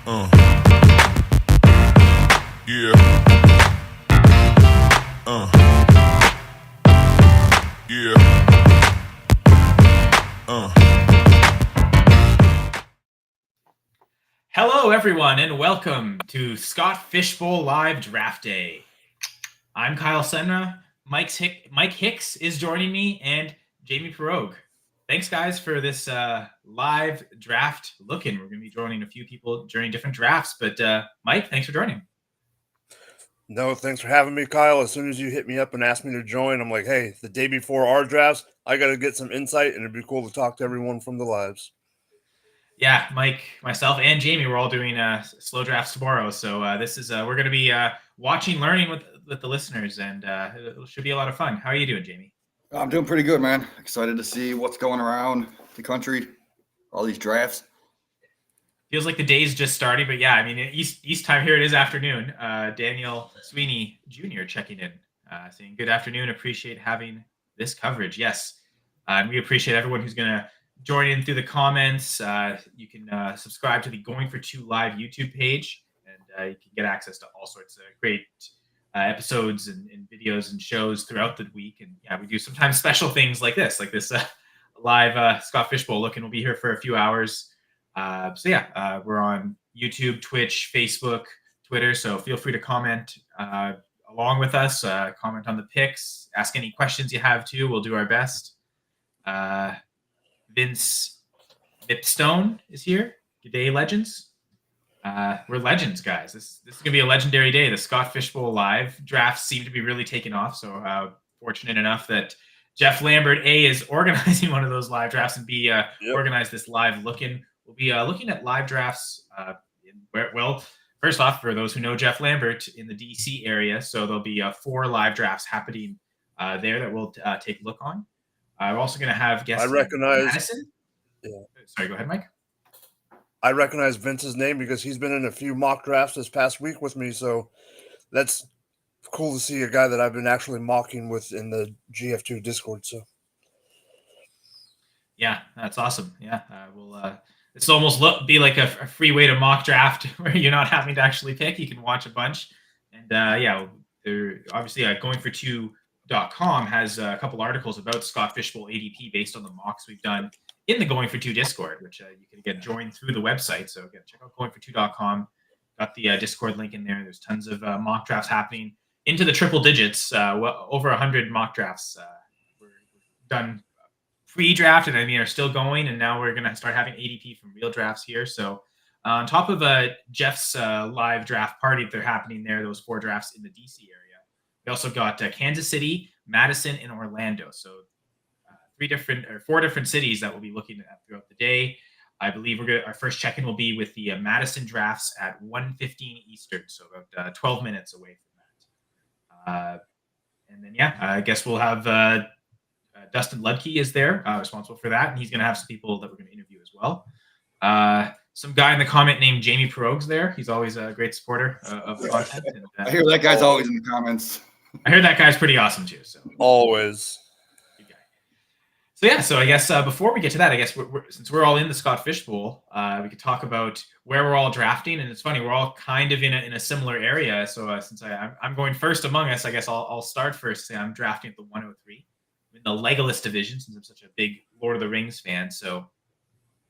Uh, yeah, yeah, uh. Hello, everyone, and welcome to Scott Fishbowl Live Draft Day. I'm Kyle Senra. Mike Hicks is joining me, and Jamie Pirogue. Thanks, guys, for this live draft look-in. We're going to be joining a few people during different drafts, but Mike, thanks for joining. No, thanks for having me, Kyle. As soon as you hit me up and asked me to join, I'm like, hey, the day before our drafts, I got to get some insight, and it'd be cool to talk to everyone from the lives. Yeah, Mike, myself, and Jamie, we're all doing slow drafts tomorrow. So this is we're going to be watching, learning with the listeners, and it should be a lot of fun. How are you doing, Jamie? I'm doing pretty good, man. Excited to see what's going around the country, all these drafts. Feels like the day's just starting, but yeah, I mean, East time here it is afternoon. Daniel Sweeney Jr. checking in, saying, good afternoon, appreciate having this coverage. Yes, and we appreciate everyone who's going to join in through the comments. You can subscribe to the Going for Two Live YouTube page, and you can get access to all sorts of great episodes and videos and shows throughout the week. And yeah, we do sometimes special things like this live Scott Fishbowl look, and we'll be here for a few hours. We're on YouTube, Twitch, Facebook, Twitter. So feel free to comment along with us. Comment on the picks. Ask any questions you have too. We'll do our best. Vince Nipstone is here. Good day, legends. We're legends, guys. This is gonna be a legendary day. The Scott Fishbowl Live drafts seem to be really taking off. So fortunate enough that Jeff Lambert A is organizing one of those live drafts, and B organized this live look-in. We'll be looking at live drafts. First off, for those who know Jeff Lambert in the DC area, so there'll be 4 live drafts happening there that we'll take a look on. We're also going to have guests. I recognize Madison. Yeah. Sorry, go ahead, Mike. I recognize Vince's name because he's been in a few mock drafts this past week with me, so that's cool to see a guy that I've been actually mocking with in the GF2 Discord. So yeah, that's awesome. Yeah, it's almost be like a free way to mock draft where you're not having to actually pick. You can watch a bunch. And they're obviously Going for Two.com has a couple articles about Scott Fishbowl ADP based on the mocks we've done in the Going for Two Discord, which you can get joined through the website. So again, check out goingfor2.com. Got the Discord link in there. There's tons of mock drafts happening into the triple digits. Over 100 mock drafts were done pre-draft, and are still going, and now we're going to start having ADP from real drafts here. So on top of Jeff's live draft party that they're happening there, those 4 drafts in the DC area, we also got Kansas City, Madison, and Orlando. So 4 different cities that we'll be looking at throughout the day. I believe our first check-in will be with the Madison drafts at 1:15 Eastern, so about 12 minutes away from that. And then I guess we'll have Dustin Ludke is there, responsible for that, and he's going to have some people that we're going to interview as well. Some guy in the comment named Jamie Pirogue's there. He's always a great supporter of the content. And, I hear that guy's always in the comments. I heard that guy's pretty awesome too. So always. Good guy. So I guess before we get to that, I guess since we're all in the Scott Fishbowl, we could talk about where we're all drafting. And it's funny, we're all kind of in a similar area. So since I'm going first among us, I guess I'll start first. I'm drafting at the 103. In the Legolas division, since I'm such a big Lord of the Rings fan. So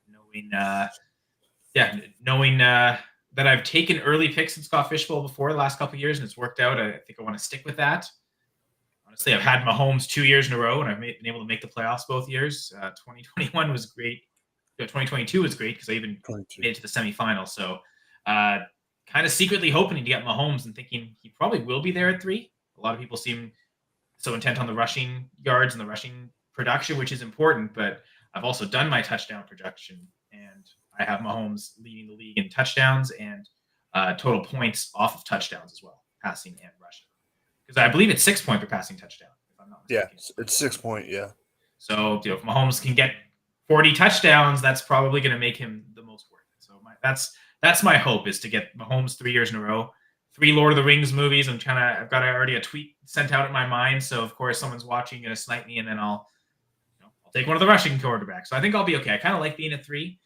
knowing that I've taken early picks in Scott Fishbowl before the last couple of years, and it's worked out, I think I want to stick with that. Honestly, I've had Mahomes 2 years in a row, and I've been able to make the playoffs both years. 2021 was great. 2022 was great because I even made it to the semifinals. So kind of secretly hoping to get Mahomes and thinking he probably will be there at 3. A lot of people seem so intent on the rushing yards and the rushing production, which is important, but I've also done my touchdown production, and I have Mahomes leading the league in touchdowns and total points off of touchdowns as well, passing and rushing. Because I believe it's 6 point per passing touchdown, if I'm not mistaken. Yeah, it's 6 point, yeah. So if Mahomes can get 40 touchdowns, that's probably going to make him the most worth it. So that's my hope, is to get Mahomes 3 years in a row. 3 Lord of the Rings movies. I've got already a tweet sent out in my mind. So of course someone's watching, going to snipe me, and then I'll take one of the rushing quarterbacks. So I think I'll be okay. I kind of like being at 3.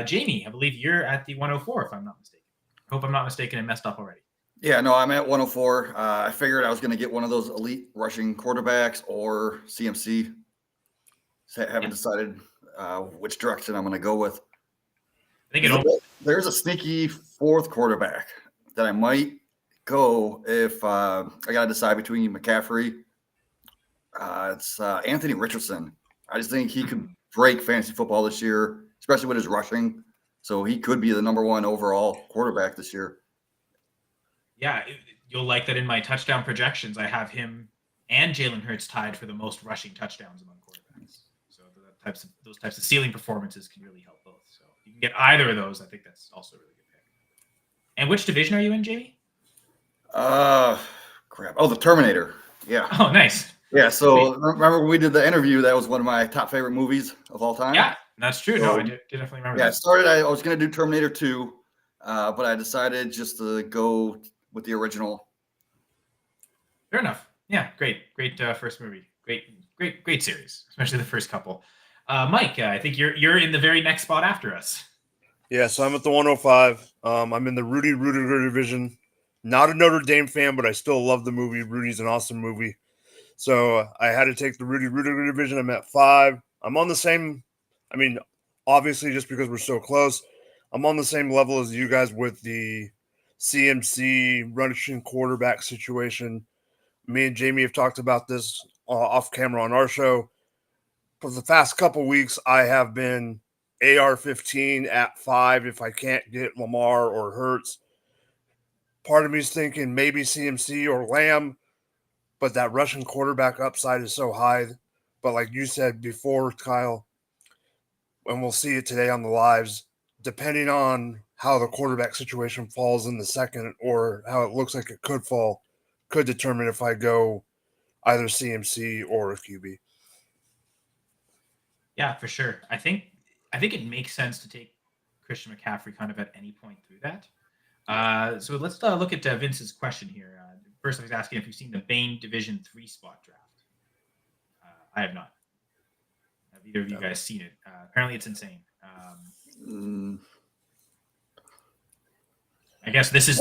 Jamie, I believe you're at the 104, if I'm not mistaken. Hope I'm not mistaken and messed up already. Yeah, no, I'm at 104. I figured I was going to get one of those elite rushing quarterbacks or CMC. Haven't decided which direction I'm going to go with. I think There's a sneaky fourth quarterback that I might go if I got to decide between McCaffrey. It's Anthony Richardson. I just think he could break fantasy football this year, especially with his rushing. So he could be the number one overall quarterback this year. Yeah, you'll like that in my touchdown projections. I have him and Jalen Hurts tied for the most rushing touchdowns among quarterbacks. So those types of ceiling performances can really help both. So if you can get either of those, I think that's also a really good pick. And which division are you in, Jamie? Crap. Oh, the Terminator. Yeah. Oh, nice. Yeah. So remember when we did the interview? That was one of my top favorite movies of all time. Yeah, that's true. No, I did definitely remember. Yeah, I was going to do Terminator 2, but I decided just to go with the original. Fair enough. Yeah, great first movie. Great series, especially the first couple. Mike, I think you're in the very next spot after us. Yeah, so I'm at the 105. I'm in the Rudy Rudiger division. Not a Notre Dame fan, but I still love the movie. Rudy's an awesome movie. So I had to take the Rudy Rudiger division. I'm at 5. I'm on the same, obviously just because we're so close, I'm on the same level as you guys with the CMC rushing quarterback situation. Me and Jamie have talked about this off camera on our show. For the past couple weeks, I have been AR-15 at 5 if I can't get Lamar or Hurts. Part of me is thinking maybe CMC or Lamb, but that Russian quarterback upside is so high. But like you said before, Kyle, and we'll see it today on the lives, depending on how the quarterback situation falls in the second or how it looks like it could fall, could determine if I go either CMC or a QB. Yeah, for sure. I think it makes sense to take Christian McCaffrey kind of at any point through that. So let's look at Vince's question here. First, I was asking if you've seen the Bain Division 3 spot draft. I have not. Have either of you guys seen it? Apparently, it's insane. I guess this is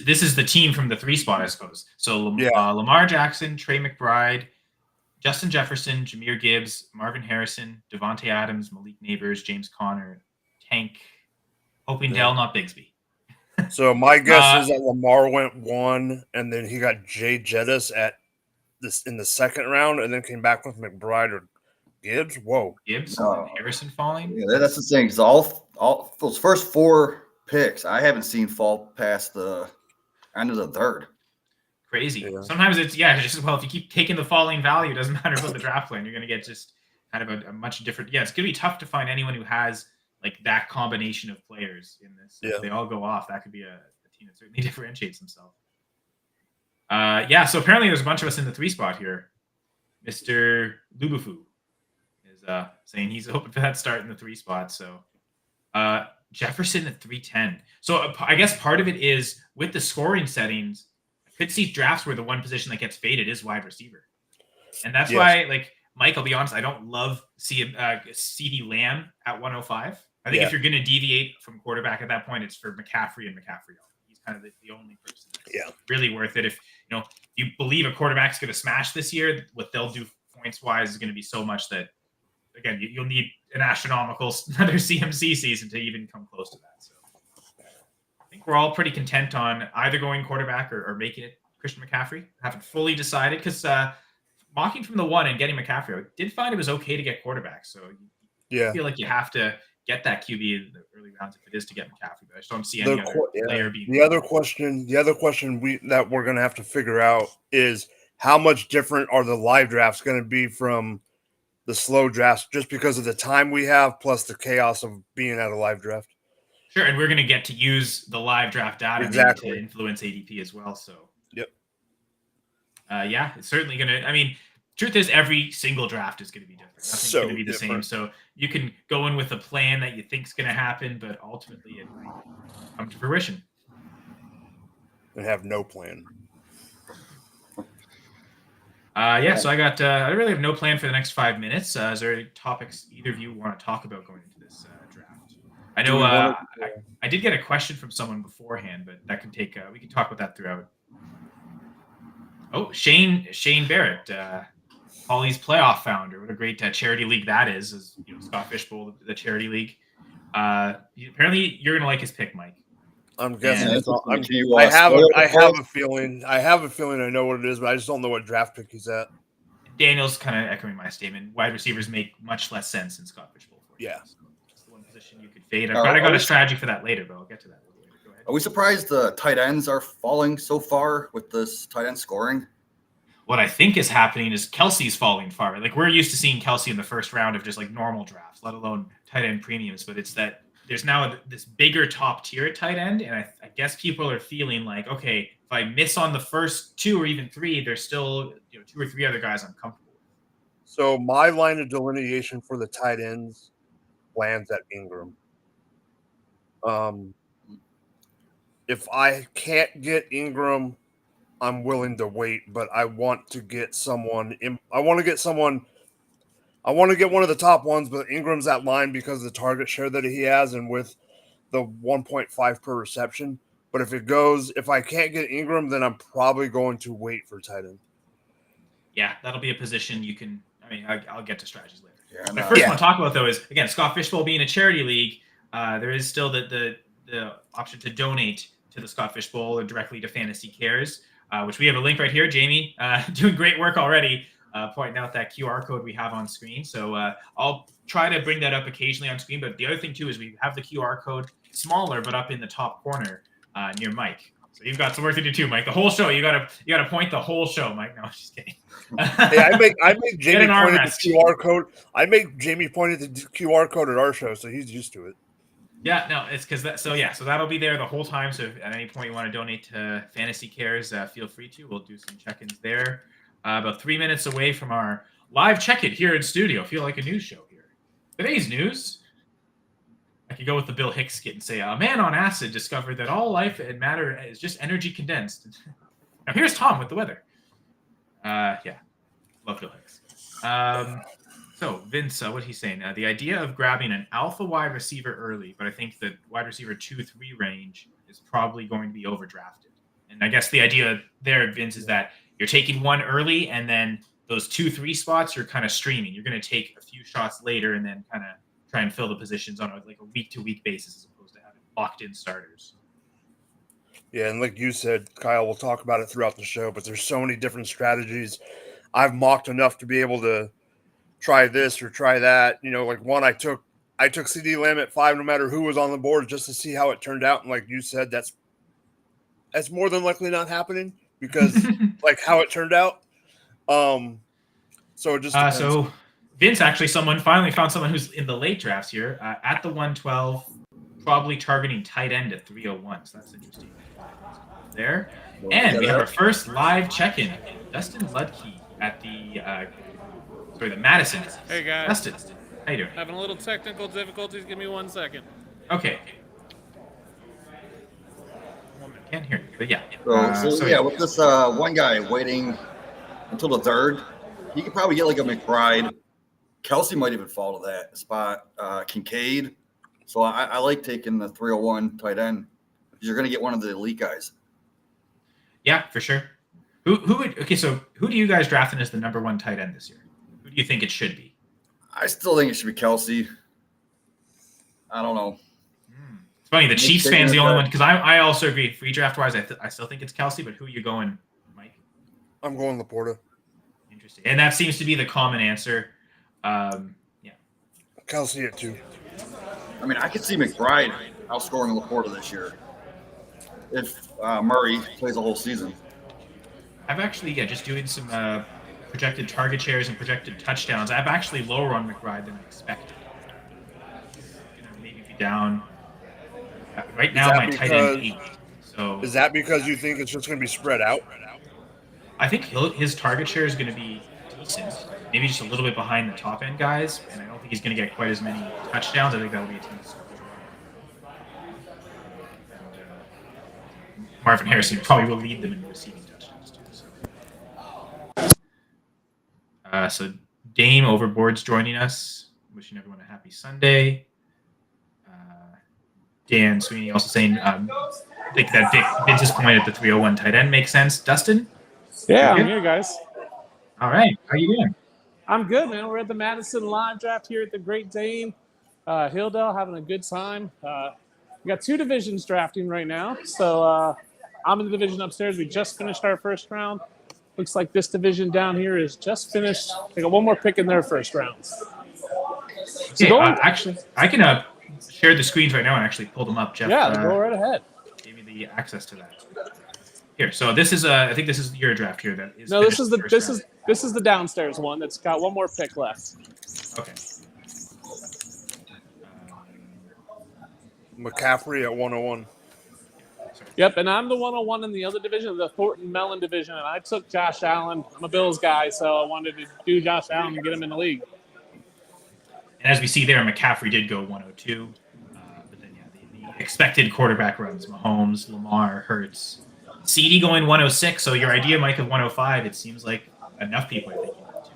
this is the team from the 3 spot, I suppose. So Lamar Jackson, Trey McBride, Justin Jefferson, Jahmyr Gibbs, Marvin Harrison, Devontae Adams, Malik Neighbors, James Conner, Tank, hoping Dell, not Bigsby. So my guess is that Lamar went 1, and then he got Jay Jettis in the second round, and then came back with McBride or Gibbs. Whoa, Gibbs and Harrison falling. Yeah, that's the thing. All those first 4 picks, I haven't seen fall past the end of the third. Crazy. Yeah. Sometimes it's just if you keep taking the falling value, it doesn't matter about the draft plan. You're going to get just kind of a much different. Yeah, it's going to be tough to find anyone who has like that combination of players in this. Yeah. If they all go off, that could be a team that certainly differentiates themselves. So apparently there's a bunch of us in the 3 spot here. Mr. Lubufu is saying he's hoping for that start in the 3 spot. So Jefferson at 310. So I guess part of it is with the scoring settings, I could see drafts where the one position that gets faded is wide receiver. And that's why, like, Mike, I'll be honest, I don't love CeeDee Lamb at 105. I think if you're going to deviate from quarterback at that point, it's for McCaffrey and McCaffrey. He's kind of the only person that's really worth it. If you believe a quarterback's going to smash this year, what they'll do points wise is going to be so much that, again, you'll need an astronomical another CMC season to even come close to that. So I think we're all pretty content on either going quarterback or making it Christian McCaffrey. I haven't fully decided because mocking from the 1 and getting McCaffrey, I did find it was okay to get quarterback. So I feel like you have to get that QB in the early rounds if it is to get McCaffrey. But I just don't see any other player being. The other question that we're going to have to figure out is how much different are the live drafts going to be from the slow drafts, just because of the time we have, plus the chaos of being at a live draft. Sure, and we're going to get to use the live draft data to influence ADP as well. So, it's certainly going to. I mean, truth is, every single draft is going to be different. Nothing's going to be the same. So you can go in with a plan that you think is going to happen, but ultimately it might come to fruition. And have no plan. So I really have no plan for the next 5 minutes. Is there any topics either of you want to talk about going into this draft? I Do know we wanna- I did get a question from someone beforehand, but that can take we can talk about that throughout. Oh, Shane Barrett, Holly's playoff founder. What a great charity league that is you know, Scott Fishbowl, the charity league. Apparently, you're gonna like his pick, Mike. I'm guessing And- it's all, Can you, I have spoil I it for have us? a feeling. I have a feeling I know what it is, but I just don't know what draft pick he's at. Daniel's kind of echoing my statement. Wide receivers make much less sense in Scott Fishbowl. Yeah. So it's the one position you could fade. Are I got we- a strategy for that later, but I'll get to that a little later. Go ahead. Are we surprised the tight ends are falling so far with this tight end scoring? What I think is happening is Kelsey's falling far. Like we're used to seeing Kelsey in the first round of just like normal drafts, let alone tight end premiums. But it's that there's now this bigger top tier tight end, and I guess people are feeling like, okay, if I miss on the first two or even three, there's still two or three other guys I'm comfortable with. So my line of delineation for the tight ends lands at Ingram. If I can't get Ingram, I'm willing to wait, but I want to get someone. I want to get one of the top ones, but Ingram's that line because of the target share that he has and with the 1.5 per reception. But if I can't get Ingram, then I'm probably going to wait for tight end. Yeah, that'll be a position you can. I mean, I'll get to strategies later. Yeah, What I first want to talk about though is again Scott Fishbowl being a charity league. There is still the option to donate to the Scott Fishbowl or directly to Fantasy Cares, which we have a link right here. Jamie doing great work already, pointing out that QR code we have on screen. So I'll try to bring that up occasionally on screen. But the other thing too is we have the QR code smaller, but up in the top corner near Mike. So you've got some work to do too, Mike. The whole show, you gotta point the whole show, Mike. No, I'm just kidding. Hey, I make Jamie an arm point at rest. the QR code. I make Jamie point at the QR code at our show, so he's used to it. Yeah, no, it's because that. So yeah, so that'll be there the whole time. So if at any point you want to donate to Fantasy Cares, feel free to. We'll do some check-ins there. About 3 minutes away from our live check-in here in studio. Feel like a news show here. Today's news. I could go with the Bill Hicks skit and say, a man on acid discovered that all life and matter is just energy condensed. Now here's Tom with the weather. Yeah, love Bill Hicks. So Vince, what he's saying, the idea of grabbing an alpha wide receiver early, but I think the wide receiver 2-3 range is probably going to be overdrafted. And I guess the idea there, Vince, is that you're taking one early, and then those 2-3 spots you're kind of streaming. You're going to take a few shots later, and then kind of try and fill the positions on a week-to-week basis as opposed to having locked-in starters. Yeah, and like you said, Kyle, we'll talk about it throughout the show, but there's so many different strategies. I've mocked enough to be able to try this or try that. Like one I took CD Lamb at 5 no matter who was on the board just to see how it turned out. And like you said, that's more than likely not happening because like how it turned out. So it just depends. So Vince actually finally found someone who's in the late drafts here at the 112, probably targeting tight end at 301. So that's interesting. There. And we have our first live check-in. Dustin Ludke at the Madison. Hey guys, Dustin, how you doing? having a little technical difficulties. Give me 1 second. Okay. Can't hear you, but yeah. With this one guy waiting until the third, he could probably get like a McBride. Kelsey might even fall to that spot. Kincaid. So I like taking the 301 tight end because you're going to get one of the elite guys. Yeah, for sure. So who do you guys drafting as the number 1 tight end this year? Who do you think it should be? I still think it should be Kelsey. I don't know. It's funny, the Nick Chiefs taking fan's the it only back. one, because I also agree. Free draft wise, I still think it's Kelsey, but who are you going, Mike? I'm going Laporta. Interesting. And that seems to be the common answer. Yeah. Kelsey at 2. I mean, I could see McBride outscoring Laporta this year if Murray plays the whole season. I've actually, just doing some projected target shares and projected touchdowns. I've actually lower on McBride than I expected. Gonna maybe be down. Right now, my tight end 8. So Is that because you think it's just going to be spread out? I think his target share is going to be decent. Maybe just a little bit behind the top end guys, and I don't think he's going to get quite as many touchdowns. I think that'll be a team. Marvin Harrison probably will lead them in receiving touchdowns too. So Dame Overboard's joining us. Wishing everyone a happy Sunday. Dan Sweeney also saying, I think that Vince's point at the 301 tight end makes sense. Dustin? Yeah, Okay. I'm here, guys. All right. How you doing? I'm good, man. We're at the Madison live draft here at the Great Dane. Hilldale having a good time. We got 2 divisions drafting right now. So I'm in the division upstairs. We just finished our first round. Looks like this division down here is just finished. They got one more pick in their first rounds. Okay, going- actually, I can share the screens right now and actually pull them up. Jeff Yeah, go right ahead. gave me the access to that. Here, so this is I think this is your draft here. That is No, this is finished the downstairs one that's got one more pick left. Okay. McCaffrey at 101. Yep, and I'm the 101 in the other division, the Thornton Mellon division, and I took Josh Allen. I'm a Bills guy, so I wanted to do Josh Allen and get him in the league. And as we see there, McCaffrey did go 102. But then, yeah, the expected quarterback runs, Mahomes, Lamar, Hurts. CD going 106. So your idea, Mike, of 105, it seems like enough people are thinking that too.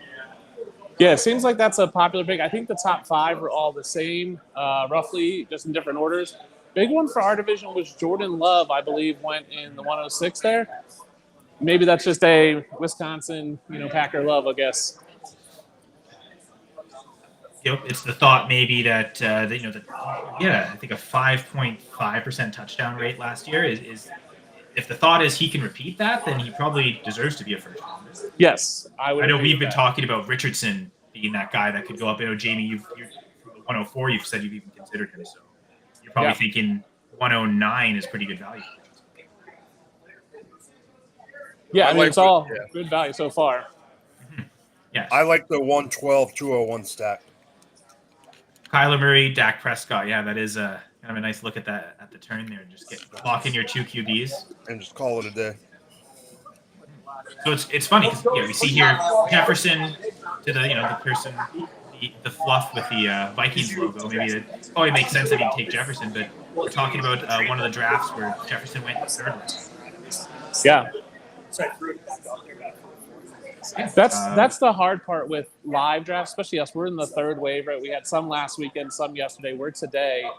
Yeah, it seems like that's a popular pick. I think the top 5 are all the same, roughly, just in different orders. Big one for our division was Jordan Love, I believe, went in the 106 there. Maybe that's just a Wisconsin, Packer love, I guess. Yep, it's the thought maybe that I think a 5.5% touchdown rate last year is if the thought is he can repeat that, then he probably deserves to be a first rounder. Yes, I would. I know agree we've with been that. talking about Richardson being that guy that could go up. I know Jamie, you're from the 104. You've said you've even considered him, so you're probably thinking 109 is pretty good value. Yeah, I mean, like it's all it, yeah. good value so far. Yeah, I like the 112, 201 stack. Kyler Murray, Dak Prescott. Yeah, that is kind of a nice look at that at the turn there. Just lock in your 2 QBs. And just call it a day. So it's funny because we see here Jefferson to the person, the fluff with the Vikings logo. Maybe it probably makes sense that you take Jefferson, but we're talking about one of the drafts where Jefferson went third. Yeah. That's the hard part with live drafts, especially us. We're in the 3rd wave, right? We had some last weekend, some yesterday. We're today.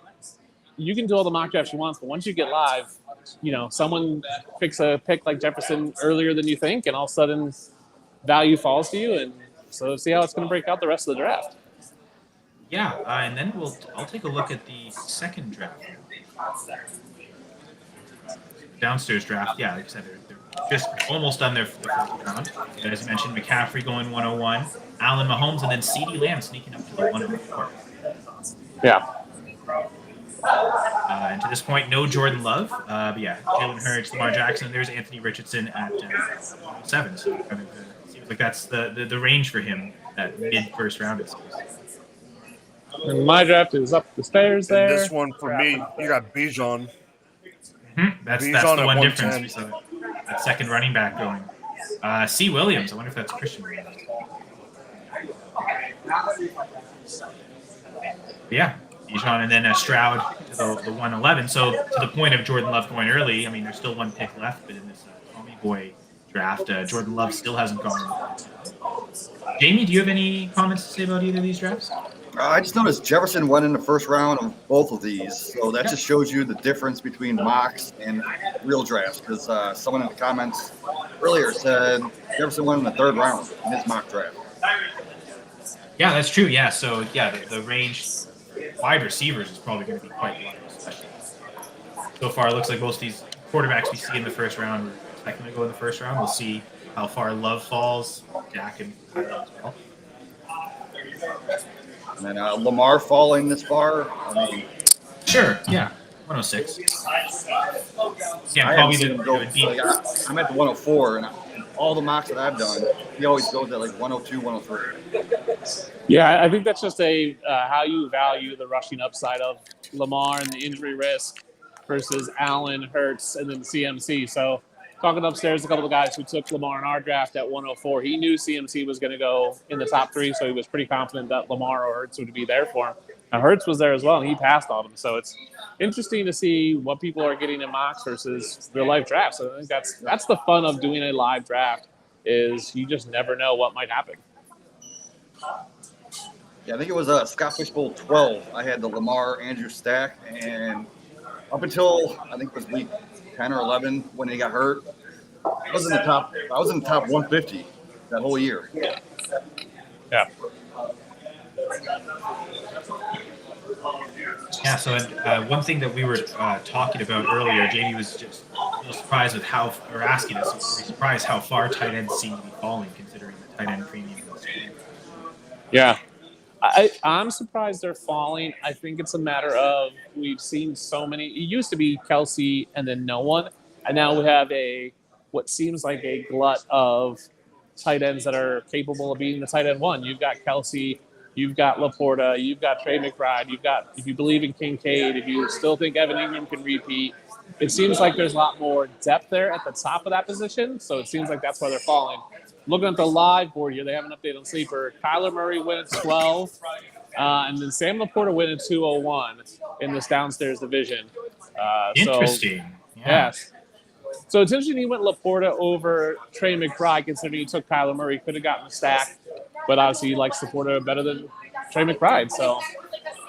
You can do all the mock drafts you want, but once you get live, someone picks a pick like Jefferson earlier than you think, and all of a sudden value falls to you. And so see how it's going to break out the rest of the draft. Yeah, and then I'll take a look at the second draft. Downstairs draft, yeah, like I said, they're just almost done their first round. And as you mentioned, McCaffrey going 101, Allen Mahomes, and then CeeDee Lamb sneaking up to the 104. Yeah. And to this point, no Jordan Love. But yeah, Jalen Hurts, Lamar Jackson. There's Anthony Richardson at 7. So kind of seems like that's the range for him, that mid-first round, it seems. And my draft is up the stairs there. And this one for me, you got Bijan. That's Bijan the at one 110. difference. We saw that second running back going. C. Williams. I wonder if that's Christian Williams. But yeah, Bijan and then Stroud to the 111. So to the point of Jordan Love going early, I mean, there's still one pick left, but in this Tommy Boy draft, Jordan Love still hasn't gone. Jamie, do you have any comments to say about either of these drafts? I just noticed Jefferson went in the first round of both of these. So that just shows you the difference between mocks and real drafts. Because someone in the comments earlier said Jefferson went in the 3rd round in his mock draft. Yeah, that's true. Yeah, so yeah, the range wide receivers is probably going to be quite wide, especially. So far, it looks like most of these quarterbacks we see in the first round, we're expecting to go in the first round. We'll see how far Love falls, Dak and Kyler as well. And then Lamar falling this far. I mean, Sure, yeah, 106. Yeah, I probably haven't seen him go. I'm at the 104, and all the mocks that I've done, he always goes at like 102, 103. Yeah, I think that's just how you value the rushing upside of Lamar and the injury risk versus Allen, Hurts, and then CMC. So talking upstairs, a couple of guys who took Lamar in our draft at 104, he knew CMC was going to go in the top 3, so he was pretty confident that Lamar or Hurts would be there for him. And Hurts was there as well, and he passed on him. So it's interesting to see what people are getting in mocks versus real life drafts. So I think that's the fun of doing a live draft, is you just never know what might happen. Yeah, I think it was Scott Fishbowl 12. I had the Lamar Andrew stack, and up until I think it was week 10 or 11 when he got hurt. I was in the top 150 that whole year. Yeah. Yeah, so one thing that we were talking about earlier, Jamie was just a little surprised with how, or asking us, were we surprised how far tight ends seem to be falling considering the tight end premium in the sport? Yeah. I'm surprised they're falling. I think it's a matter of we've seen so many. It used to be Kelsey and then no one, and now we have what seems like a glut of tight ends that are capable of being the tight end one. You've got Kelsey, you've got Laporta, you've got Trey McBride, you've got, if you believe in Kincaid, if you still think Evan Ingram can repeat, it seems like there's a lot more depth there at the top of that position. So it seems like that's why they're falling. Looking at the live board here, they have an update on Sleeper. Kyler Murray went at 12, and then Sam Laporta went at 201 in this downstairs division. Interesting. Yes. So it's interesting he went Laporta over Trey McBride, considering he took Kyler Murray. Could have gotten a stack, but obviously he likes Laporta better than Trey McBride. So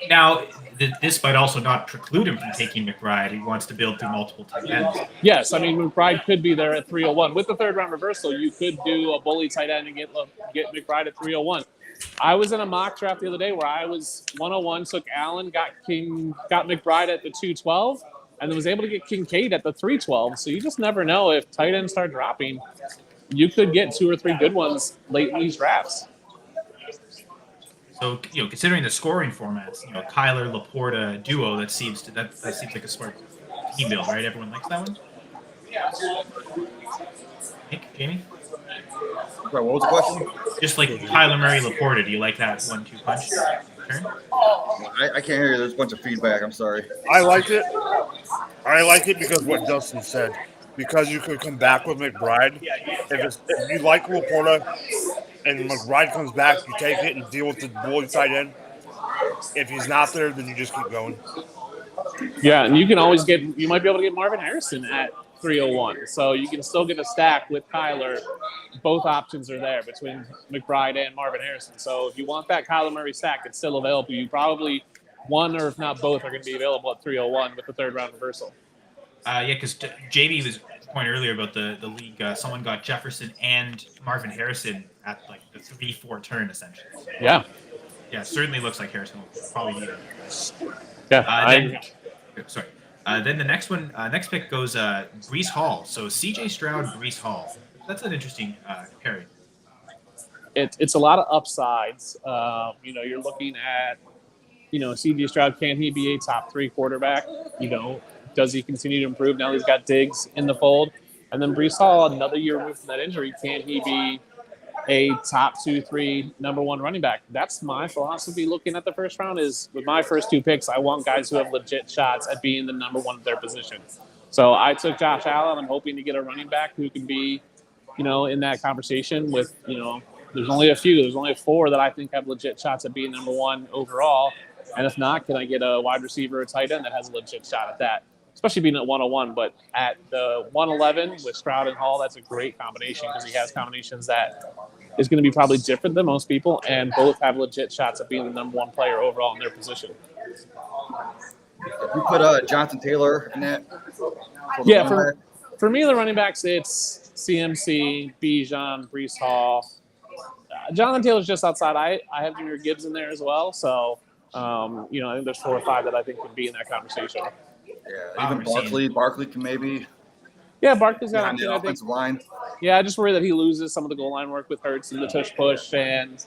Now, this might also not preclude him from taking McBride. He wants to build through multiple tight ends. yes, I mean McBride could be there at 301 with the third round reversal. You could do a bully tight end and get McBride at 301. I was in a mock draft the other day where I was 101, took Allen, got McBride at the 212, and then was able to get Kincaid at the 312. So you just never know if tight ends start dropping. You could get 2 or 3 good ones late in these drafts. So, considering the scoring formats, Kyler Laporta duo, that seems like a smart team build, right? Everyone likes that one. Nick, Jamie? Sorry, what was the question? Just like Kyler Murray Laporta, do you like that 1-2 punch turn? I can't hear you. There's a bunch of feedback. I'm sorry. I like it. I like it because what Dustin said. Because you could come back with McBride. If you like Laporta and McBride comes back, you take it and deal with the bully tight end. If he's not there, then you just keep going. Yeah, and you might be able to get Marvin Harrison at 301. So you can still get a stack with Kyler. Both options are there between McBride and Marvin Harrison. So if you want that Kyler Murray stack, it's still available. You probably one or if not both are going to be available at 301 with the third round reversal. Because JB was point earlier about the league. Someone got Jefferson and Marvin Harrison at like the 3-4 turn essentially. So, yeah, certainly looks like Harrison will probably need it. Yeah, then the next one, next pick goes Breece Hall. So CJ Stroud, Breece Hall. That's an interesting pairing. It's a lot of upsides. You're looking at, CJ Stroud, can he be a top 3 quarterback? Does he continue to improve now he's got Diggs in the fold? And then Breece Hall, another year removed from that injury, can he be a top 2, 3, number 1 running back? That's my philosophy looking at the first round is with my first 2 picks, I want guys who have legit shots at being the number 1 at their position. So I took Josh Allen. I'm hoping to get a running back who can be, in that conversation with, there's only a few. There's only 4 that I think have legit shots at being number 1 overall. And if not, can I get a wide receiver or tight end that has a legit shot at that? Especially being at 101, but at the 111 with Stroud and Hall, that's a great combination because he has combinations that is going to be probably different than most people, and both have legit shots at being the number 1 player overall in their position. If you put Jonathan Taylor in that, for me, the running backs, it's CMC, Bijan, Breece Hall. Jonathan Taylor's just outside. I have Jahmyr Gibbs in there as well, so I think there's 4 or 5 that I think could be in that conversation. Yeah, even Barkley can maybe. Yeah, Barkley's got on the offensive line. Yeah, I just worry that he loses some of the goal line work with Hurts and the tush push, and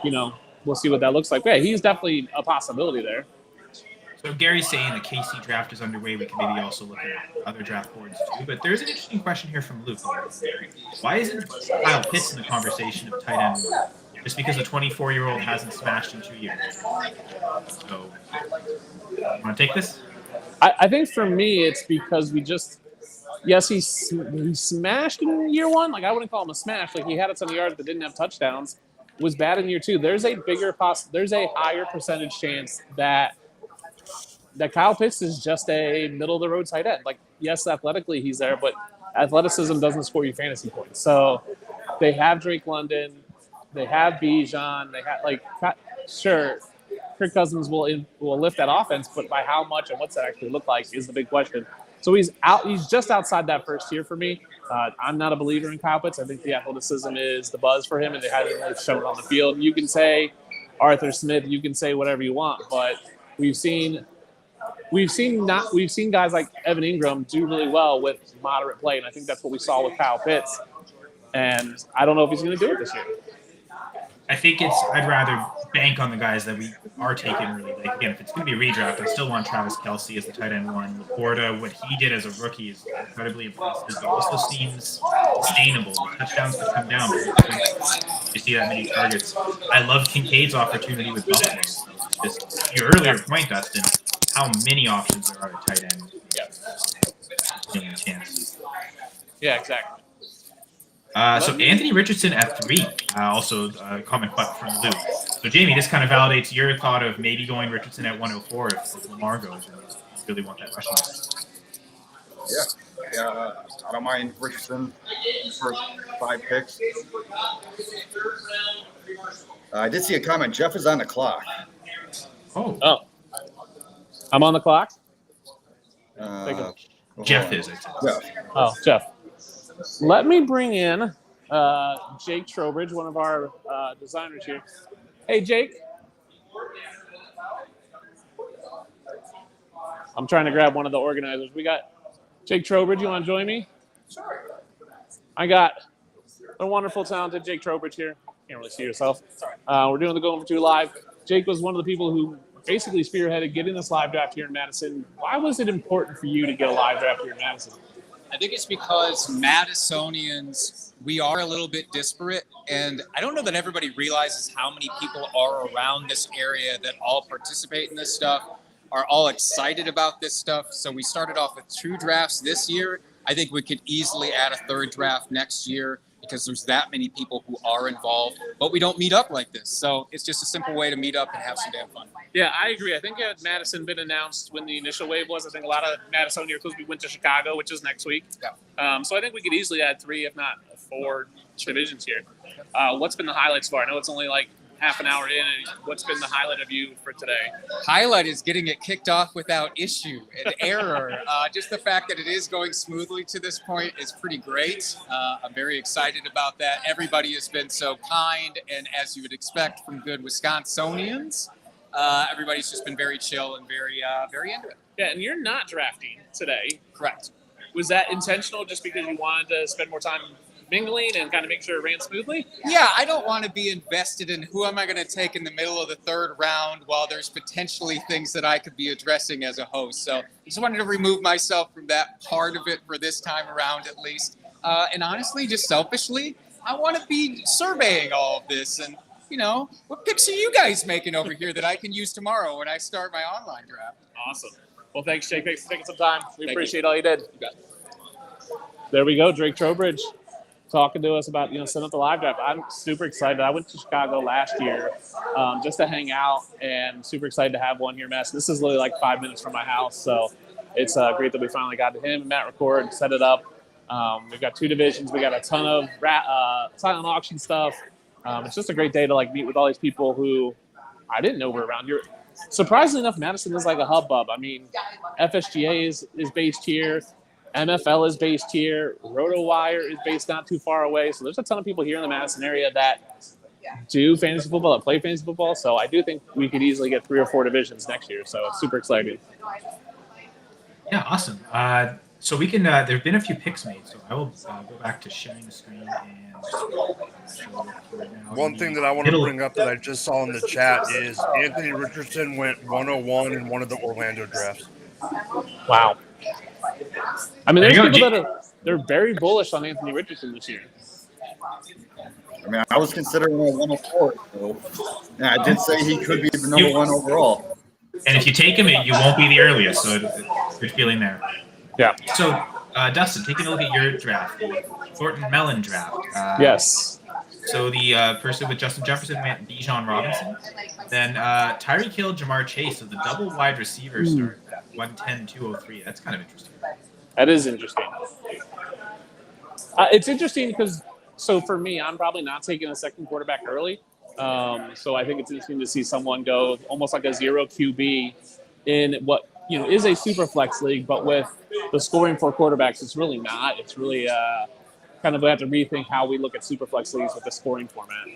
we'll see what that looks like. But yeah, he's definitely a possibility there. So Gary's saying the KC draft is underway. We can maybe also look at other draft boards too. But there's an interesting question here from Luke. Why isn't Kyle Pitts in the conversation of tight end? Just because a 24-year-old hasn't smashed in 2 years. So, want to take this? I think for me, it's because he smashed in year 1. Like, I wouldn't call him a smash. Like, he had a ton of yards but didn't have touchdowns. Was bad in year 2. There's a higher percentage chance that Kyle Pitts is just a middle-of-the-road tight end. Like, yes, athletically he's there, but athleticism doesn't score you fantasy points. So they have Drake London. They have Bijan. They have, sure, Kirk Cousins will lift that offense, but by how much and what's that actually look like is the big question. So he's out. He's just outside that first tier for me. I'm not a believer in Kyle Pitts. I think the athleticism is the buzz for him, and it hasn't really shown on the field. You can say Arthur Smith, you can say whatever you want, but we've seen guys like Evan Ingram do really well with moderate play, and I think that's what we saw with Kyle Pitts. And I don't know if he's going to do it this year. I think I'd rather bank on the guys that we are taking really. Like, again, if it's going to be a redraft, I still want Travis Kelce as the tight end one. Laporta, what he did as a rookie is incredibly impressive, but also seems sustainable. The touchdowns could come down, but you see that many targets. I love Kincaid's opportunity with Buffalo. Just your earlier point, Dustin, how many options there are at tight end. Yeah. Chance. Yeah, exactly. So Anthony Richardson at 3, also a comment from Lou. So Jamie, this kind of validates your thought of maybe going Richardson at 104 if Lamar goes and you really want that rushing. Yeah, I don't mind Richardson for 5 picks. I did see a comment. Jeff is on the clock. Oh. I'm on the clock? Jeff is. Jeff. Let me bring in Jake Trowbridge, one of our designers here. Hey, Jake. I'm trying to grab one of the organizers. We got Jake Trowbridge. You want to join me? Sure. I got a wonderful, talented Jake Trowbridge here. Can't really see yourself. We're doing the Going for 2 live. Jake was one of the people who basically spearheaded getting this live draft here in Madison. Why was it important for you to get a live draft here in Madison? I think it's because Madisonians, we are a little bit disparate, and I don't know that everybody realizes how many people are around this area that all participate in this stuff, are all excited about this stuff. So we started off with 2 drafts this year. I think we could easily add a 3rd draft next year because there's that many people who are involved, but we don't meet up like this. So it's just a simple way to meet up and have some damn fun. Yeah, I agree. I think had Madison been announced when the initial wave was, I think a lot of Madisonians we went to Chicago, which is next week. Yeah. So I think we could easily add 3, if not 4 divisions here. What's been the highlights for? I know it's only like half an hour in, and what's been the highlight of you for today? Highlight is getting it kicked off without issue and error. Just the fact that it is going smoothly to this point is pretty great. I'm very excited about that. Everybody has been so kind, and as you would expect from good Wisconsinians, everybody's just been very chill and very into it. Yeah, and you're not drafting today. Correct. Was that intentional just because you wanted to spend more time mingling and kind of make sure it ran smoothly? Yeah, I don't want to be invested in who am I going to take in the middle of the 3rd round while there's potentially things that I could be addressing as a host. So I just wanted to remove myself from that part of it for this time around at least. And honestly, just selfishly, I want to be surveying all of this and, what picks are you guys making over here that I can use tomorrow when I start my online draft? Awesome. Well, thanks, Jake. Thanks for taking some time. We appreciate all you did. You bet. There we go, Drake Trowbridge talking to us about, setting up the live draft. I'm super excited. I went to Chicago last year just to hang out and super excited to have one here in Madison. This is literally like 5 minutes from my house, so it's great that we finally got to him and Matt record, set it up. We've got 2 divisions. We got a ton of silent auction stuff. It's just a great day to meet with all these people who I didn't know were around here. Surprisingly enough, Madison is like a hubbub. I mean, FSGA is based here. NFL is based here. RotoWire is based not too far away. So there's a ton of people here in the Madison area that do fantasy football, that play fantasy football. So I do think we could easily get 3 or 4 divisions next year. So it's super exciting. Yeah, awesome. So we can. There have been a few picks made, so I will go back to sharing the screen and. One thing that I want to bring up that I just saw in the chat is Anthony Richardson went 101 in one of the Orlando drafts. Wow. I mean, there's people that they're very bullish on Anthony Richardson this year. I mean, I was considering a 104. So, I did say he could be the number 1 overall. And if you take him, you won't be the earliest, so good feeling there. Yeah. So, Dustin, taking a look at your draft, the Thornton Mellon draft. Yes. So the person with Justin Jefferson went Bijan Robinson. Then Tyreek Hill, Jamar Chase. So the double wide receiver started at 110, 203. That's kind of interesting. That is interesting. It's interesting because, so for me, I'm probably not taking a second quarterback early. So I think it's interesting to see someone go almost like a zero QB in what is a super flex league, but with the scoring for quarterbacks, it's really not. It's really kind of have to rethink how we look at super flex leagues with the scoring format.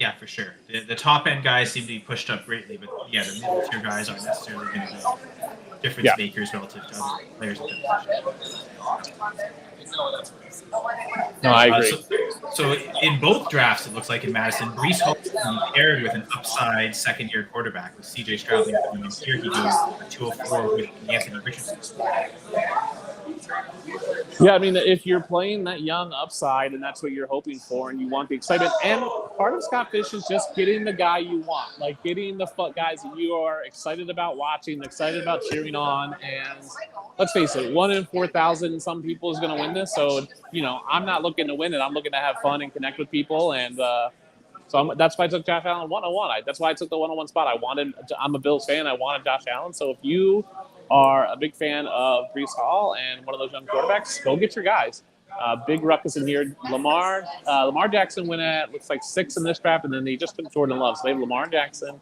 Yeah, for sure. The top end guys seem to be pushed up greatly, but yeah, the middle tier guys aren't necessarily going to be difference makers relative to other players in the position. No, I agree. So in both drafts, it looks like in Madison, Brees Hall paired with an upside second-year quarterback with C.J. Stroud. And here he goes 204 with Anthony Richardson. Yeah, I mean, if you're playing that young upside and that's what you're hoping for and you want the excitement, and part of Scott Fish is just getting the guy you want, like getting the guys that you are excited about watching, excited about cheering on. And let's face it, 1 in 4,000, some people is going to win this. So, I'm not looking to win it. I'm looking to have fun and connect with people. And that's why I took Josh Allen 101. That's why I took the 101 spot. I'm a Bills fan. I wanted Josh Allen. So if you are a big fan of Brees Hall and one of those young quarterbacks, go get your guys. Big ruckus in here. Lamar Jackson went at, looks like 6 in this draft, and then they just took Jordan Love. So they have Lamar Jackson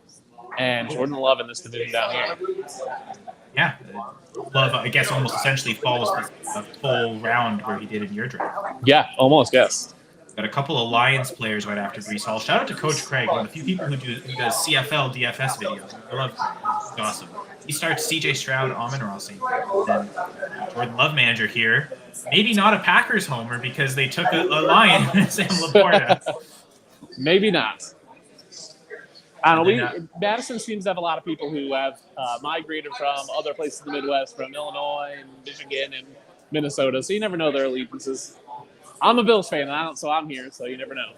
and Jordan Love in this division down here. Yeah, Love, I guess, almost essentially follows the full round where he did in your draft. Yeah, almost, yes. Got a couple of Lions players right after Brees Hall. Shout out to Coach Craig, one of the few people who does CFL DFS videos. I love him. He's awesome. He starts C.J. Stroud, Amon-Ra St. Brown, then Jordan Love manager here. Maybe not a Packers homer because they took a Lion and Sam Laporta. Maybe not. I don't know. Madison seems to have a lot of people who have migrated from other places in the Midwest, from Illinois and Michigan and Minnesota. So you never know their allegiances. I'm a Bills fan, so I'm here. So you never know.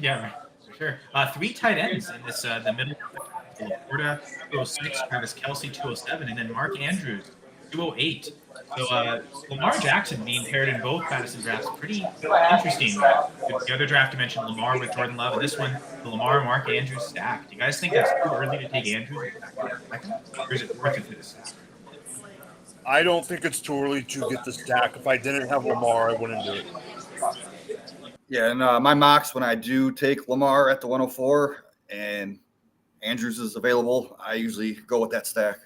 Yeah, for sure. 3 tight ends in this the middle. Laporta 206, Travis Kelce 207, and then Mark Andrews 208. So Lamar Jackson being paired in both Madison drafts, pretty interesting. The other draft you mentioned Lamar with Jordan Love, and this one the Lamar Mark Andrews stack. Do you guys think that's too early to take Andrews, or is it worth it for this stack? I don't think it's too early to get the stack. If I didn't have Lamar, I wouldn't do it. Yeah, and my mocks, when I do take Lamar at the 104 and Andrews is available, I usually go with that stack.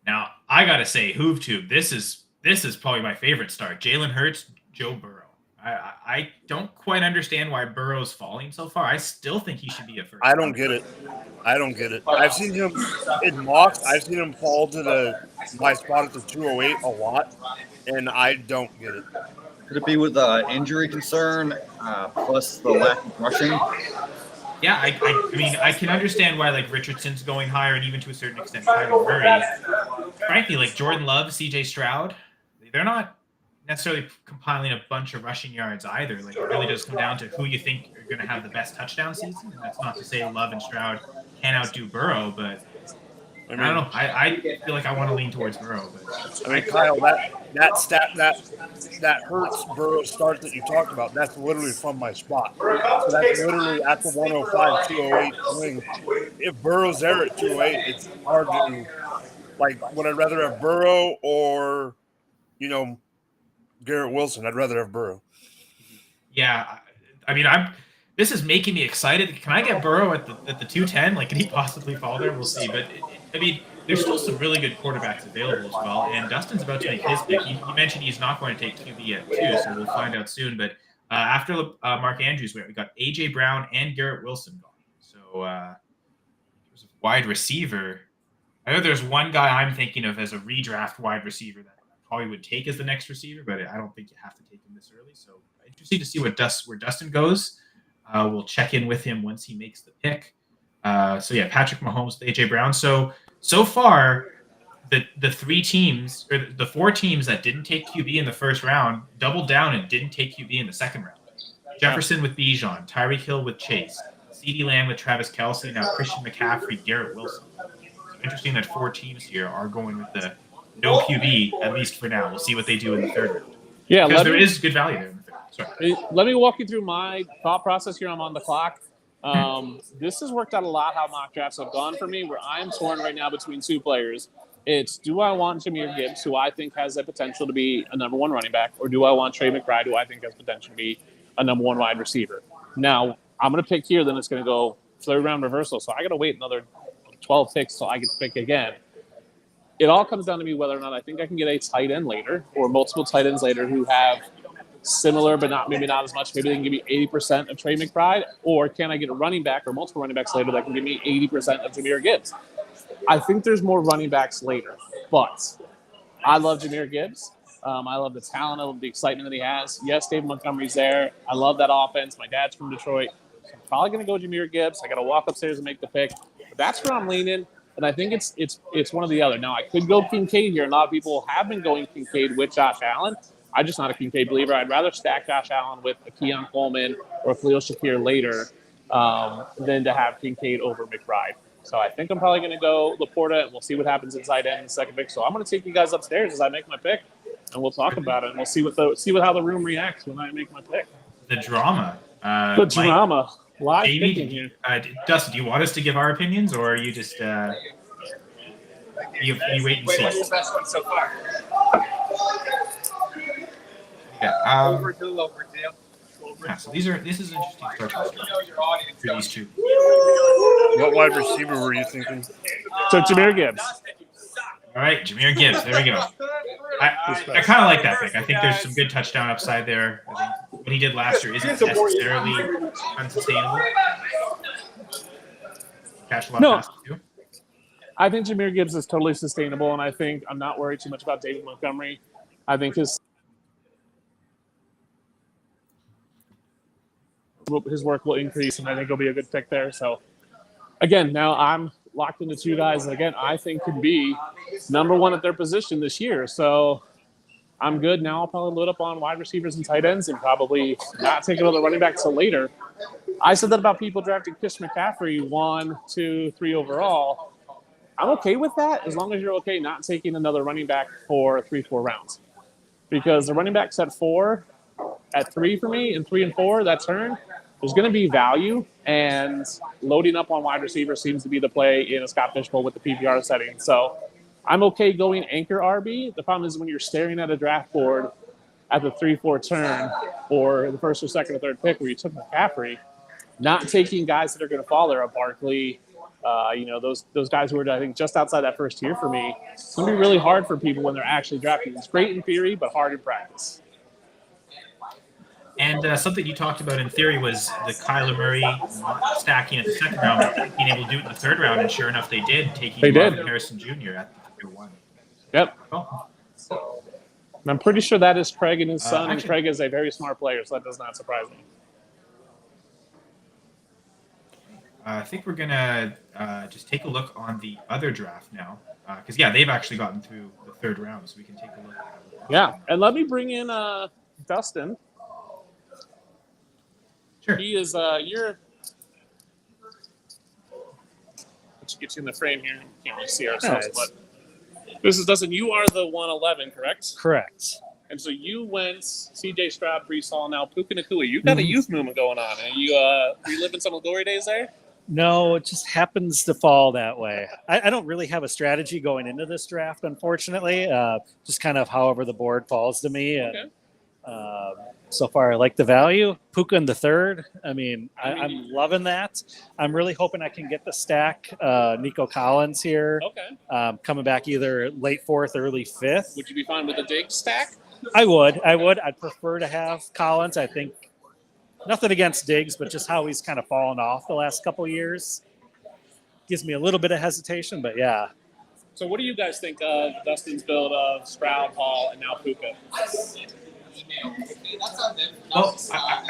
Now, I got to say, HoovTube, this is probably my favorite start. Jalen Hurts, Joe Burrow. I don't quite understand why Burrow's falling so far. I still think he should be a first. I don't get it. I've seen him in mocks. I've seen him fall to my spot at the 208 a lot, and I don't get it. Could it be with injury concern plus the lack of rushing? Yeah, I mean, I can understand why, like, Richardson's going higher, and even to a certain extent, Kyler Murray. Frankly, like, Jordan Love, C.J. Stroud, they're not necessarily compiling a bunch of rushing yards either. Like, it really does come down to who you think are going to have the best touchdown season. And that's not to say Love and Stroud can outdo Burrow, but I don't know. I feel like I want to lean towards Burrow. But I mean, Kyle, that Hurts Burrow start that you talked about, that's literally from my spot. So that's literally at the 105, 208 swing. If Burrow's there at 208, it's hard to, like, would I rather have Burrow or, Garrett Wilson? I'd rather have Burrow. Yeah, I mean, this is making me excited. Can I get Burrow at the 210? Like, can he possibly fall there? We'll see. But I mean, there's still some really good quarterbacks available as well. And Dustin's about to make his pick. He mentioned he's not going to take QB at 2, so we'll find out soon. But after Mark Andrews, we got A.J. Brown and Garrett Wilson gone. So there's a wide receiver. I know there's one guy I'm thinking of as a redraft wide receiver that I probably would take as the next receiver, but I don't think you have to take him this early. So interesting to see where Dustin goes. We'll check in with him once he makes the pick. So yeah, Patrick Mahomes, A.J. Brown. So far, the 3 teams or the 4 teams that didn't take QB in the first round doubled down and didn't take QB in the second round. Jefferson with Bijan, Tyreek Hill with Chase, CeeDee Lamb with Travis Kelce, now Christian McCaffrey, Garrett Wilson. So interesting that 4 teams here are going with the no QB, at least for now. We'll see what they do in the third round. Yeah, because there is good value there in the third. Sorry. Let me walk you through my thought process here. I'm on the clock. This has worked out a lot how mock drafts have gone for me, where I'm torn right now between 2 players. It's, do I want Jahmyr Gibbs, who I think has the potential to be a number 1 running back, or do I want Trey McBride, who I think has potential to be a number 1 wide receiver? Now, I'm going to pick here, then it's going to go third round reversal. So I got to wait another 12 picks till I get to pick again. It all comes down to me whether or not I think I can get a tight end later or multiple tight ends later who have similar, but maybe not as much. Maybe they can give me 80% of Trey McBride, or can I get a running back or multiple running backs later that can give me 80% of Jahmyr Gibbs? I think there's more running backs later, but I love Jahmyr Gibbs. I love the talent. I love the excitement that he has. Yes, David Montgomery's there. I love that offense. My dad's from Detroit. So I'm probably going to go Jahmyr Gibbs. I got to walk upstairs and make the pick. But that's where I'm leaning, and I think it's one or the other. Now, I could go Kincaid here. A lot of people have been going Kincaid with Josh Allen. I'm just not a Kincaid believer. I'd rather stack Josh Allen with a Keon Coleman or Khalil Shakir later than to have Kincaid over McBride. So I think I'm probably going to go Laporta, and we'll see what happens inside end in the second pick. So I'm going to take you guys upstairs as I make my pick, and we'll talk about it, and we'll see how the room reacts when I make my pick. The drama. The drama. Live picking here. Dustin, do you want us to give our opinions, or are you just you wait and see? What's the best one so far? Yeah. Overdue. Yeah, so this is an interesting start for these two. What wide receiver were you thinking? So Jahmyr Gibbs. All right, Jahmyr Gibbs. There we go. I kind of like that pick. I think there's some good touchdown upside there. I think what he did last year isn't necessarily unsustainable. Catch a lot of passes too. I think Jahmyr Gibbs is totally sustainable, and I think I'm not worried too much about David Montgomery. I think his work will increase, and I think he'll be a good pick there. So, again, now I'm locked into two guys that, again, I think could be number one at their position this year. So I'm good. Now I'll probably load up on wide receivers and tight ends and probably not take another running back till later. I said that about people drafting Chris McCaffrey 1, 2, 3 overall. I'm okay with that as long as you're okay not taking another running back for 3-4 rounds. Because the running backs at 4, at 3 for me, and 3 and 4, that turn, there's going to be value, and loading up on wide receiver seems to be the play in a Scott Fishbowl with the PPR setting. So I'm okay going anchor RB. The problem is when you're staring at a draft board at the 3-4 turn or the first or second or third pick where you took McCaffrey, not taking guys that are going to fall there, a Barkley, those guys who are, I think, just outside that first tier for me, it's going to be really hard for people when they're actually drafting. It's great in theory, but hard in practice. And something you talked about in theory was the Kyler Murray stacking at the second round, but being able to do it in the third round, and sure enough, they did, taking Marvin Harrison Jr. at the 1. Yep. Oh. And I'm pretty sure that is Craig and his son, and Craig is a very smart player, so that does not surprise me. I think we're going to just take a look on the other draft now. Because, they've actually gotten through the third round, so we can take a look at it. Yeah, and let me bring in Dustin. Sure. He is let's get you in the frame here. We can't really see ourselves, but this is Dustin. You are the 111, correct? Correct. And so you went C.J. Stroud, Breece Hall, now Puka Nacua. You've got a youth movement going on. And you reliving some of the glory days there? No, it just happens to fall that way. I don't really have a strategy going into this draft, unfortunately. Just kind of however the board falls to me. And, so far, I like the value. Puka in the third. I mean, I'm loving that. I'm really hoping I can get the stack. Nico Collins here. Okay. Coming back either late 4th, early 5th. Would you be fine with a dig stack? I would. I'd prefer to have Collins. I think nothing against Diggs, but just how he's kind of fallen off the last couple of years gives me a little bit of hesitation, but yeah. So what do you guys think of Dustin's build of Stroud, Hall, and now Puka? Well,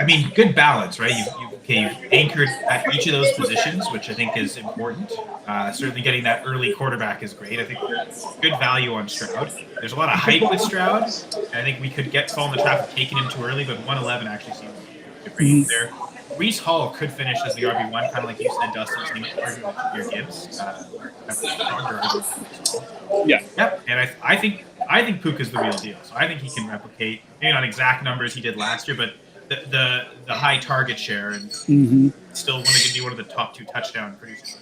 I mean, good balance, right? You've anchored at each of those positions, which I think is important. Certainly getting that early quarterback is great. I think good value on Stroud. There's a lot of hype with Stroud. I think we could fall in the trap of taking him too early, but 111 actually seems to be there. Breece Hall could finish as the RB1, kind of like you said, Dustin. So you might argue with Jahmyr Gibbs. Yeah, and I think Puka's the real deal. So I think he can replicate, maybe not exact numbers he did last year, but the high target share, and still want to be one of the top 2 touchdown producers.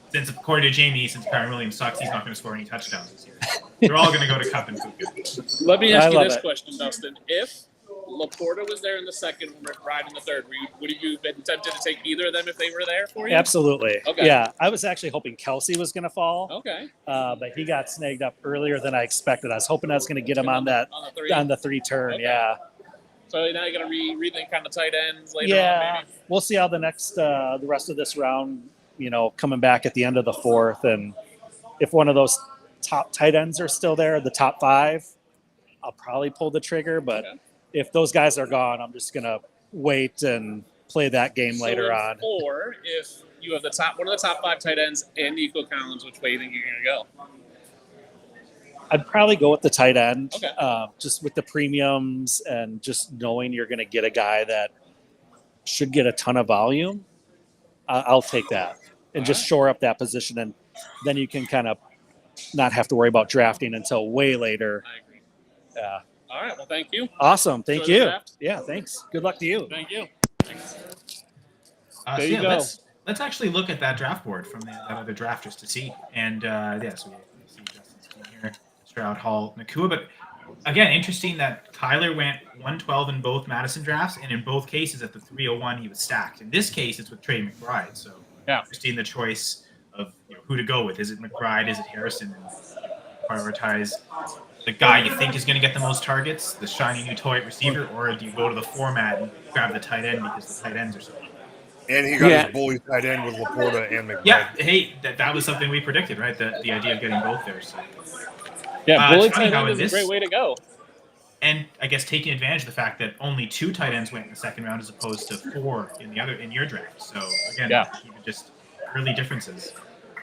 Since according to Jamie, since Kyron Williams sucks, he's not going to score any touchdowns this year. They're all going to go to Cup and Puka. Let me ask you this question, Dustin. If Laporta was there in the second, McBride in the third. Would you have been tempted to take either of them if they were there for you? Absolutely. Okay. Yeah, I was actually hoping Kelsey was going to fall. Okay. But he got snagged up earlier than I expected. I was hoping I was going to get him on the three turn. Okay. Yeah. So now you're going to rethink kind of tight ends later on, Yeah. maybe? We'll see how the rest of this round, coming back at the end of the fourth. And if one of those top tight ends are still there, the top 5, I'll probably pull the trigger. But if those guys are gone, I'm just going to wait and play that game later on. Or if you have one of the top 5 tight ends and Nico Collins, which way do you think you're going to go? I'd probably go with the tight end, Okay. Just with the premiums and just knowing you're going to get a guy that should get a ton of volume. I'll take that and just shore up that position, and then you can kind of not have to worry about drafting until way later. I agree. Yeah. All right. Well, thank you. Awesome. Thank Enjoy the you. draft. Yeah, thanks. Good luck to you. Thank you. Thanks. So you go. let's actually look at that draft board from that other draft just to see. And so we see Justin's team here, Stroud, Hall, Nakua. But again, interesting that Kyler went 112 in both Madison drafts, and in both cases at the 301 he was stacked. In this case, it's with Trey McBride. So interesting the choice of who to go with. Is it McBride? Is it Harrison? And prioritize the guy you think is going to get the most targets, the shiny new toy receiver, or do you go to the format and grab the tight end because the tight ends are so good? And he got his bully tight end with Laporta and McBride. Yeah, hey, that was something we predicted, right? The idea of getting both there. So. Yeah, bully it's funny tight how end is a great way to go. And I guess taking advantage of the fact that only 2 tight ends went in the second round as opposed to 4 in your draft. So again, even just early differences.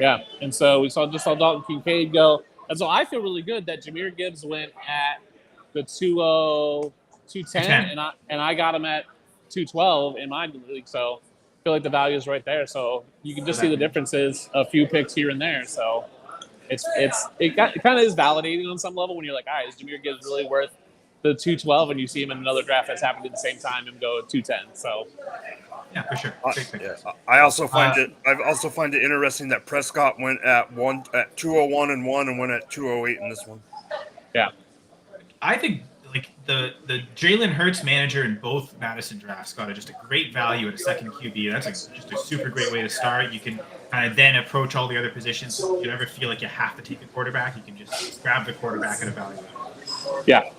Yeah, and so we saw Dalton Kincaid go. And so I feel really good that Jahmyr Gibbs went at the 210, and I got him at 212 in my league. So I feel like the value is right there. So you can just see the differences, a few picks here and there. So it kind of is validating on some level when you're like, all right, is Jahmyr Gibbs really worth the 212? And you see him in another draft that's happened at the same time and go 210. So yeah, for sure. I also find it interesting that Prescott went at 201 and 1 and went at 208 in this one. Yeah, I think like the Jalen Hurts manager in both Madison drafts got just a great value at a second QB. That's just a super great way to start. You can kind of then approach all the other positions. If you ever feel like you have to take a quarterback, you can just grab the quarterback at a value. Yeah,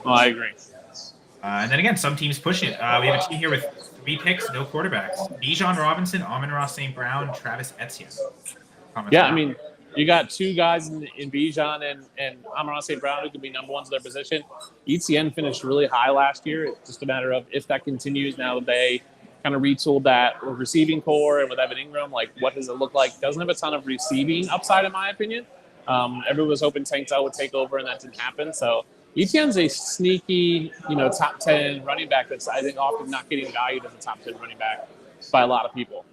well, I agree. And then again, some teams push it. We have a team here with 3 picks, no quarterbacks. Bijan Robinson, Amon-Ra St. Brown, Travis Etienne. Yeah, I mean, you got 2 guys in Bijan and Amon-Ra St. Brown who could be number ones in their position. Etienne finished really high last year. It's just a matter of if that continues now that they kind of retooled that receiving core, and with Evan Ingram, like what does it look like? Doesn't have a ton of receiving upside in my opinion. Everyone was hoping Tank Dell would take over, and that didn't happen. So Etienne's a sneaky, top 10 running back that's, I think, often not getting valued as a top 10 running back by a lot of people.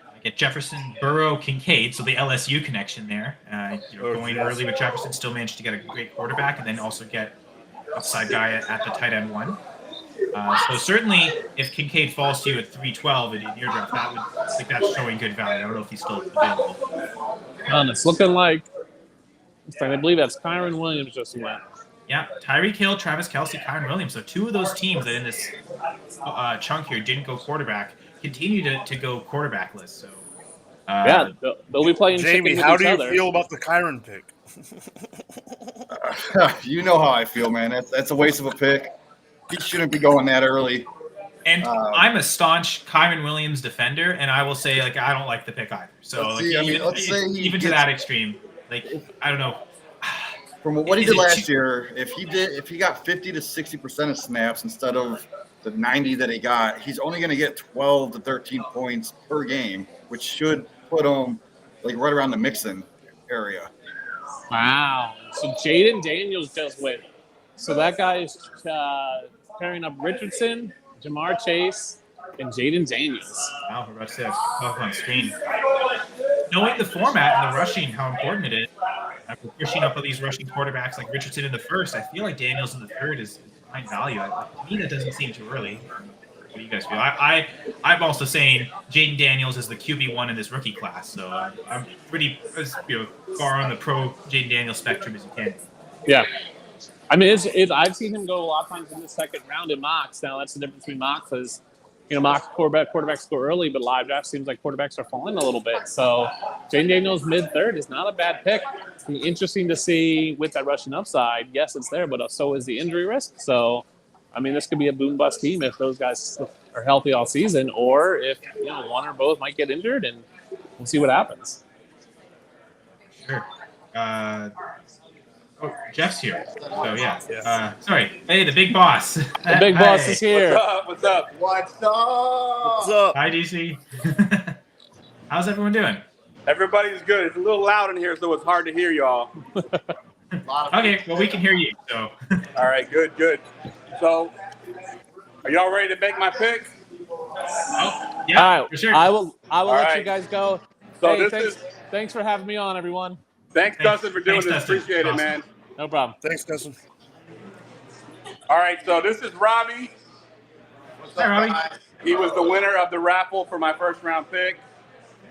I get Jefferson, Burrow, Kincaid, so the LSU connection there. Going early with Jefferson, still managed to get a great quarterback, and then also get upside guy at the tight end 1. So certainly, if Kincaid falls to you at 312 in your draft, that's showing good value. I don't know if he's still available. It's looking like. I believe that's Kyron Williams just went. Yeah, Tyreek Hill, Travis Kelce, Kyron Williams. So 2 of those teams that in this chunk here didn't go quarterback continue to go quarterbackless. So they'll be playing. Jamie, how do you feel about the Kyron pick? You know how I feel, man. That's a waste of a pick. He shouldn't be going that early. And I'm a staunch Kyron Williams defender, and I will say, I don't like the pick either. So even to that extreme. I don't know. From what he did last year, if he got 50 to 60% of snaps instead of the 90 that he got, he's only going to get 12 to 13 points per game, which should put him right around the Mixon area. Wow. So Jaden Daniels just went. So that guy is pairing up Richardson, Jamar Chase, and Jaden Daniels. Wow, we're about to say up on screen. Knowing the format and the rushing, how important it is. After pushing up all these rushing quarterbacks like Richardson in the first, I feel like Daniels in the third is fine value. To me, that doesn't seem too early. What do you guys feel? I'm also saying Jaden Daniels is the QB1 in this rookie class, so I'm pretty far on the pro Jaden Daniels spectrum as you can. Yeah, I mean, I've seen him go a lot of times in the second round in mocks. Now that's the difference between mocks is, mock quarterbacks go early, but live draft seems like quarterbacks are falling a little bit. So Jane Daniels mid-third is not a bad pick. It's be interesting to see with that rushing upside. Yes, it's there, but so is the injury risk. So, I mean, this could be a boom-bust team if those guys are healthy all season, or if one or both might get injured, and we'll see what happens. Sure. Jeff's here. So yeah. Sorry. Hey, the big boss. The big boss is here. What's up? What's up? Hi, DC. How's everyone doing? Everybody's good. It's a little loud in here, so it's hard to hear y'all. Okay, well we can hear you. So. All right, good. So, are y'all ready to make my pick? Oh, yeah, All right, for sure. I will let right. you guys go. So Hey, thanks for having me on, everyone. Thanks, Dustin, for doing Thanks, this. Dustin. Appreciate it, Awesome. man. No problem. Thanks, Dustin. All right, so this is Robbie. Hi, Robbie. He was the winner of the raffle for my first round pick.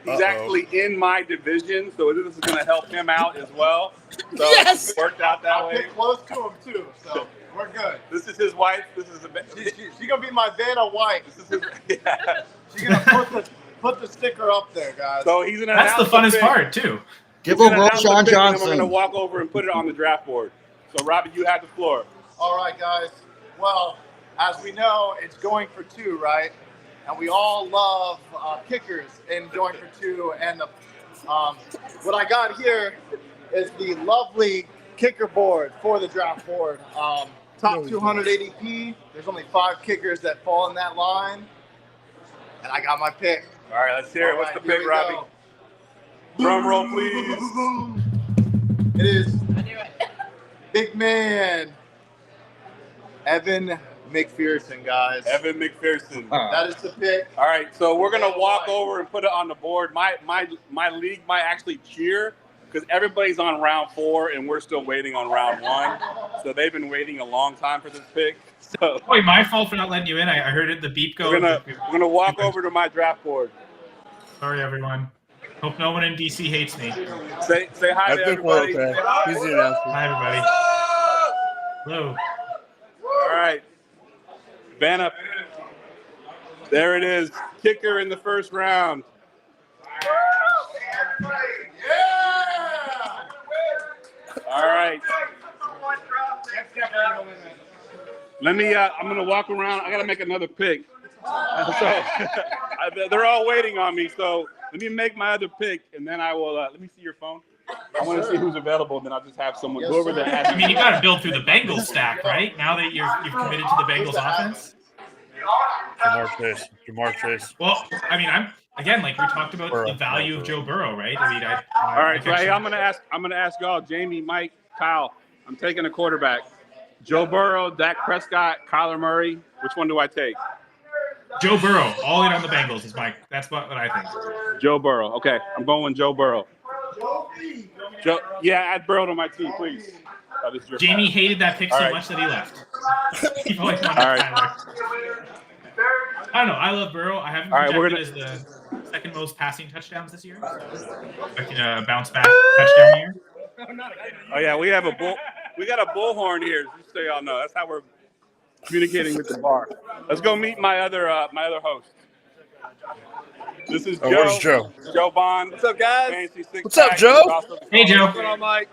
He's actually in my division, so this is going to help him out as well. So it worked out that way. Close to him too, so we're good. This is his wife. This is She gonna be my Vanna wife. this is his, yeah. She's gonna put the sticker up there, guys. So he's gonna That's the announce funnest pick. part too. Give He's a gonna roll, announce the Sean pick, and then we're gonna Johnson. walk over and put it on the draft board. So Robbie, you have the floor. All right, guys. Well, as we know, it's going for two, right? And we all love kickers in going for two. And the, what I got here is the lovely kicker board for the draft board. Top 200 ADP. There's only 5 kickers that fall in that line. And I got my pick. All right, let's hear it. What's the pick, Robbie? Drum roll, please. It is big man Evan McPherson, guys. Evan McPherson. That is the pick. All right, so we're gonna walk over and put it on the board. My league might actually cheer because everybody's on round 4 and we're still waiting on round 1. So they've been waiting a long time for this pick. So Wait, my fault for not letting you in. I heard it. The beep go. we're gonna walk over to my draft board. Sorry, everyone. Hope no one in DC hates me. Say hi I to think we're everybody. okay. Say hi. He's the announcer. Hi, everybody. Hello. All right, Vanna. There it is. Kicker in the first round. All right. Let me. I'm gonna walk around. I gotta make another pick. So they're all waiting on me. So let me make my other pick, and then I will. Let me see your phone. I want to see who's available, and then I'll just have someone whoever that has. I mean, you got to build through the Bengals stack, right? Now that you've committed to the Bengals offense. Jamar Chase. Well, I mean, I'm again like we talked about the value of Joe Burrow, right? I mean, All right, so hey, I'm gonna ask y'all, Jamie, Mike, Kyle. I'm taking a quarterback. Joe Burrow, Dak Prescott, Kyler Murray. Which one do I take? Joe Burrow, all in on the Bengals is Mike. That's what I think. Joe Burrow. Okay, I'm going Joe Burrow. Joe, yeah, add Burrow to my team, please. This is your Jamie hated that pick so All right. much that he left. He always wanted All right. Tyler. I don't know. I love Burrow. I have him All right, projected as the second most passing touchdowns this year. Expecting a bounce back touchdown year. Oh yeah, we got a bullhorn here. Just so y'all know, that's how we're communicating with the bar. Let's go meet my other host. This is Joe. Where's Joe? Joe Bond. What's up, guys? Fancy Six What's up, Pack. Joe? Also- Hey, Joe. What's going on, Mike?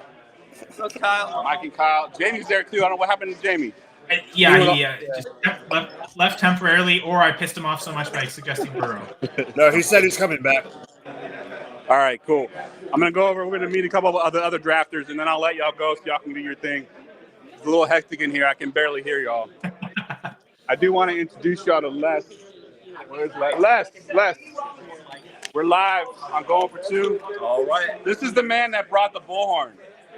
What's up, Kyle? Mike and Kyle. Jamie's there too. I don't know what happened to Jamie. Yeah, he just left temporarily, or I pissed him off so much by suggesting Burrow. No, he said he's coming back. All right, cool. I'm gonna go over. We're gonna meet a couple of other drafters, and then I'll let y'all go so y'all can do your thing. It's a little hectic in here. I can barely hear y'all. I do want to introduce y'all to Les. Where's Les? Les. We're live. I'm going for 2. All right. This is the man that brought the bullhorn.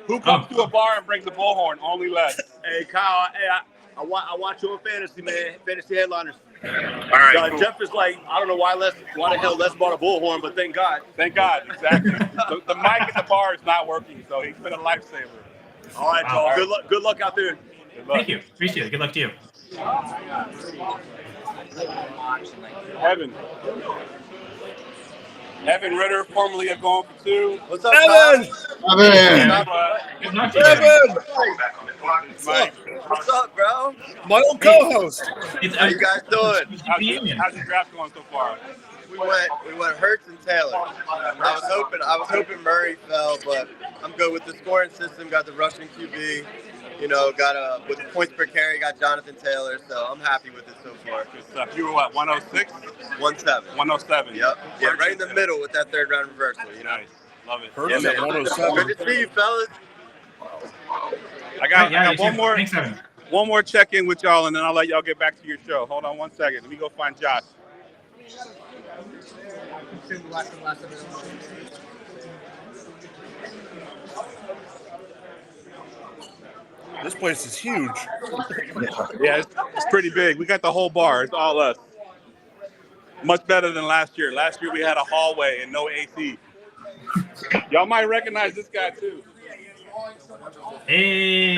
Who comes to a bar and brings the bullhorn? Only Les. Hey, Kyle. Hey, I watch you on fantasy, man. Fantasy headliners. All right. Cool. Jeff is like, I don't know why the hell Les bought a bullhorn, but thank God. Thank God. Exactly. the mic at the bar is not working, so he's been a lifesaver. All right, Joel. Wow. Good luck out there. Good luck. Thank you. Appreciate it. Good luck to you. Evan Ritter, formerly of Going for 2. What's up, Evan! Kyle? Evan! Good luck to you. Evan! Mike. What's up, bro? My old co-host. How you guys doing? How's your draft going so far? We went Hurts and Taylor. I was hoping Murray fell, but I'm good with the scoring system. Got the rushing QB. You know, with the points per carry, got Jonathan Taylor. So I'm happy with it so far. Good stuff. You were what, 106? 107. 107. Yep. Yeah, right in the middle with that third round reversal. You know. Nice. Love it. Hurts Yeah, at man. 107. Good to see you, fellas. I got you one too. more. Thanks, Evan. One more check-in with y'all, and then I'll let y'all get back to your show. Hold on 1 second. Let me go find Josh. This place is huge. Yeah, it's pretty big. We got the whole bar. It's all us. Much better than last year. Last year we had a hallway and no AC. Y'all might recognize this guy too. Hey.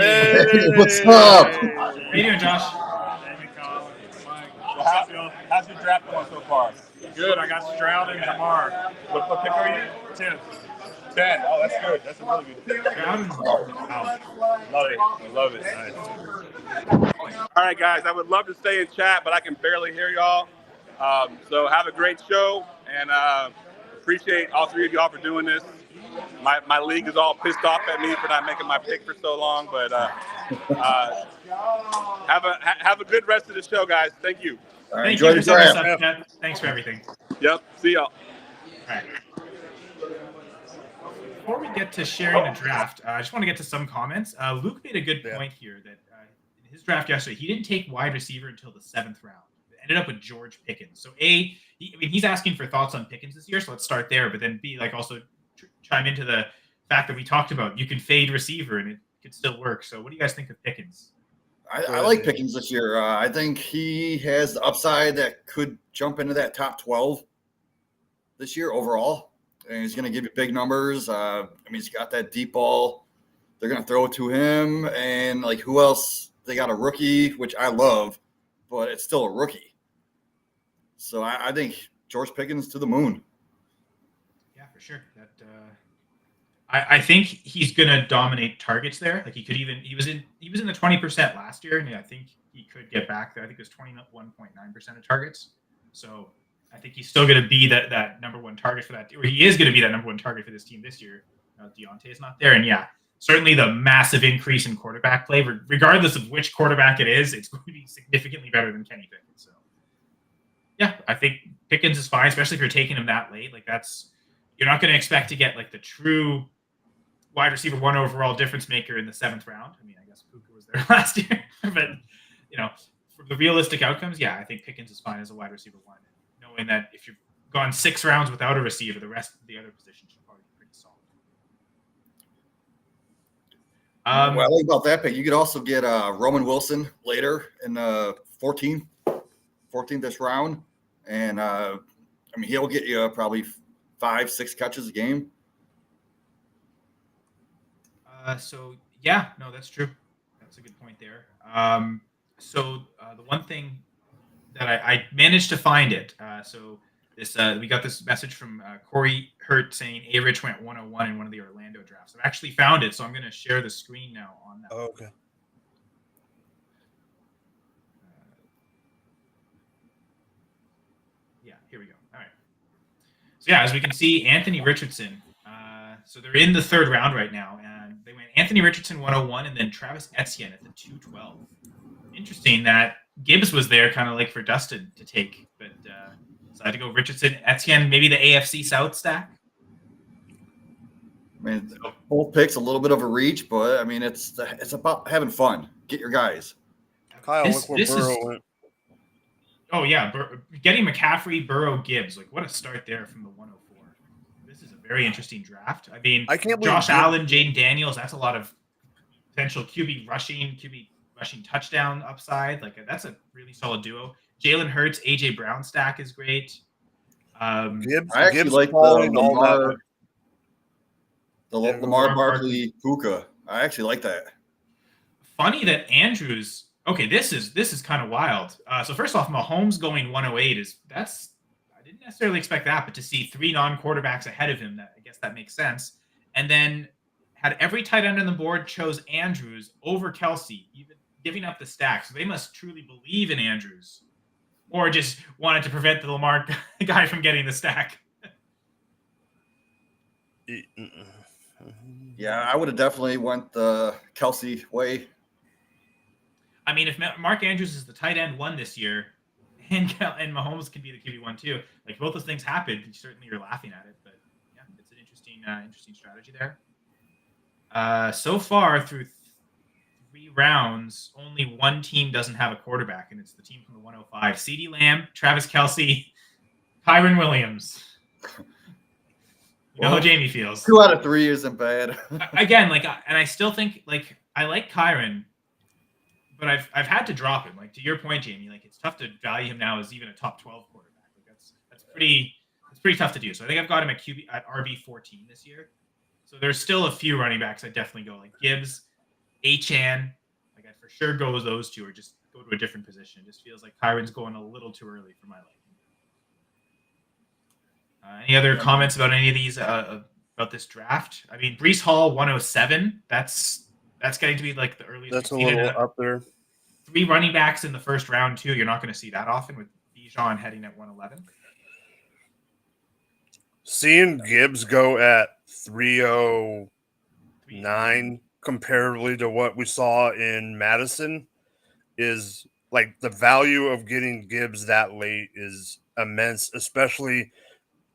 What's up? How you doing, Josh? How's your draft going so far? Good. I got Stroud and Jamar. What pick are you? 10. 10. Oh, that's good. That's a really good pick. Wow. Love it. I love it. Nice. All right, guys. I would love to stay in chat, but I can barely hear y'all. So have a great show, and appreciate all three of y'all for doing this. My league is all pissed off at me for not making my pick for so long, but have a good rest of the show, guys. Thank you. Thank Enjoy you the for setting us draft. up, Ted. Thanks for everything. Yep. See y'all. All right. Before we get to sharing the draft, I just want to get to some comments. Luke made a good point here that in his draft yesterday, he didn't take wide receiver until the 7th round. It ended up with George Pickens. So he's asking for thoughts on Pickens this year, so let's start there. But then B, like also chime into the fact that we talked about you can fade receiver and it could still work. So what do you guys think of Pickens? I like Pickens this year. I think he has the upside that could jump into that top 12 this year overall. And he's going to give you big numbers. I mean, he's got that deep ball. They're going to throw it to him. And, like, who else? They got a rookie, which I love, but it's still a rookie. So I think George Pickens to the moon. Yeah, for sure. That I think he's gonna dominate targets there. Like he was in the 20% last year, and I think he could get back there. I think it was 21.9% of targets. So I think he's still gonna be that number one target for that, or he is gonna be that number one target for this team this year. Deontay is not there, and yeah, certainly the massive increase in quarterback play, regardless of which quarterback it is, it's going to be significantly better than Kenny Pickett. So yeah, I think Pickens is fine, especially if you're taking him that late. Like you're not going to expect to get like the true wide receiver 1 overall difference maker in the 7th round. I mean, I guess Puka was there last year, but for the realistic outcomes, yeah, I think Pickens is fine as a wide receiver 1. Knowing that if you've gone 6 rounds without a receiver, the rest of the other positions should probably be pretty solid. What I like about that pick, you could also get Roman Wilson later in the 14th round, and I mean he'll get you probably 5-6 catches a game. So yeah, no, that's true. That's a good point there. The one thing that I managed to find it. So this we got this message from Corey Hurt saying A-Rich went 101 in one of the Orlando drafts. I've actually found it, so I'm going to share the screen now on that. Oh, okay. Yeah, here we go. All right. So yeah, as we can see, Anthony Richardson. So they're in the 3rd round right now, and they went Anthony Richardson 101, and then Travis Etienne at the 212. Interesting that Gibbs was there, kind of like for Dustin to take, but decided to go Richardson, Etienne, maybe the AFC South stack. I mean, both picks a little bit of a reach, but I mean it's about having fun. Get your guys. Kyle, look where Burrow went. Oh yeah, getting McCaffrey, Burrow, Gibbs. Like what a start there from the 104. This is a very interesting draft. I mean, I can't believe Josh Allen, Jaden Daniels. That's a lot of potential QB rushing touchdown upside. Like that's a really solid duo. Jalen Hurts, AJ Brown stack is great. Gibbs, I actually like the Lamar Barkley Puka. I actually like that. Funny that Andrews. Okay, this is kind of wild. So first off, Mahomes going 108 I didn't necessarily expect that, but to see 3 non-quarterbacks ahead of him, I guess that makes sense. And then had every tight end on the board, chose Andrews over Kelsey, even giving up the stack. So they must truly believe in Andrews, or just wanted to prevent the Lamar guy from getting the stack. Yeah, I would have definitely went the Kelsey way. I mean, if Mark Andrews is the tight end one this year, and Mahomes can be the QB1 too, like both those things happened, certainly you're laughing at it. But yeah, it's an interesting strategy there. So far through 3 rounds, only one team doesn't have a quarterback, and it's the team from the 105. CeeDee Lamb, Travis Kelce, Kyren Williams. You know how Jamie feels. 2 out of 3 isn't bad. Again, and I still think I like Kyren, but I've had to drop him. Like to your point, Jamie, like it's tough to value him now as even a top 12 quarterback. Like that's pretty tough to do. So I think I've got him at RB14 this year. So there's still a few running backs I'd definitely go, like Gibbs, Achane. Like I'd for sure go with those two, or just go to a different position. It just feels like Kyron's going a little too early for my liking. Any other comments about any of these about this draft? I mean, Breece Hall 107. That's getting to be like the earliest. That's a little up there. 3 running backs in the first round too. You're not going to see that often with Bijan heading at 111. Seeing Gibbs go at 309 comparably to what we saw in Madison is like the value of getting Gibbs that late is immense, especially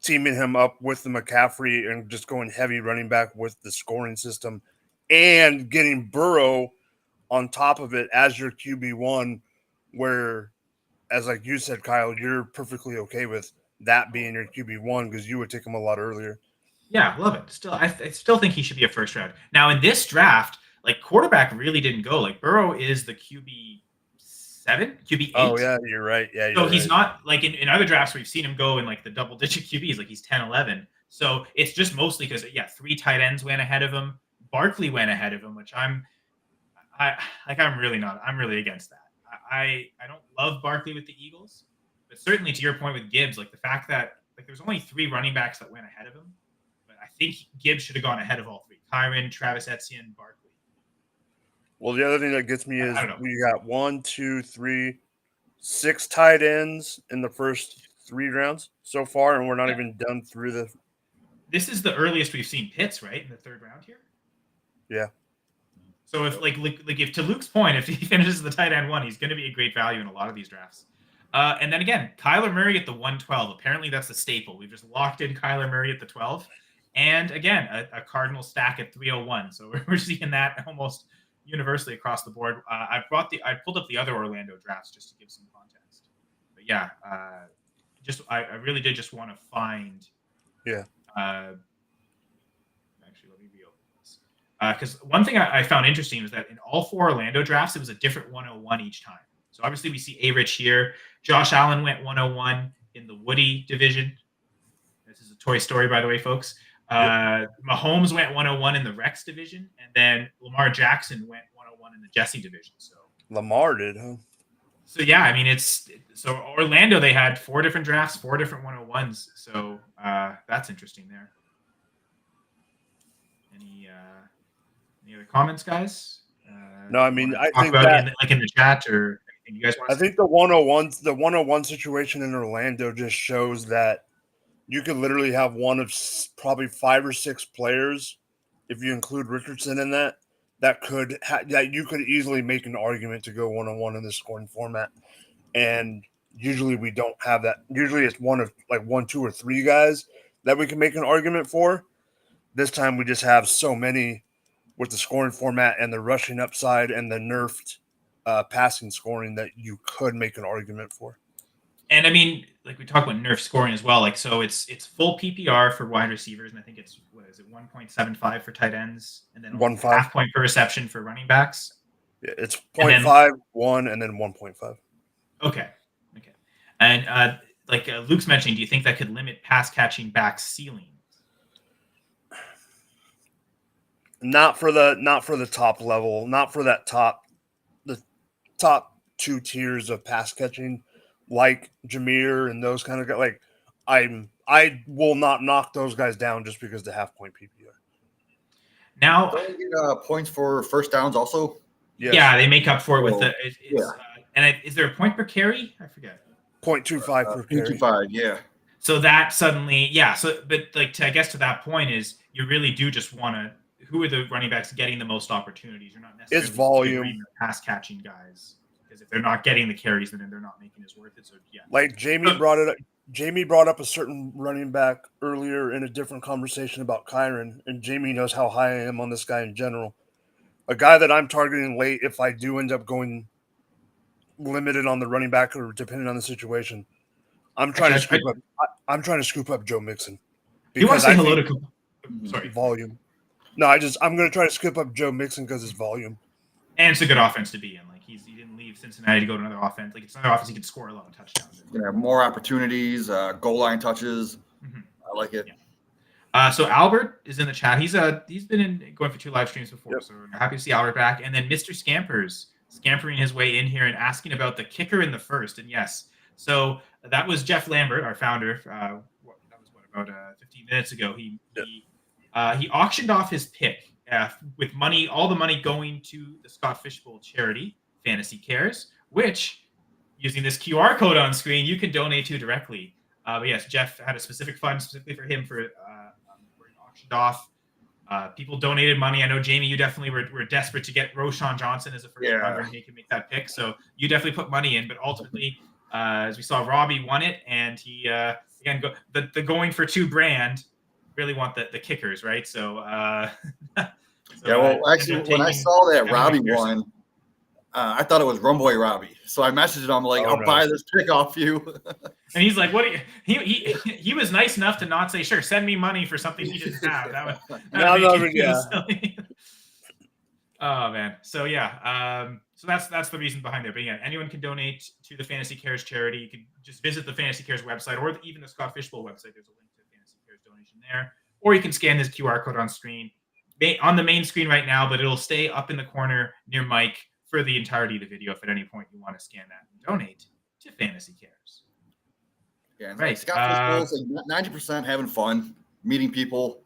teaming him up with the McCaffrey and just going heavy running back with the scoring system and getting Burrow on top of it as your QB1, where, as like you said, Kyle, you're perfectly okay with that being your QB1 because you would take him a lot earlier. Yeah, love it. Still, I still think he should be a first round. Now in this draft, like quarterback really didn't go. Like Burrow is the QB7, QB8. Oh yeah, you're right. Yeah, so he's not like in other drafts we've seen him go in like the double digit QBs, like he's 10, 11. So it's just mostly because 3 tight ends went ahead of him. Barkley went ahead of him, which I'm really against that. I don't love Barkley with the Eagles, but certainly to your point with Gibbs, like the fact that like there's only 3 running backs that went ahead of him, but I think Gibbs should have gone ahead of all 3: Kyren, Travis Etienne, Barkley. Well, the other thing that gets me is we got 1, 2, 3, 6 tight ends in the first 3 rounds so far, and we're not even done through the. This is the earliest we've seen Pitts, right, in the 3rd round here. Yeah. So if if to Luke's point, if he finishes the tight end 1, he's going to be a great value in a lot of these drafts. And then again, Kyler Murray at the 112. Apparently that's the staple. We've just locked in Kyler Murray at the 12. And again, a Cardinal stack at 301. So we're seeing that almost universally across the board. I pulled up the other Orlando drafts just to give some context. But yeah, I really did just want to find. Yeah. Actually, let me reopen this. Because one thing I found interesting was that in all 4 Orlando drafts, it was a different 101 each time. So obviously we see A-Rich here. Josh Allen went 101 in the Woody division. This is a Toy Story, by the way, folks. Mahomes went 101 in the Rex division, and then Lamar Jackson went 101 in the Jesse division. So Lamar did, huh? So yeah, I mean so Orlando, they had 4 different drafts, 4 different 101s. So that's interesting there. Any other comments, guys? No, I mean I think that in the chat or anything you guys want. I think the 101 situation in Orlando just shows that you could literally have one of probably 5 or 6 players, if you include Richardson in that that you could easily make an argument to go 1-on-1 in this scoring format. And usually we don't have that. Usually it's one of like 1, 2, or 3 guys that we can make an argument for. This time we just have so many with the scoring format and the rushing upside and the nerfed passing scoring that you could make an argument for. And I mean, like we talked about nerf scoring as well. Like, so it's full PPR for wide receivers, and I think it's 1.75 for tight ends, and then 1.5 half point per reception for running backs. Yeah, it's 0.5, 1, and then 1.5. Okay. And Luke's mentioning, do you think that could limit pass catching back ceiling? Not for the top level, not for the top 2 tiers of pass catching, like Jameer and those kind of guys. Like I will not knock those guys down just because the half point PPR. Now, Don't we get points for first downs also? Yes. yeah, they make up for it with Oh, the. Is there a point per carry? I forget. 0.25 per carry. 0.25, yeah. So that suddenly, yeah. So, but like, I guess to that point is you really do just want to. Who are the running backs getting the most opportunities? You're not necessarily It's volume. favoring the pass catching guys, because if they're not getting the carries, then they're not making it worth it. So yeah, Like Jamie brought it up. Jamie brought up a certain running back earlier in a different conversation about Kyron, and Jamie knows how high I am on this guy in general. A guy that I'm targeting late if I do end up going limited on the running back or depending on the situation. I'm trying to scoop up. I'm trying to scoop up Joe Mixon. You want to say hello to? Sorry, volume. No, I'm going to try to scoop up Joe Mixon because it's volume. And it's a good offense to be in. Like he didn't leave Cincinnati to go to another offense. Like it's another offense he can score a lot of touchdowns. Gonna have more opportunities, goal line touches. Mm-hmm. I like it. Yeah. So Albert is in the chat. He's been going for 2 live streams before, Yep. so we're happy to see Albert back. And then Mr. Scampers scampering his way in here and asking about the kicker in the first. And yes, so that was Jeff Lambert, our founder. That was about 15 minutes ago. He auctioned off his pick with money, all the money going to the Scott Fishbowl charity, Fantasy Cares, which, using this QR code on screen, you can donate to directly. But yes, Jeff had a specific fund specifically for him where it auctioned off. People donated money. I know, Jamie, you definitely were desperate to get Roshan Johnson as a first rounder, and he can make that pick. So you definitely put money in. But ultimately, as we saw, Robbie won it, and he again the going for 2 brand really want the kickers, right? So, Actually, when I saw that Robbie won, I thought it was Rumboy Robbie. So I messaged him. I'm like, I'll buy this pick off you. And he's like, "What?" He was nice enough to not say, "Sure, send me money for something he didn't have." That would silly. Oh man. So yeah. So that's the reason behind it. But yeah, anyone can donate to the Fantasy Cares charity. You can just visit the Fantasy Cares website or even the Scott Fishbowl website. There's a link to Fantasy Cares donation there, or you can scan this QR code on screen on the main screen right now, but it'll stay up in the corner near Mike for the entirety of the video if at any point you want to scan that and donate to Fantasy Cares. Yeah, right. Scott Fishbowl's like 90% having fun, meeting people.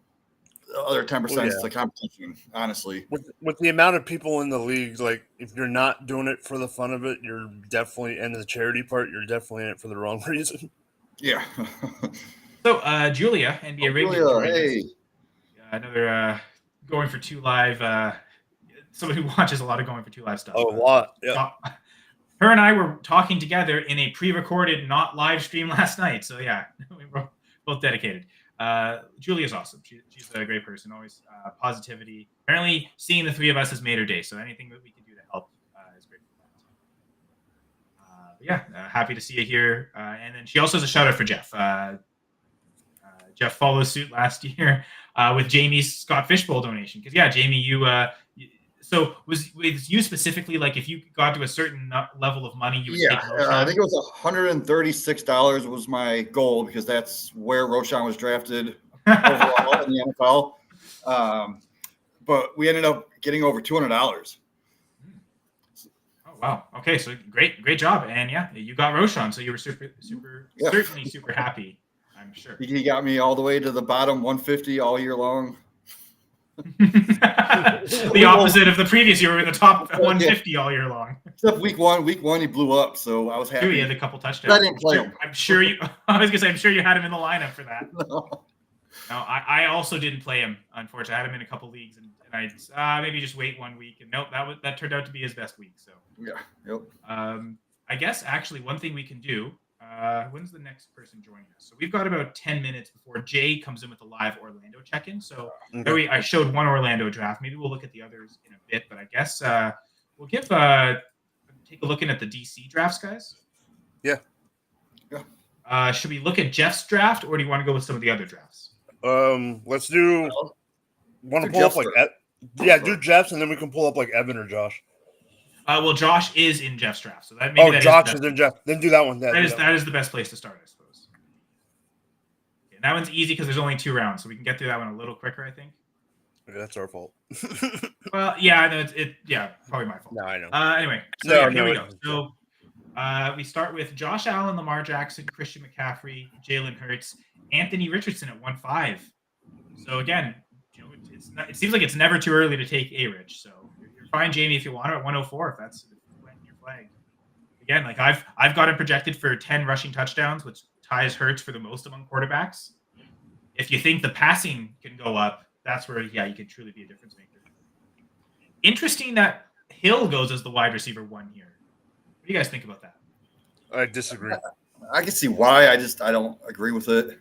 The other 10% is the competition, honestly. With the amount of people in the league, like if you're not doing it for the fun of it, you're definitely, and the charity part, you're definitely in it for the wrong reason. Yeah. So Julia, NBA Radio. Julia, hey. Another going for 2 live. Somebody who watches a lot of going for 2 live stuff. Oh, a lot. Yeah. Her and I were talking together in a pre-recorded, not live stream last night. So yeah, we were both dedicated. Julia's awesome. She's a great person. Always positivity. Apparently, seeing the 3 of us has made her day. So anything that we can do to help is great for that. Happy to see you here. And then she also has a shout out for Jeff. Jeff followed suit last year with Jamie's Scott Fishbowl donation. Because yeah, Jamie, so was you specifically, like if you got to a certain level of money, you would take Roshan? I think it was $136 was my goal because that's where Roshan was drafted overall in the NFL. But we ended up getting over $200. Oh wow! Okay, so great job, and yeah, you got Roshan, so you were certainly super happy. I'm sure he got me all the way to the bottom 150 all year long. The opposite of the previous year, we were in the top 150 all year long. Except week one he blew up, so I was happy. He had a couple touchdowns. I didn't play him. I'm sure you. I was gonna say, I'm sure you had him in the lineup for that. No, I also didn't play him. Unfortunately, I had him in a couple leagues, and I maybe just wait 1 week, and nope, that turned out to be his best week. So yeah, yep. I guess actually one thing we can do. When's the next person joining us? So we've got about 10 minutes before Jay comes in with a live Orlando check-in. So I showed one Orlando draft. Maybe we'll look at the others in a bit, but I guess we'll take a look in at the DC drafts, guys. Yeah. Should we look at Jeff's draft, or do you want to go with some of the other drafts? Let's do. Want to pull up do Jeff's, and then we can pull up like Evan or Josh. Well, Josh is in Jeff's draft, so that Josh is in Jeff. Then do that one. That is the best place to start, I suppose. Okay, that one's easy because there's only 2 rounds, so we can get through that one a little quicker, I think. Okay, that's our fault. Well, yeah, I know probably my fault. No, I know. Anyway, so here we go. So we start with Josh Allen, Lamar Jackson, Christian McCaffrey, Jalen Hurts, Anthony Richardson at 1-5. So again, it seems like it's never too early to take A-Rich. So you're fine, Jamie, if you want it at 104. If that's your flag. Again, like I've got him projected for 10 rushing touchdowns, which ties Hurts for the most among quarterbacks. If you think the passing can go up, that's where you could truly be a difference maker. Interesting that Hill goes as the wide receiver 1 here. What do you guys think about that? I disagree. I can see why. I don't agree with it.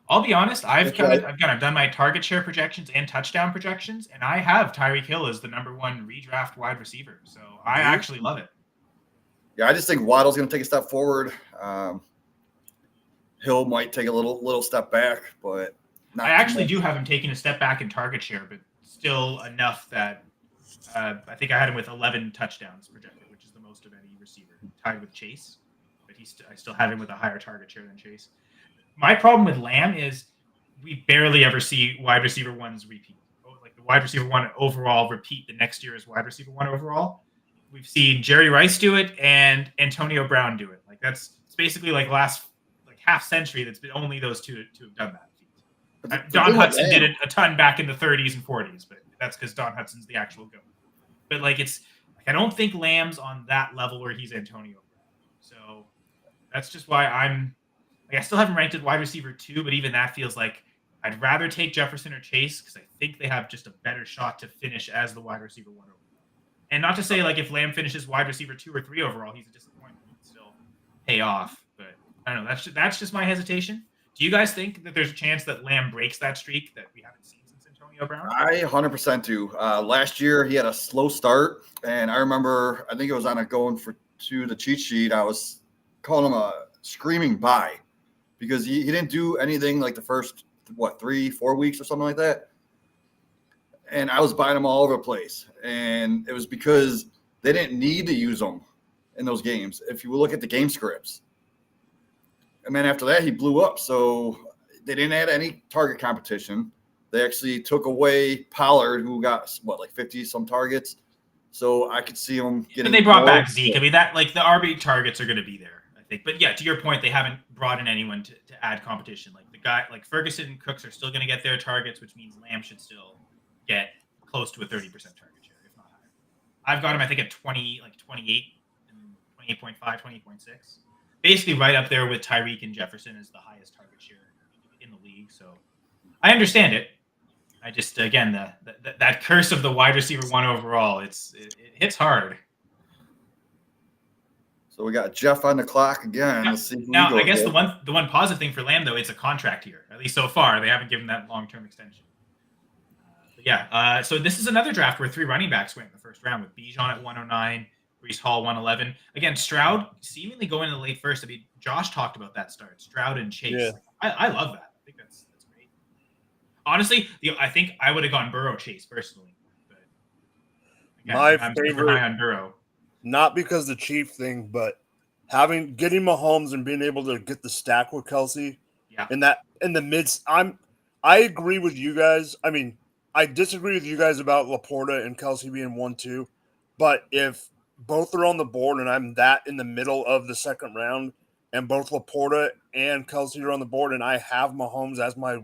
I'll be honest. I've done my target share projections and touchdown projections, and I have Tyreek Hill as the number 1 redraft wide receiver. So I actually love it. Yeah, I just think Waddle's going to take a step forward. Hill might take a little step back, but I actually do have him taking a step back in target share, but still enough that I think I had him with 11 touchdowns projected, which is the most of any receiver, tied with Chase. But I still have him with a higher target share than Chase. My problem with Lamb is we barely ever see wide receiver 1s repeat. Like the wide receiver 1 overall repeat the next year as wide receiver 1 overall. We've seen Jerry Rice do it and Antonio Brown do it. Like it's basically like last half century that's been only those two to have done that. Don Hudson did it a ton back in the 30s and 40s, but that's because Don Hudson's the actual GOAT. But I don't think Lamb's on that level where he's Antonio Brown. So that's just why I still haven't ranked at wide receiver 2, but even that feels like I'd rather take Jefferson or Chase because I think they have just a better shot to finish as the wide receiver 1 overall. And not to say if Lamb finishes wide receiver 2 or 3 overall, he's a disappointment. He can still pay off. But I don't know. That's just my hesitation. Do you guys think that there's a chance that Lamb breaks that streak that we haven't seen since Antonio Brown? I 100% do. Last year he had a slow start, and I remember I think it was on to the cheat sheet. I was calling him a screaming buy because he didn't do anything like the first 3-4 weeks or something like that. And I was buying them all over the place. And it was because they didn't need to use them in those games. If you look at the game scripts. And then after that, he blew up. So they didn't add any target competition. They actually took away Pollard, who got, 50-some targets. So I could see him getting. And they brought back Zeke. I mean, the RB targets are going to be there, I think. But yeah, to your point, they haven't brought in anyone to add competition. Like the guy, like Ferguson and Cooks are still going to get their targets, which means Lamb should still get close to a 30% target share, if not higher. I've got him, I think, at 28 and 28.5, 28.6. Basically right up there with Tyreek and Jefferson as the highest target share in the league. So I understand it. I just, again, that curse of the wide receiver 1 overall, it hits hard. So we got Jeff on the clock again. Now, Let's see who I guess the one positive thing for Lamb, though, it's a contract year. At least so far, they haven't given that long-term extension. So this is another draft where 3 running backs went in the first round with Bijan at 109, Breece Hall 111. Again, Stroud seemingly going in the late first. I mean, Josh talked about that start. Stroud and Chase. Yeah. I love that. I think that's great. Honestly, I think I would have gone Burrow Chase personally. But again, I'm super high on Burrow. Not because the Chief thing, but getting Mahomes and being able to get the stack with Kelsey. Yeah. In the midst, I agree with you guys. I mean, I disagree with you guys about Laporta and Kelsey being 1-2, but if both are on the board and I'm in the middle of the second round and both Laporta and Kelsey are on the board and I have Mahomes as my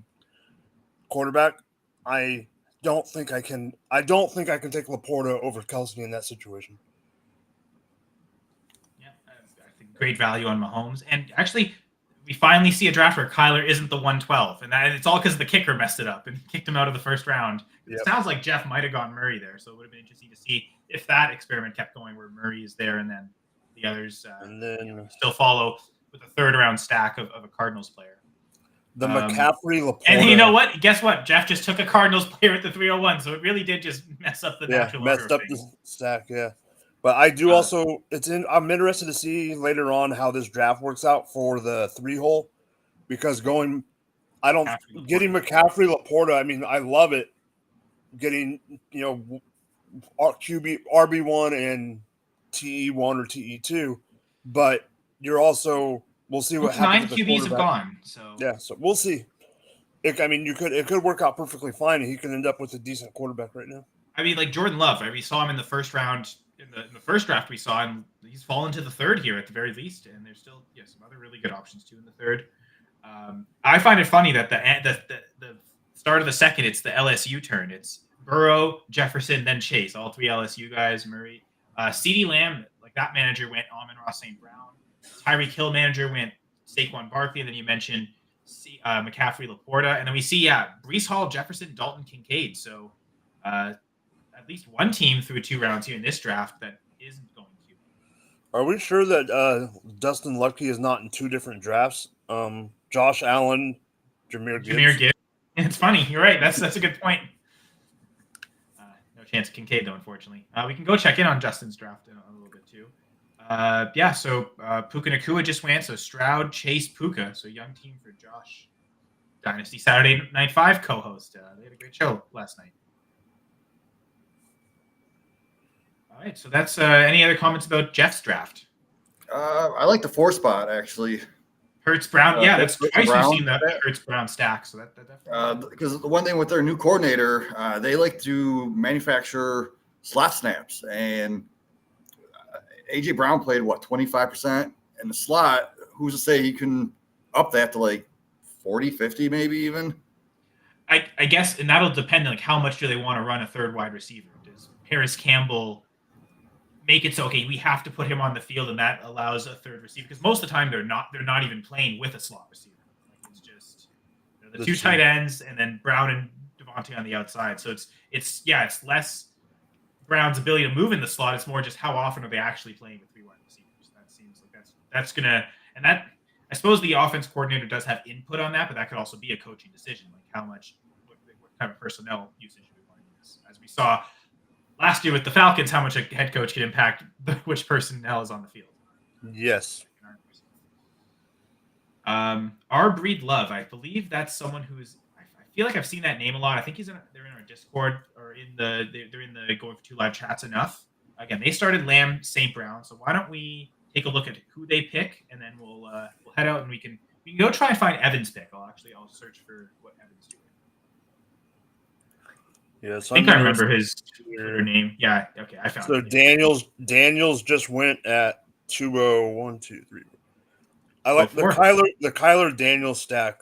quarterback, I don't think I can take Laporta over Kelsey in that situation. Yeah, I think great value on Mahomes. And actually, we finally see a draft where Kyler isn't the 112, and it's all because the kicker messed it up and kicked him out of the first round. It sounds like Jeff might have gone Murray there, so it would have been interesting to see if that experiment kept going, where Murray is there and then the others still follow with a third-round stack of a Cardinals player. The McCaffrey, Laporta. And you know what? Guess what? Jeff just took a Cardinals player at the 301, so it really did just mess up the natural order. Messed up the stack, yeah. But I do I'm interested to see later on how this draft works out for the 3-hole because getting McCaffrey, Laporta, I mean, I love it. Getting, RB1 and TE1 or TE2, but we'll see what happens. 9 QBs have gone, so yeah, so we'll see. It could work out perfectly fine, and he could end up with a decent quarterback right now. I mean, like Jordan Love, right? We saw him in the first round. In the first draft, we saw him. He's fallen to the third here at the very least, and there's still some other really good options too in the third. I find it funny that the start of the second, it's the LSU turn. It's Burrow, Jefferson, then Chase. All three LSU guys. Murray, CeeDee Lamb, like that manager went Amon-Ra St. Brown. Tyreek Hill manager went Saquon Barkley. And then you mentioned McCaffrey, Laporta, and then we see Brees Hall, Jefferson, Dalton Kincaid. So at least one team through 2 rounds here in this draft that isn't going to. Are we sure that Dustin Lucky is not in 2 different drafts? Josh Allen, Jahmyr Gibbs. It's funny. You're right. That's a good point. No chance of Kincaid, though, unfortunately. We can go check in on Justin's draft in a little bit, too. So Puka Nacua just went. So Stroud, Chase, Puka. So young team for Josh. Dynasty Saturday Night 5 co-host. They had a great show last night. All right. So that's any other comments about Jeff's draft? I like the 4 spot, actually. Hurts Brown. Yeah, that's twice Brown. We've seen that Hurts Brown stack. So that definitely. Because the one thing with their new coordinator, they like to manufacture slot snaps. And A.J. Brown played, 25% in the slot. Who's to say he can up that to like 40, 50 maybe even? I guess, and that'll depend on like how much do they want to run a third wide receiver. Does Paris Campbell make it so, okay, we have to put him on the field and that allows a third receiver? Because most of the time they're not even playing with a slot receiver. Like it's just the 2 tight ends and then Brown and Devontae on the outside. So it's less Brown's ability to move in the slot. It's more just how often are they actually playing with 3 wide receivers. That seems like that's gonna, and that I suppose the offense coordinator does have input on that, but that could also be a coaching decision, like how much, what kind of personnel usage we want to use. As we saw last year with the Falcons, how much a head coach can impact which personnel is on the field. Yes. R. Breed Love, I believe that's someone who's. I feel like I've seen that name a lot. I think they're in our Discord or they're in the Going for 2 live chats enough. Again, they started Lamb, St. Brown. So why don't we take a look at who they pick, and then we'll head out and we can go try and find Evan's pick. I'll search for what Evan's doing. Yeah, so I think I remember his Twitter name. Yeah, okay, I found it. So Daniels just went at 201, 2, 3. I like the Kyler Daniels stack.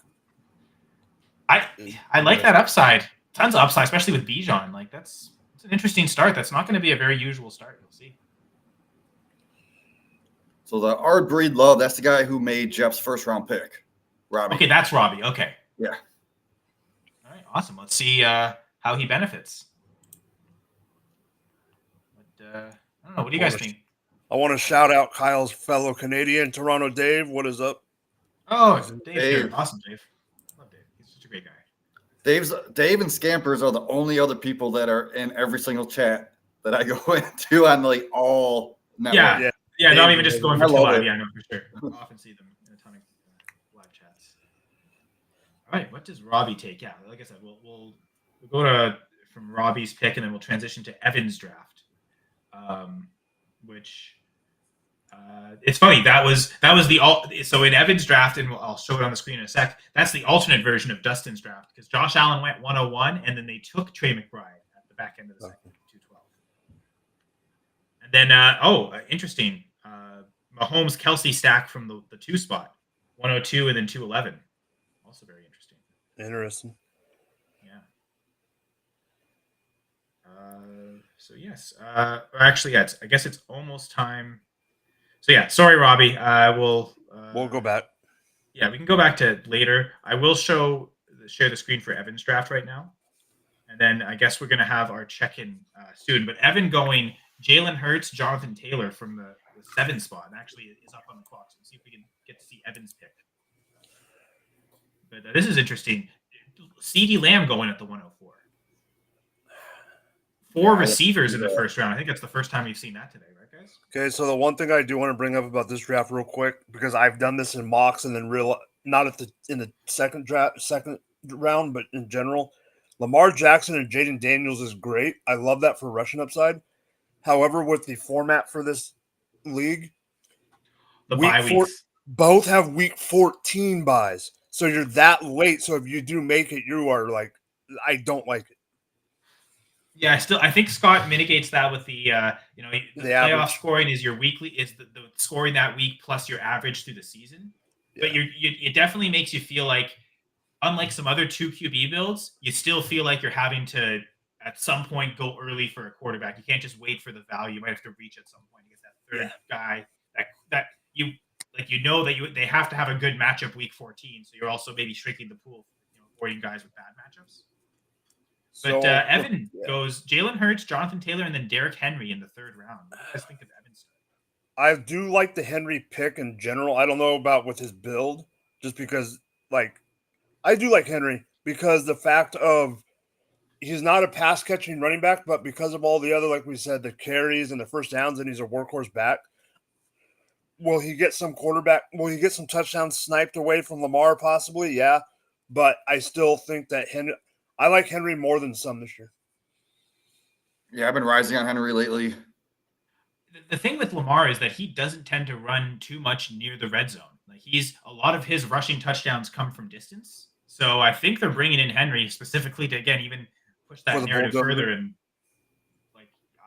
I like that upside. Tons of upside, especially with Bijan. Like it's an interesting start. That's not going to be a very usual start. You'll see. So the R. Breed Love, that's the guy who made Jeff's first round pick, Robbie. Okay, that's Robbie. Okay. Yeah. All right, awesome. Let's see how he benefits. But I don't know. What do you guys think? I want to shout out Kyle's fellow Canadian, Toronto Dave. What is up? Oh, Dave. Awesome, Dave. Love Dave. He's such a great guy. Dave and Scampers are the only other people that are in every single chat that I go into on like all networks. Yeah, not even just going for 2 live. Yeah, no, for sure. I often see them in a ton of live chats. All right, what does Robbie take? Yeah, like I said, we'll go from Robbie's pick, and then we'll transition to Evan's draft, which it's funny. That was so in Evan's draft, and I'll show it on the screen in a sec. That's the alternate version of Dustin's draft because Josh Allen went 101, and then they took Trey McBride at the back end of the second, 212. And then interesting. Mahomes Kelsey stack from the 2 spot, 102 and then 211. Also very interesting. Interesting. Yeah. So yes. Actually, yeah. I guess it's almost time. So yeah. Sorry, Robbie. We'll go back. Yeah, we can go back to later. I will share the screen for Evan's draft right now, and then I guess we're gonna have our check-in soon. But Evan going Jalen Hurts, Jonathan Taylor from the 7 spot, and actually is up on the clock. So we'll see if we can get to see Evan's pick. But this is interesting. CeeDee Lamb going at the 104. 4 receivers in the first round. I think that's the first time we've seen that today, right, guys? Okay, so the one thing I do want to bring up about this draft real quick, because I've done this in mocks and then not in the second round, but in general, Lamar Jackson and Jaden Daniels is great. I love that for rushing upside. However, with the format for this league, both have week 14 buys. So you're that late. So if you do make it, you are like, I don't like it. Yeah, I think Scott mitigates that with the playoff average. scoring is your weekly is the scoring that week plus your average through the season. Yeah. But it definitely makes you feel like unlike some other 2 QB builds, you still feel like you're having to at some point go early for a quarterback. You can't just wait for the value. You might have to reach at some point to get that third guy that you that they have to have a good matchup week 14. So you're also maybe shrinking the pool, avoiding guys with bad matchups. But Evan goes Jalen Hurts, Jonathan Taylor, and then Derrick Henry in the 3rd round. What do you guys think of Evan's? I do like the Henry pick in general. I don't know about with his build, just because I do like Henry because the fact of he's not a pass catching running back, but because of all the other, like we said, the carries and the first downs, and he's a workhorse back. Will he get some touchdowns sniped away from Lamar? Possibly, yeah. But I still think that I like Henry more than some this year. Yeah, I've been rising on Henry lately. The thing with Lamar is that he doesn't tend to run too much near the red zone. Like a lot of his rushing touchdowns come from distance. So I think they're bringing in Henry specifically to even push that narrative further. And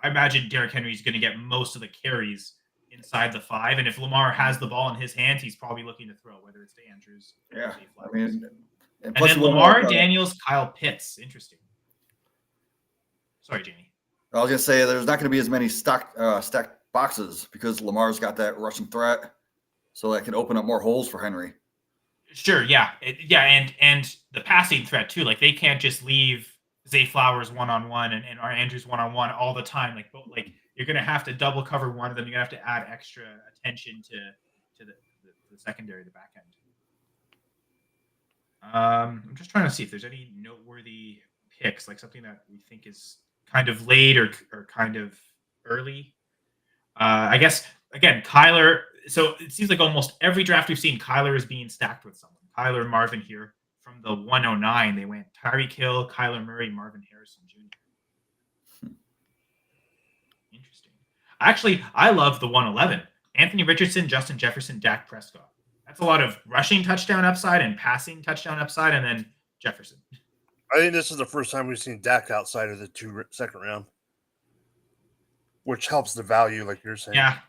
I imagine Derrick Henry is going to get most of the carries inside the 5. And if Lamar has the ball in his hands, he's probably looking to throw, whether it's to Andrews. Yeah, and then Lamar, Daniels, Kyle Pitts. Interesting. Sorry, Jamie. I was gonna say there's not gonna be as many stacked boxes because Lamar's got that rushing threat, so that can open up more holes for Henry. Sure, yeah, and the passing threat too. Like they can't just leave Zay Flowers one-on-one and our Andrews one-on-one all the time. Like you're gonna have to double cover one of them. You're gonna have to add extra attention to the secondary, the back end. I'm just trying to see if there's any noteworthy picks, like something that we think is kind of late or kind of early. I guess again, Kyler. So it seems like almost every draft we've seen, Kyler is being stacked with someone. Kyler and Marvin here from the 109, they went Tyreek Hill, Kyler Murray, Marvin Harrison Jr. Interesting. Actually, I love the 111. Anthony Richardson, Justin Jefferson, Dak Prescott. That's a lot of rushing touchdown upside and passing touchdown upside, and then Jefferson. I think this is the first time we've seen Dak outside of the second round, which helps the value, like you're saying. Yeah.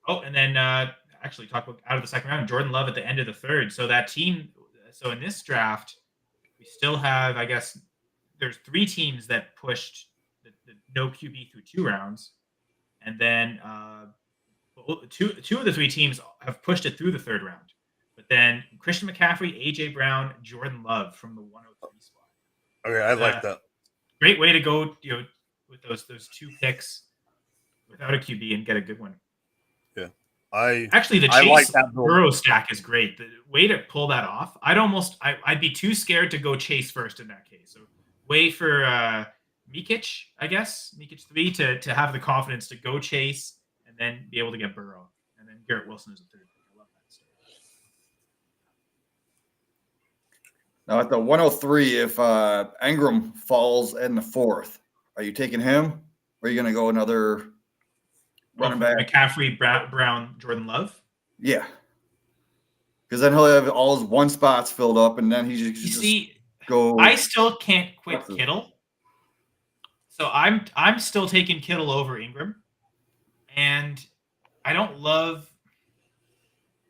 Oh, and then actually talk about out of the second round, Jordan Love at the end of the 3rd. So that team. So in this draft, we still have, I guess, there's 3 teams that pushed the no QB through 2 rounds, and then two of the 3 teams have pushed it through the 3rd round. But then Christian McCaffrey, AJ Brown, Jordan Love from the 103 spot. Okay, I like that. Great way to go, with those 2 picks without a QB and get a good one. Yeah, the Chase Burrow stack is great. The way to pull that off, I'd be too scared to go Chase first in that case. So wait for Mikic, I guess Mikic 3 to have the confidence to go Chase and then be able to get Burrow, and then Garrett Wilson is a 3rd. I love that stuff. Now at the 103, if Ingram falls in the 4th, are you taking him? Or are you going to go another running back? McCaffrey, Brown, Jordan Love? Yeah. Because then he'll have all his 1 spots filled up, and then he just go. I still can't quit Kittle. So I'm still taking Kittle over Ingram. And I don't love.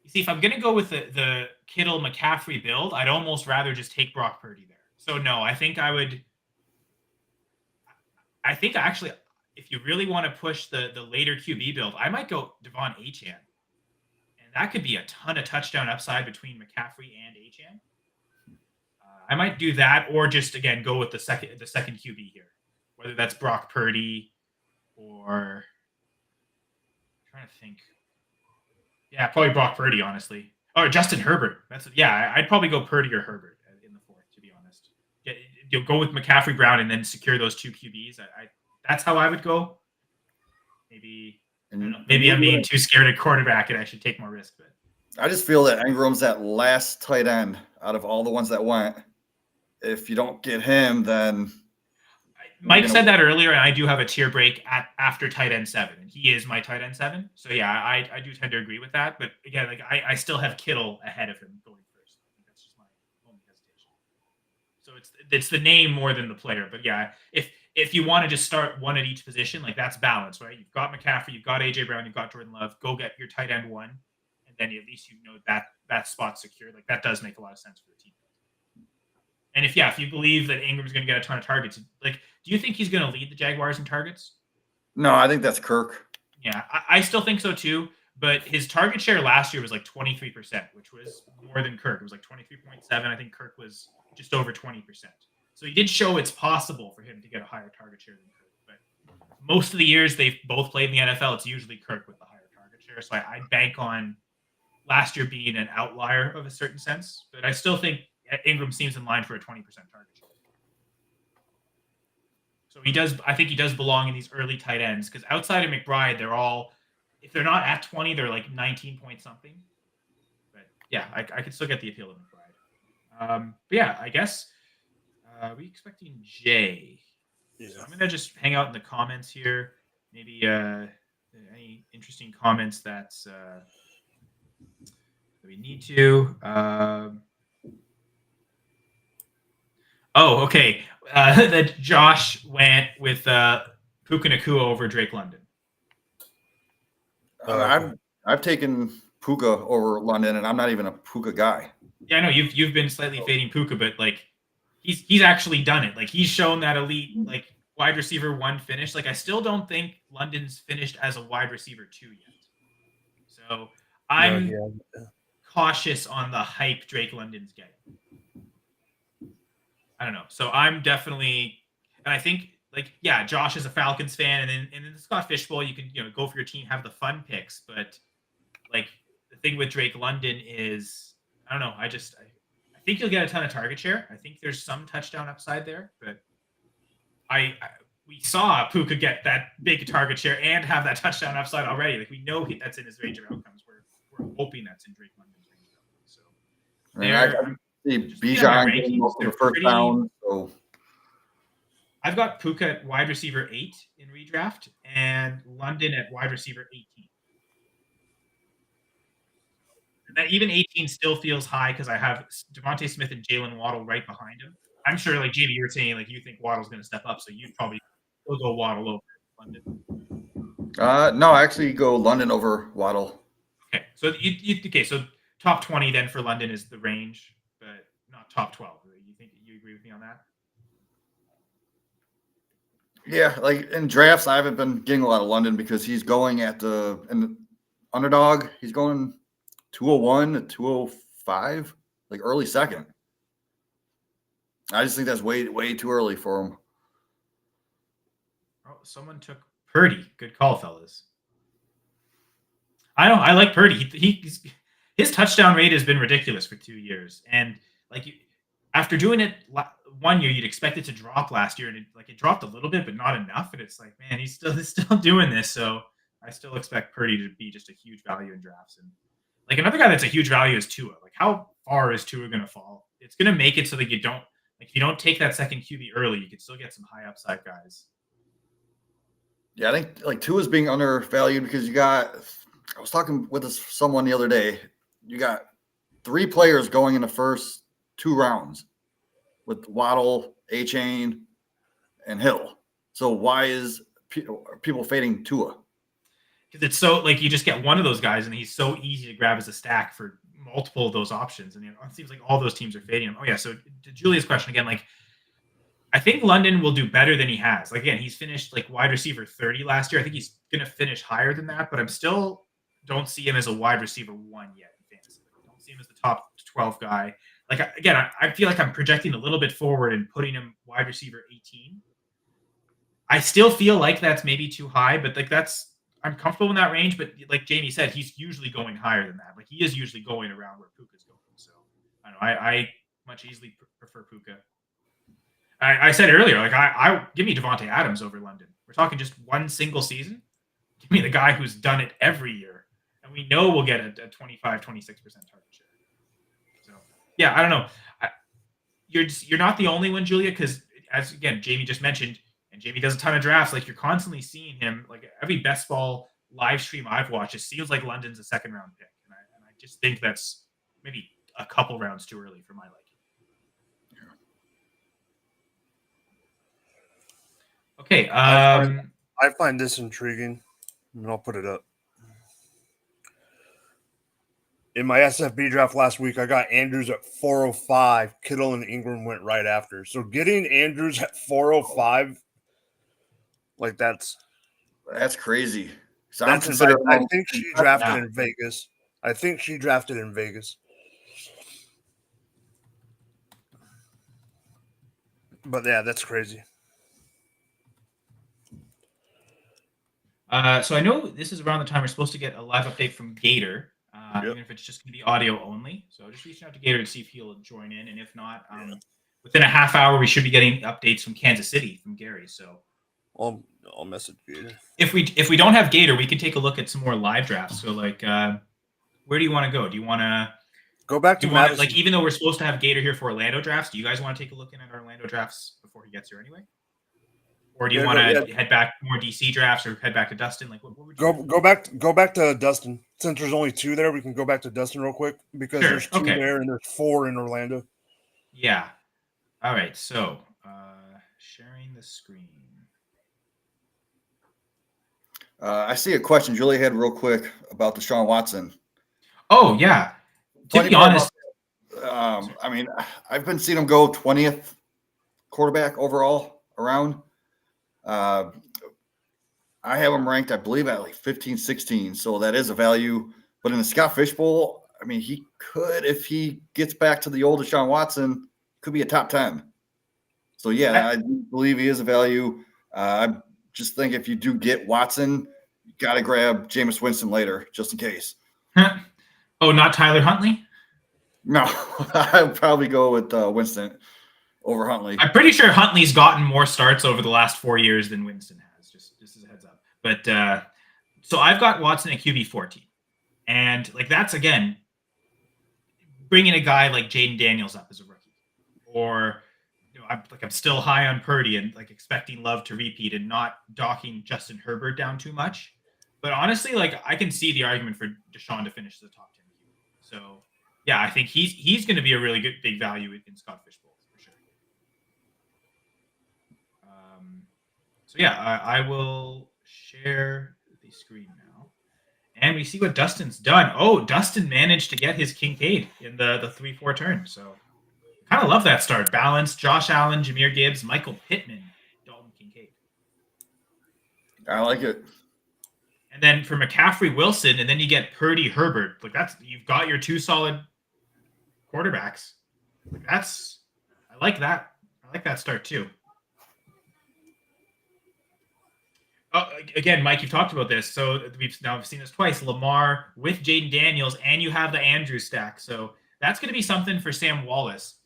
You see, if I'm going to go with the Kittle McCaffrey build, I'd almost rather just take Brock Purdy there. So no, I think actually, if you really want to push the later QB build, I might go Devon Achane. And that could be a ton of touchdown upside between McCaffrey and Achane. I might do that, or just again go with the second QB here, whether that's Brock Purdy or I'm trying to think. Yeah, probably Brock Purdy, honestly, or Justin Herbert. I'd probably go Purdy or Herbert in the 4th, to be honest. You'll go with McCaffrey, Brown, and then secure those 2 QBs. That's how I would go. Maybe I'm being too scared of quarterback, and I should take more risk. But I just feel that Ingram's that last tight end out of all the ones that went. If you don't get him, then Mike said that earlier, and I do have a tier break after tight end 7, and he is my tight end 7. So yeah, I do tend to agree with that. But again, I still have Kittle ahead of him going first. I think that's just my only hesitation. So it's the name more than the player. But yeah, if you want to just start one at each position, like that's balance, right? You've got McCaffrey, you've got AJ Brown, you've got Jordan Love. Go get your tight end 1, and then at least that spot's secure. Like that does make a lot of sense for the team. And if you believe that Ingram's going to get a ton of targets, like, do you think he's going to lead the Jaguars in targets? No, I think that's Kirk. Yeah, I still think so too. But his target share last year was like 23%, which was more than Kirk. It was like 23.7. I think Kirk was just over 20%. So he did show it's possible for him to get a higher target share than Kirk. But most of the years they've both played in the NFL, it's usually Kirk with the higher target share. So I bank on last year being an outlier of a certain sense. But I still think Ingram seems in line for a 20% target share. So I think he does belong in these early tight ends because outside of McBride, they're all, if they're not at 20, they're like 19 point something. But yeah, I could still get the appeal of McBride. But yeah, I guess we expecting Jay. So I'm gonna just hang out in the comments here. Maybe any interesting comments that we need to. Oh, okay. That Josh went with Puka Nacua over Drake London. I've taken Puka over London, and I'm not even a Puka guy. Yeah, I know you've been slightly fading Puka, but like he's actually done it. Like he's shown that elite like wide receiver 1 finish. Like I still don't think London's finished as a wide receiver 2 yet. So I'm cautious on the hype Drake London's getting. I don't know. So I'm definitely, and I think like, yeah, Josh is a Falcons fan, and in the Scott Fishbowl, you can go for your team, have the fun picks, but like the thing with Drake London is, I don't know. I think you'll get a ton of target share. I think there's some touchdown upside there, but we saw Puka get that big target share and have that touchdown upside already. Like we know that's in his range of outcomes. We're hoping that's in Drake London's range of outcomes. So Bijan getting most of the first down. So I've got Puka at wide receiver 8 in redraft and London at wide receiver 18. And that even 18 still feels high because I have Devontae Smith and Jalen Waddle right behind him. I'm sure, like Jamie, you were saying, like you think Waddle's going to step up, so you'd probably still go Waddle over London. No, I actually go London over Waddle. Okay, so so top 20 then for London is the range, but not top 12. You think you agree with me on that? Yeah, like in drafts, I haven't been getting a lot of London because he's going at the underdog. He's going 201 to 205, like early second. I just think that's way too early for him. Oh, someone took Purdy. Good call, fellas. I know. I like Purdy. His touchdown rate has been ridiculous for 2 years, and like after doing it 1 year, you'd expect it to drop last year, and it dropped a little bit, but not enough. And it's like, man, he's still doing this. So I still expect Purdy to be just a huge value in drafts. And like another guy that's a huge value is Tua. Like how far is Tua going to fall? It's going to make it so that if you don't take that second QB early, you can still get some high upside guys. Yeah, I think like Tua's being undervalued because I was talking with someone the other day. You got 3 players going in the first 2 rounds with Waddle, A-Chain, and Hill. So why is people fading Tua? Because it's so like you just get one of those guys, and he's so easy to grab as a stack for multiple of those options, and it seems like all those teams are fading him. Oh yeah, so to Julia's question again, like I think London will do better than he has. Like again, he's finished like wide receiver 30 last year. I think he's going to finish higher than that, but I'm still don't see him as a wide receiver 1 yet in fantasy. I don't see him as the top 12 guy. Like again, I feel like I'm projecting a little bit forward and putting him wide receiver 18. I still feel like that's maybe too high, but like I'm comfortable in that range. But like Jamie said, he's usually going higher than that. Like he is usually going around where Puka's going. So I don't know. I much easily prefer Puka. I said earlier, like I give me Devontae Adams over London. We're talking just one single season. Give me the guy who's done it every year, and we know we'll get a 25, 26% target share. So yeah, I don't know. You're not the only one, Julia, because as again Jamie just mentioned, and Jamie does a ton of drafts. Like you're constantly seeing him. Like every best ball live stream I've watched, it feels like London's a 2nd round pick, and I just think that's maybe a couple rounds too early for my liking. Okay. I find this intriguing, and I'll put it up. in my SFB draft last week, I got Andrews at 405. Kittle and Ingram went right after. So getting Andrews at 405, like that's crazy. So I'm I considering. think she drafted in Vegas. I think she drafted in Vegas. But yeah, that's crazy. So I know this is around the time we're supposed to get a live update from Gator, even if it's just going to be audio only. So just reaching out to Gator to see if he'll join in, and if not, within a half hour we should be getting updates from Kansas City from Gary. So I'll message Gator. If we don't have Gator, we can take a look at some more live drafts. So like, where do you want to go? Do you want to go back to Madison? Like, even though we're supposed to have Gator here for Orlando drafts, do you guys want to take a look at our Orlando drafts before he gets here anyway? Or do you want to head back more DC drafts, or head back to Dustin? Like, what would you go back to Dustin? Since there's only 2 there, we can go back to Dustin real quick because there's 2 there and there's 4 in Orlando. Yeah. All right. So sharing the screen. I see a question Julie had real quick about Deshaun Watson. Oh yeah. To be honest, I mean, I've been seeing him go 20th quarterback overall around. I have him ranked, I believe, at like 15, 16. So that is a value. But in the Scott Fishbowl, I mean, he could, if he gets back to the old Deshaun Watson, could be a top 10. So yeah, I do believe he is a value. I just think if you do get Watson, you got to grab Jameis Winston later, just in case. Oh, not Tyler Huntley? No, I'd probably go with Winston over Huntley. I'm pretty sure Huntley's gotten more starts over the last 4 years than Winston has, just as a heads up. But so I've got Watson at QB 14. And like, that's, again, bringing a guy like Jaden Daniels up as a rookie. Or, I'm still high on Purdy and like expecting Love to repeat and not docking Justin Herbert down too much. But honestly, like, I can see the argument for Deshaun to finish the top 10 QB. So yeah, I think he's going to be a really good big value in Scott Fishbowl for sure. So yeah, I will share the screen now, and we see what Dustin's done. Oh, Dustin managed to get his Kincaid in the 3-4 turn. So kind of love that start. Balanced. Josh Allen, Jahmyr Gibbs, Michael Pittman, Dalton Kincaid. I like it. And then for McCaffrey, Wilson, and then you get Purdy, Herbert. Like, you've got your 2 solid quarterbacks. Like, I like that. I like that start too. Again, Mike, you've talked about this. So we've seen this twice. Lamar with Jaden Daniels, and you have the Andrews stack. So that's going to be something for Sam Wallace.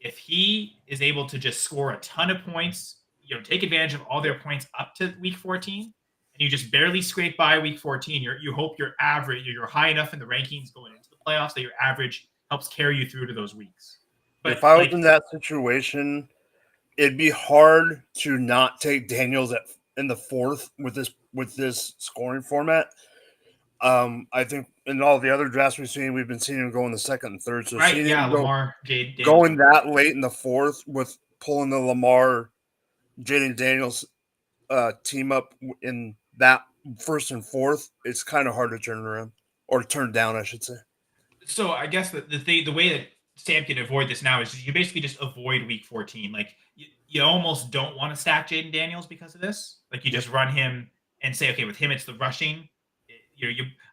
If he is able to just score a ton of points, take advantage of all their points up to week 14, and you just barely scrape by week 14, you hope you're average, you're high enough in the rankings going into the playoffs that your average helps carry you through to those weeks. But if I was in that situation, it'd be hard to not take Daniels in the 4th with this scoring format. I think in all the other drafts we've seen, we've been seeing him go in the 2nd and 3rd. So right, yeah, Lamar, Jaden going that late in the 4th with pulling the Lamar, Jaden Daniels team up in that 1st and 4th, it's kind of hard to turn around or turn down, I should say. So I guess the way that Sam can avoid this now is you basically just avoid week 14. Like, you almost don't want to stack Jaden Daniels because of this. Like, you just run him and say, okay, with him it's the rushing.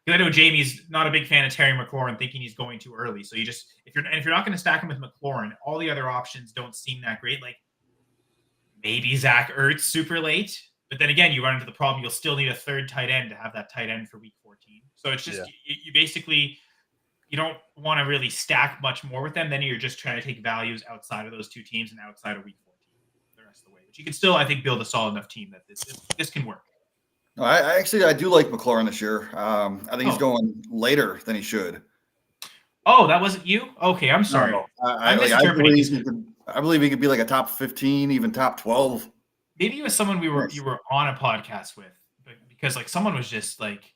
I know Jamie's not a big fan of Terry McLaurin, thinking he's going too early. So if you're not going to stack him with McLaurin, all the other options don't seem that great. Like, maybe Zach Ertz super late, but then again, you run into the problem. You'll still need a 3rd tight end to have that tight end for week 14. So it's just you basically, you don't want to really stack much more with them. Then you're just trying to take values outside of those 2 teams and outside of week 14 the rest of the way. But you can still, I think, build a solid enough team that this can work. No, I do like McLaurin this year. I think he's going later than he should. Oh, that wasn't you? Okay, I'm sorry. No. I believe he could be like a top 15, even top 12. Maybe it was someone you were on a podcast with, because like someone was just like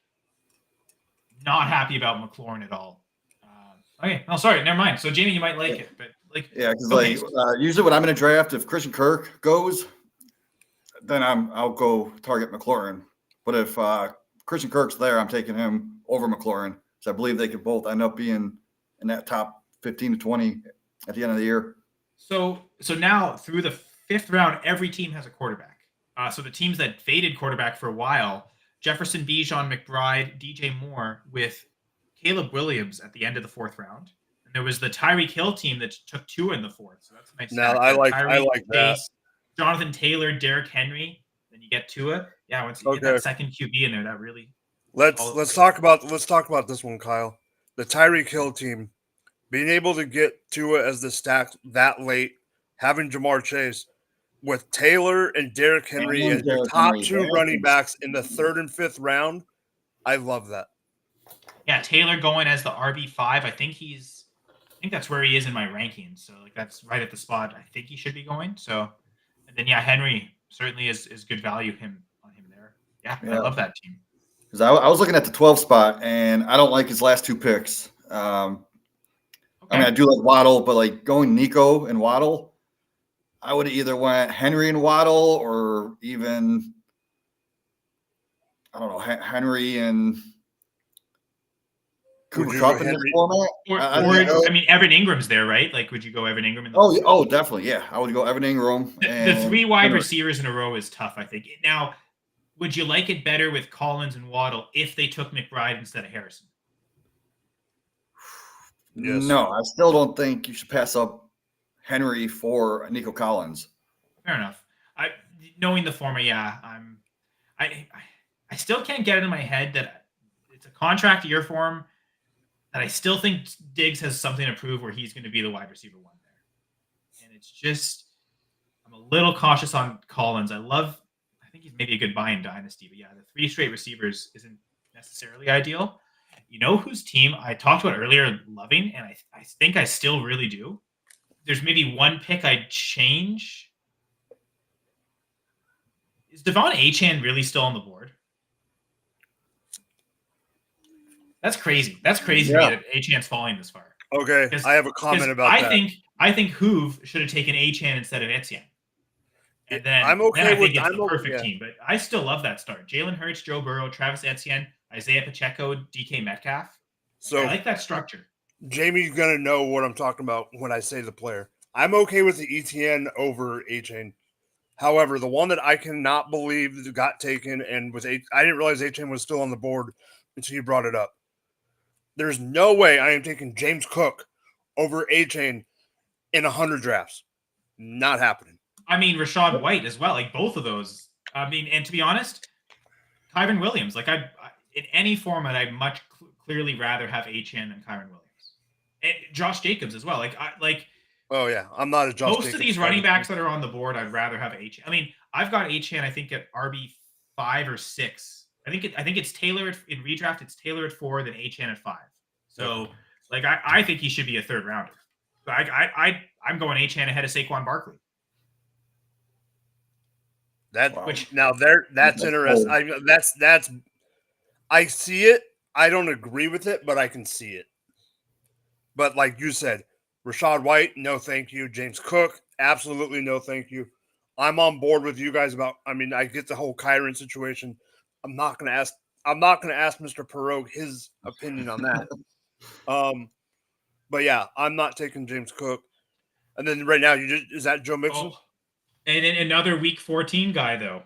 not happy about McLaurin at all. Okay, no, sorry, never mind. So Jamie, you might like it, but like because usually when I'm in a draft, if Christian Kirk goes, then I'll go target McLaurin. But if Christian Kirk's there, I'm taking him over McLaurin. So I believe they could both end up being in that top 15 to 20 at the end of the year. So now through the fifth round, every team has a quarterback. So the teams that faded quarterback for a while, Jefferson, Bijan, McBride, DJ Moore, with Caleb Williams at the end of the fourth round. And there was the Tyreek Hill team that took Tua in the fourth. So that's a nice. Now stack. I like Tyreek, that. Chase, Jonathan Taylor, Derrick Henry. Then you get Tua. Yeah, once you get that second QB in there, that really. Let's talk about this one, Kyle. The Tyreek Hill team being able to get Tua as the stack that late, having Jamar Chase with Taylor and Derrick Henry as your top two running backs in the third and fifth round. I love that. Yeah, Taylor going as the RB5. I think that's where he is in my rankings. So like that's right at the spot I think he should be going. So, and then Henry certainly is good value on him there. Yeah, I love that team. Because I was looking at the 12 spot, and I don't like his last two picks. I mean, I do like Waddle, but like going Nico and Waddle, I would have either went Henry and Waddle, or even I don't know, Henry and Cooper Kupp in this format. I mean, Evan Ingram's there, right? Like, would you go Evan Ingram? Oh, definitely, yeah. I would go Evan Ingram. The three wide receivers in a row is tough, I think. Now, would you like it better with Collins and Waddle if they took McBride instead of Harrison? Yes. No, I still don't think you should pass up Henry for Nico Collins. Fair enough. Knowing the format, I still can't get it in my head that it's a contract year for him, that I still think Diggs has something to prove where he's going to be the wide receiver one there. And it's just, I'm a little cautious on Collins. I think he's maybe a good buy in Dynasty, but the 3 straight receivers isn't necessarily ideal. You know whose team I talked about earlier loving, and I think I still really do? There's maybe one pick I'd change. Is Devon Achane really still on the board? That's crazy. That's crazy to me that Achane's falling this far. Okay, I have a comment about that. I think Hoove should have taken Achane instead of Etienne. And then I'm okay with it's the perfect team, but I still love that start. Jalen Hurts, Joe Burrow, Travis Etienne, Isaiah Pacheco, DK Metcalf. So I like that structure. Jamie's gonna know what I'm talking about when I say the player. I'm okay with the Etienne over Achane. However, the one that I cannot believe got taken and I didn't realize Achane was still on the board until you brought it up. There's no way I am taking James Cook over Achane in 100 drafts. Not happening. I mean, Rashad White as well. Like both of those. I mean, and to be honest, Kyron Williams. Like I in any format, I'd much clearly rather have Achane than Kyron Williams, and Josh Jacobs as well. Oh yeah, I'm not a Josh. Most Jacobs of these running backs that are on the board, I'd rather have Achane. I mean, I've got Achane. I think at RB5 or 6. I think it's Taylor in redraft. It's Taylor at 4, then Achane at 5. So I think he should be a third rounder. So I'm going Achane ahead of Saquon Barkley. That's interesting. That's I see it. I don't agree with it, but I can see it. But like you said, Rashad White, no thank you. James Cook, absolutely no thank you. I'm on board with you guys I get the whole Kyron situation. I'm not gonna ask Mr. Perogue his opinion on that. But yeah, I'm not taking James Cook. And then right now, is that Joe Mixon? Oh. And then another week 14 guy, though.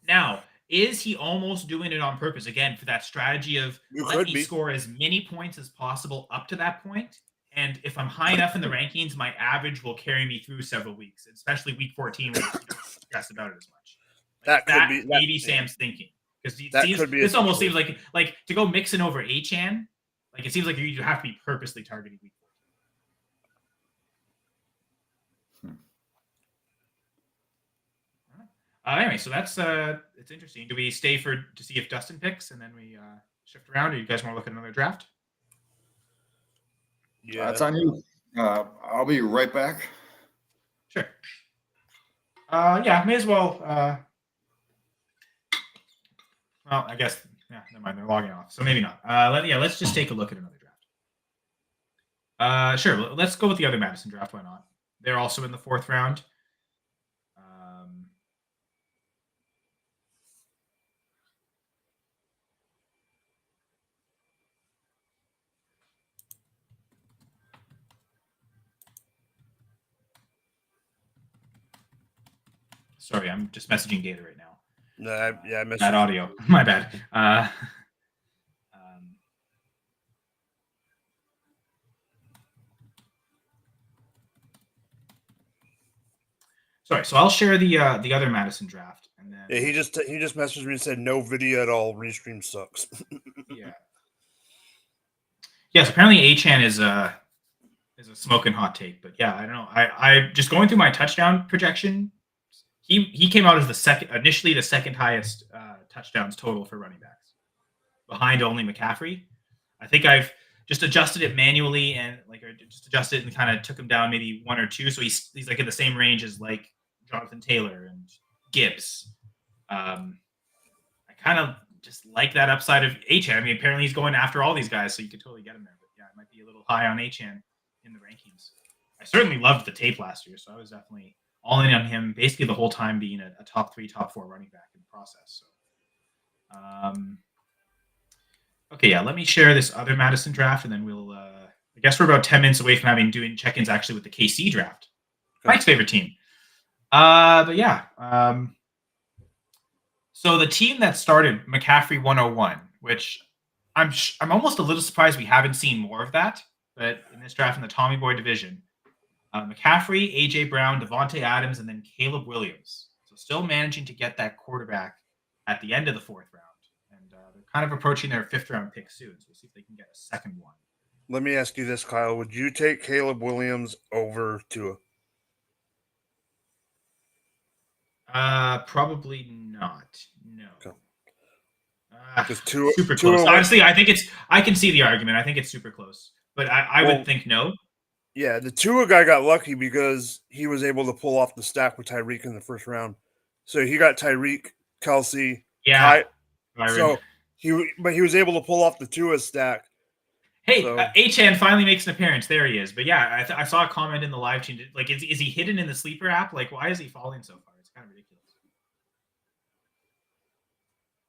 Now, is he almost doing it on purpose? Again, for that strategy of let me score as many points as possible up to that point. And if I'm high enough in the rankings, my average will carry me through several weeks, especially week 14 when you don't stress about it as much. Maybe Sam's thinking. Because this almost seems like to go Mixon over Achane, like it seems like you have to be purposely targeting week 14. Anyway, so that's it's interesting. Do we stay to see if Dustin picks and then we shift around, or you guys want to look at another draft? Yeah, that's on you. I'll be right back. Sure. May as well. Well, I guess never mind. They're logging off, so maybe not. Let's just take a look at another draft. Sure. Let's go with the other Madison draft. Why not? They're also in the 4th round. Sorry, I'm just messaging Gator right now. I missed Bad audio. My bad. Sorry, so I'll share the other Madison draft, and then Yeah, he just messaged me and said no video at all. Restream sucks. yeah. Yes, apparently Achan is a smoking hot take, but yeah, I don't know. I just going through my touchdown projection. He came out as the second highest touchdowns total for running backs, behind only McCaffrey. I think I've just adjusted it manually and just adjusted it and kind of took him down maybe one or two. So he's like in the same range as like Jonathan Taylor and Gibbs. I kind of just like that upside of Achan. I mean, apparently he's going after all these guys, so you could totally get him there. But yeah, it might be a little high on Achan in the rankings. I certainly loved the tape last year, so I was definitely all in on him basically the whole time, being a top 3, top 4 running back in the process. So, okay, yeah, let me share this other Madison draft, and then we'll. I guess we're about 10 minutes away from doing check-ins actually with the KC draft, Mike's favorite team. But yeah, so the team that started McCaffrey 101, which I'm almost a little surprised we haven't seen more of that. But in this draft in the Tommy Boy division, McCaffrey, AJ Brown, Devontae Adams, and then Caleb Williams. So still managing to get that quarterback at the end of the 4th round. And they're kind of approaching their 5th round pick soon. So we'll see if they can get a second one. Let me ask you this, Kyle. Would you take Caleb Williams over Tua? Probably not. No. Okay. Tua, super close. Honestly, I think I can see the argument. I think it's super close. But I would think no. Yeah, the Tua guy got lucky because he was able to pull off the stack with Tyreek in the 1st round. So he got Tyreek, Kelsey. Yeah. So he was able to pull off the Tua stack. Hey, Achan finally makes an appearance. There he is. But yeah, I saw a comment in the live stream. Like, is he hidden in the sleeper app? Like, why is he falling so far? It's kind of ridiculous.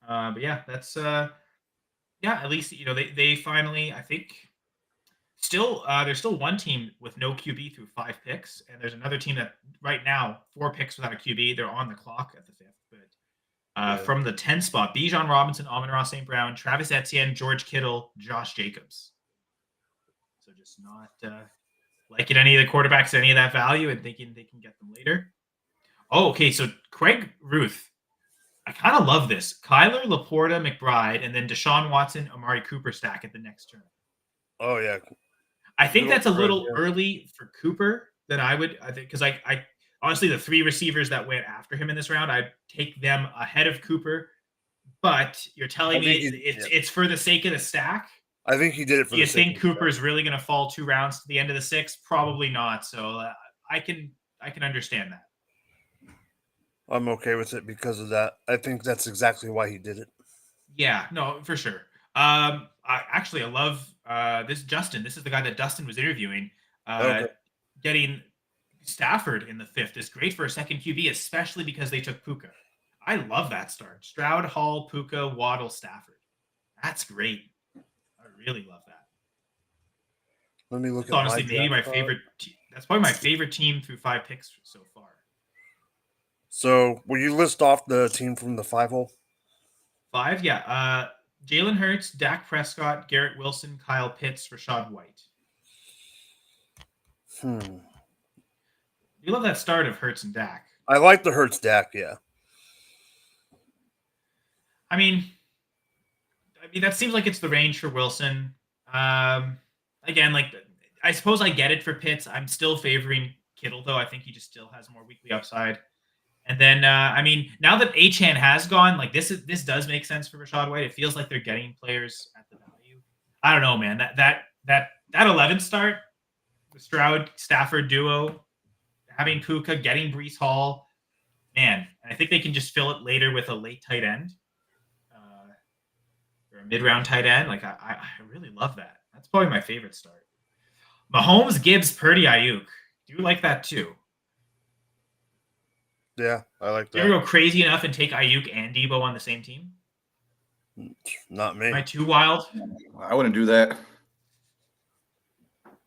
But yeah, that's at least they finally, I think, still there's still one team with no QB through 5 picks, and there's another team that right now 4 picks without a QB. They're on the clock at the 5th. But from the 10th spot, Bijan Robinson, Amon-Ra St. Brown, Travis Etienne, George Kittle, Josh Jacobs. So just not liking any of the quarterbacks, any of that value, and thinking they can get them later. Oh, okay. So Craig Ruth, I kind of love this. Kyler, Laporta, McBride, and then Deshaun Watson, Amari Cooper stack at the next turn. Oh, yeah. I think that's a little early for Cooper than I think, because I honestly, the 3 receivers that went after him in this round, I'd take them ahead of Cooper. But you're telling me it's for the sake of the stack? I think he did it for the sake. Do you think Cooper's really going to fall 2 rounds to the end of the 6th? Probably not. So I can understand that. I'm okay with it because of that. I think that's exactly why he did it. Yeah, no, for sure. I love this Justin. This is the guy that Dustin was interviewing. Getting Stafford in the 5th is great for a second QB, especially because they took Puka. I love that start. Stroud, Hall, Puka, Waddle, Stafford. That's great. I really love that. Let me look at honestly maybe my favorite. That's probably my favorite team through 5 picks so far. So, will you list off the team from the 5 hole? 5, yeah. Jalen Hurts, Dak Prescott, Garrett Wilson, Kyle Pitts, Rashad White. You love that start of Hurts and Dak. I like the Hurts Dak, yeah. I mean, that seems like it's the range for Wilson. Again, I suppose I get it for Pitts. I'm still favoring Kittle, though. I think he just still has more weekly upside. And then, now that Achan has gone, this does make sense for Rashad White. It feels like they're getting players at the value. I don't know, man. That 11th start, the Stroud Stafford duo, having Puka, getting Breece Hall, man. And I think they can just fill it later with a late tight end or a mid-round tight end. I really love that. That's probably my favorite start. Mahomes, Gibbs, Purdy, Ayuk. Do you like that too? Yeah, I like that. You ever go crazy enough and take Ayuk and Debo on the same team? Not me. Am I too wild? I wouldn't do that.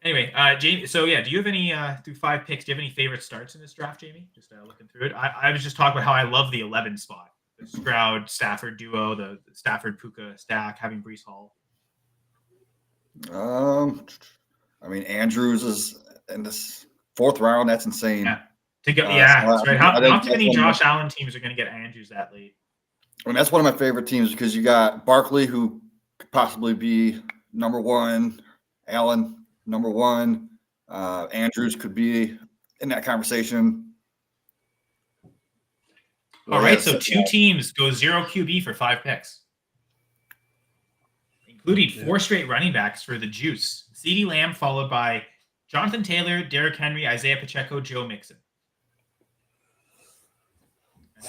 Anyway, Jamie. So yeah, do you have any through 5 picks? Do you have any favorite starts in this draft, Jamie? Just looking through it. I was just talking about how I love the 11 spot, the Stroud Stafford duo, the Stafford Puka stack, having Brees Hall. I mean, Andrews is in this 4th round. That's insane. Yeah, to go. Yeah, that's right. Not too many that's Josh Allen teams are going to get Andrews that late. I mean, that's one of my favorite teams because you got Barkley, who could possibly be number 1, Allen number 1, Andrews could be in that conversation. All right, so 2 teams go 0 QB for 5 picks, including 4 straight running backs for the Juice. CeeDee Lamb followed by Jonathan Taylor, Derrick Henry, Isaiah Pacheco, Joe Mixon.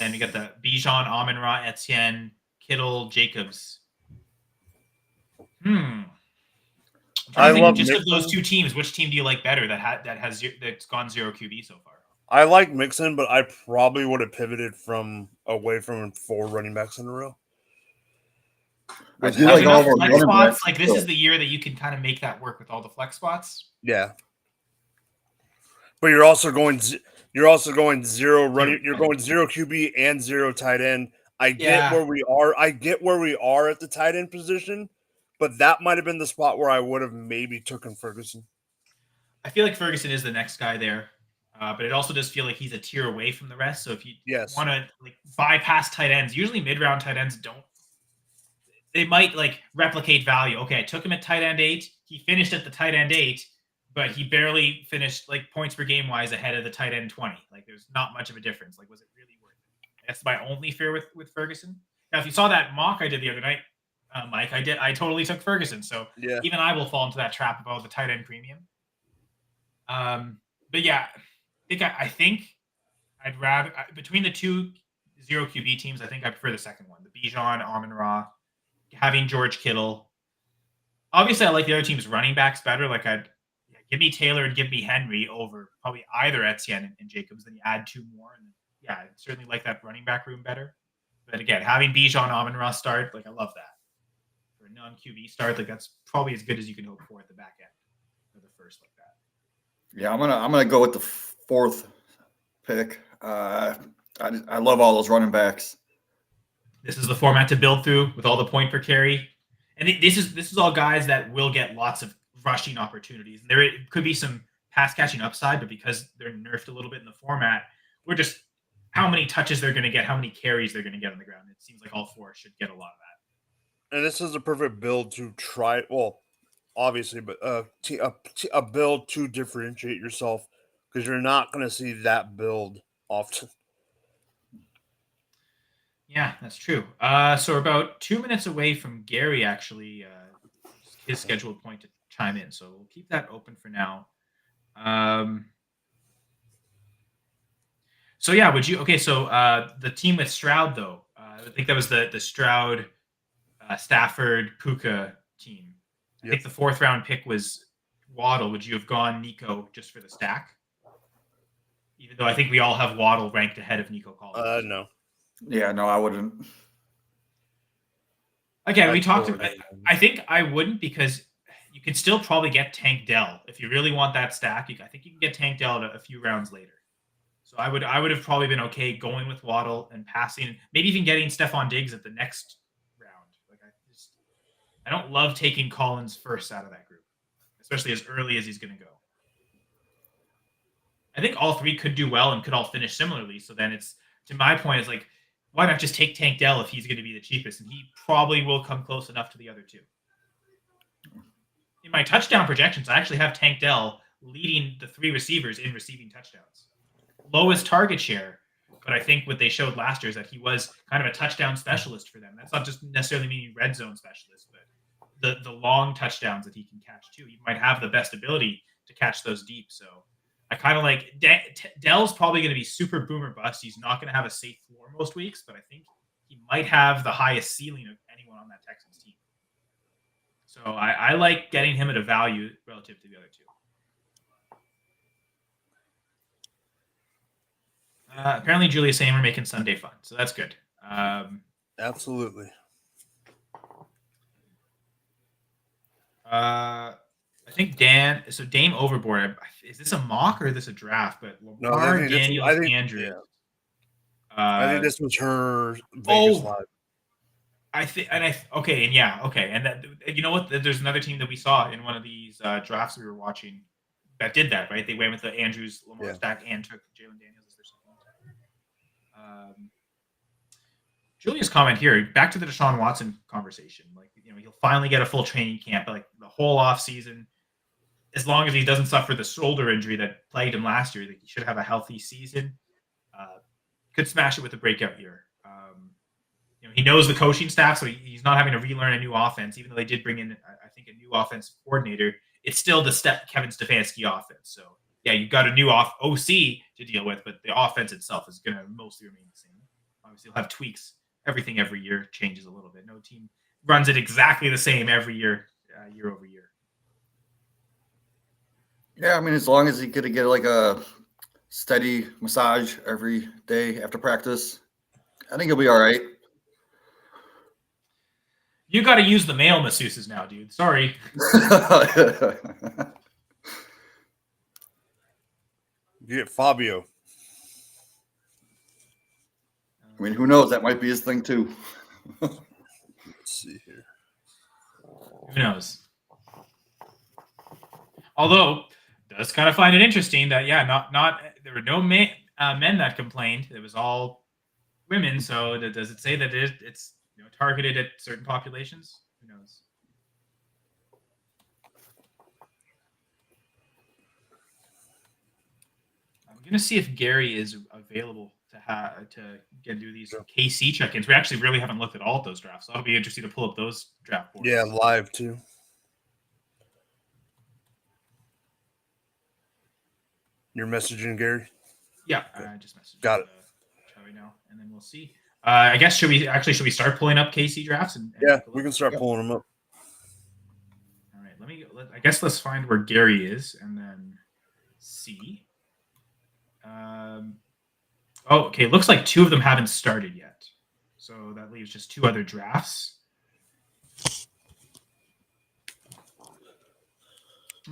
And then we got the Bijan, Amon-Ra, Etienne, Kittle, Jacobs. I love just Mixon. of those 2 teams, which team do you like better that's gone 0 QB so far? I like Mixon, but I probably would have pivoted away from 4 running backs in a row. I do like all of our flex spots. Like this is the year that you can kind of make that work with all the flex spots. Yeah, but you're also going 0 running. You're going 0 QB and 0 tight end. I get where we are. I get where we are at the tight end position, but that might have been the spot where I would have maybe taken Ferguson. I feel like Ferguson is the next guy there, but it also does feel like he's a tier away from the rest. So if you want to like bypass tight ends, usually mid-round tight ends don't. They might like replicate value. Okay, I took him at tight end 8. He finished at the tight end 8, but he barely finished like points per game wise ahead of the tight end 20. Like there's not much of a difference. Like was it really worth it? That's my only fear with Ferguson. Now, if you saw that mock I did the other night, Mike, I totally took Ferguson. So even I will fall into that trap about the tight end premium. But yeah, I think I'd rather between the 2 0 QB teams. I think I prefer the second one, the Bijan, Amon-Ra. Having George Kittle. Obviously, I like the other team's running backs better. Like give me Taylor and give me Henry over probably either Etienne and Jacobs. Then you add 2 more, and I certainly like that running back room better. But again, having Bijan, Amon-Ra start, like I love that for a non-QB start. Like that's probably as good as you can hope for at the back end or the first like that. Yeah, I'm gonna go with the 4th pick. I love all those running backs. This is the format to build through with all the point per carry. And this is all guys that will get lots of rushing opportunities. There could be some pass catching upside, but because they're nerfed a little bit in the format, we're just how many touches they're going to get, how many carries they're going to get on the ground. It seems like all 4 should get a lot of that. And this is a perfect build to try. Well, obviously, but a build to differentiate yourself because you're not going to see that build often. Yeah, that's true. So we're about 2 minutes away from Gary actually his scheduled point to chime in. So we'll keep that open for now. So yeah, would you? Okay, so the team with Stroud though, I think that was the Stroud, Stafford, Puka team. I think the 4th round pick was Waddle. Would you have gone Nico just for the stack? Even though I think we all have Waddle ranked ahead of Nico Collins. No. Yeah, no, I wouldn't. Again, we talked about. I think I wouldn't because you could still probably get Tank Dell if you really want that stack. I think you can get Tank Dell a few rounds later. So I would have probably been okay going with Waddle and passing, maybe even getting Stephon Diggs at the next round. Like I don't love taking Collins first out of that group, especially as early as he's going to go. I think all 3 could do well and could all finish similarly. So then it's to my point is like, why not just take Tank Dell if he's going to be the cheapest, and he probably will come close enough to the other 2. In my touchdown projections, I actually have Tank Dell leading the 3 receivers in receiving touchdowns. Lowest target share, but I think what they showed last year is that he was kind of a touchdown specialist for them. That's not just necessarily meaning red zone specialist, but the long touchdowns that he can catch too. He might have the best ability to catch those deep. So I kind of like Dell's probably going to be super boomer bust. He's not going to have a safe floor most weeks, but I think he might have the highest ceiling of anyone on that Texans team. So I like getting him at a value relative to the other 2. Apparently, Julius saying we're making Sunday fun, so that's good. Absolutely. A think Dan. So Dame Overboard. Is this a mock or is this a draft? But No, Lamar, Daniels, Andrews. I think this was her Vegas Oh, Live. Okay, and that you know what? There's another team that we saw in one of these drafts we were watching that did that, right? They went with the Andrews Lamar stack and took Jalen Daniels as their second. Julia's comment here, back to the Deshaun Watson conversation. Like, he'll finally get a full training camp, like the whole off season, as long as he doesn't suffer the shoulder injury that plagued him last year. Like, he should have a healthy season. Could smash it with a breakout year. He knows the coaching staff, so he's not having to relearn a new offense. Even though they did bring in, I think, a new offensive coordinator, it's still the Kevin Stefanski offense. So yeah, you've got a new OC to deal with, but the offense itself is going to mostly remain the same. Obviously, you'll have tweaks. Everything every year changes a little bit. No team runs it exactly the same every year, year over year. Yeah, I mean, as long as he could get like a steady massage every day after practice, I think he'll be all right. You got to use the male masseuses now, dude. Sorry. Get Fabio. I mean, who knows? That might be his thing too. Let's see here. Who knows? Although, does kind of find it interesting that not there were no men that complained. It was all women. So does it say that it's targeted at certain populations? Who knows? I'm gonna see if Gary is available to do these KC check-ins. We actually really haven't looked at all of those drafts. So that'll be interesting to pull up those draft boards. Yeah, live too. You're messaging Gary? Yeah, I just messaged. Got it. Right now, and then we'll see. I guess should we start pulling up KC drafts? And yeah, we can start pulling them up. All right, I guess let's find where Gary is, and then see. Okay. Looks like 2 of them haven't started yet, so that leaves just 2 other drafts.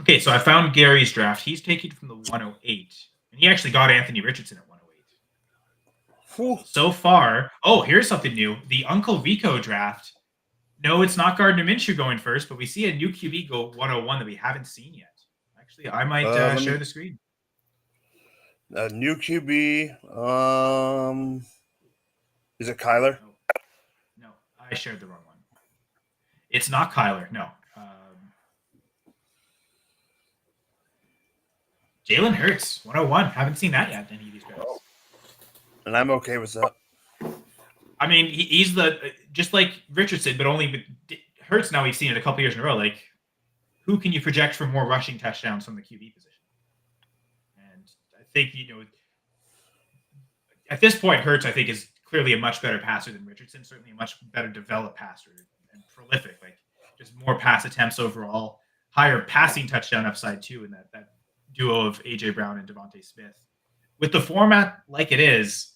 Okay, so I found Gary's draft. He's taking from the 108, and he actually got Anthony Richardson at 108. So far, here's something new. The Uncle Rico draft. No, it's not Gardner Minshew going first, but we see a new QB go 101 that we haven't seen yet. Actually, I might share the screen. New QB. Is it Kyler? No, I shared the wrong one. It's not Kyler. No. Jalen Hurts, 101. Haven't seen that yet in any of these drafts. And I'm okay with that. I mean, he's just like Richardson, but only Hurts. Now we've seen it a couple years in a row. Like, who can you project for more rushing touchdowns from the QB position? And I think at this point, Hurts I think is clearly a much better passer than Richardson. Certainly a much better developed passer and prolific. Like, just more pass attempts overall, higher passing touchdown upside too, in that duo of AJ Brown and Devontae Smith. With the format like it is,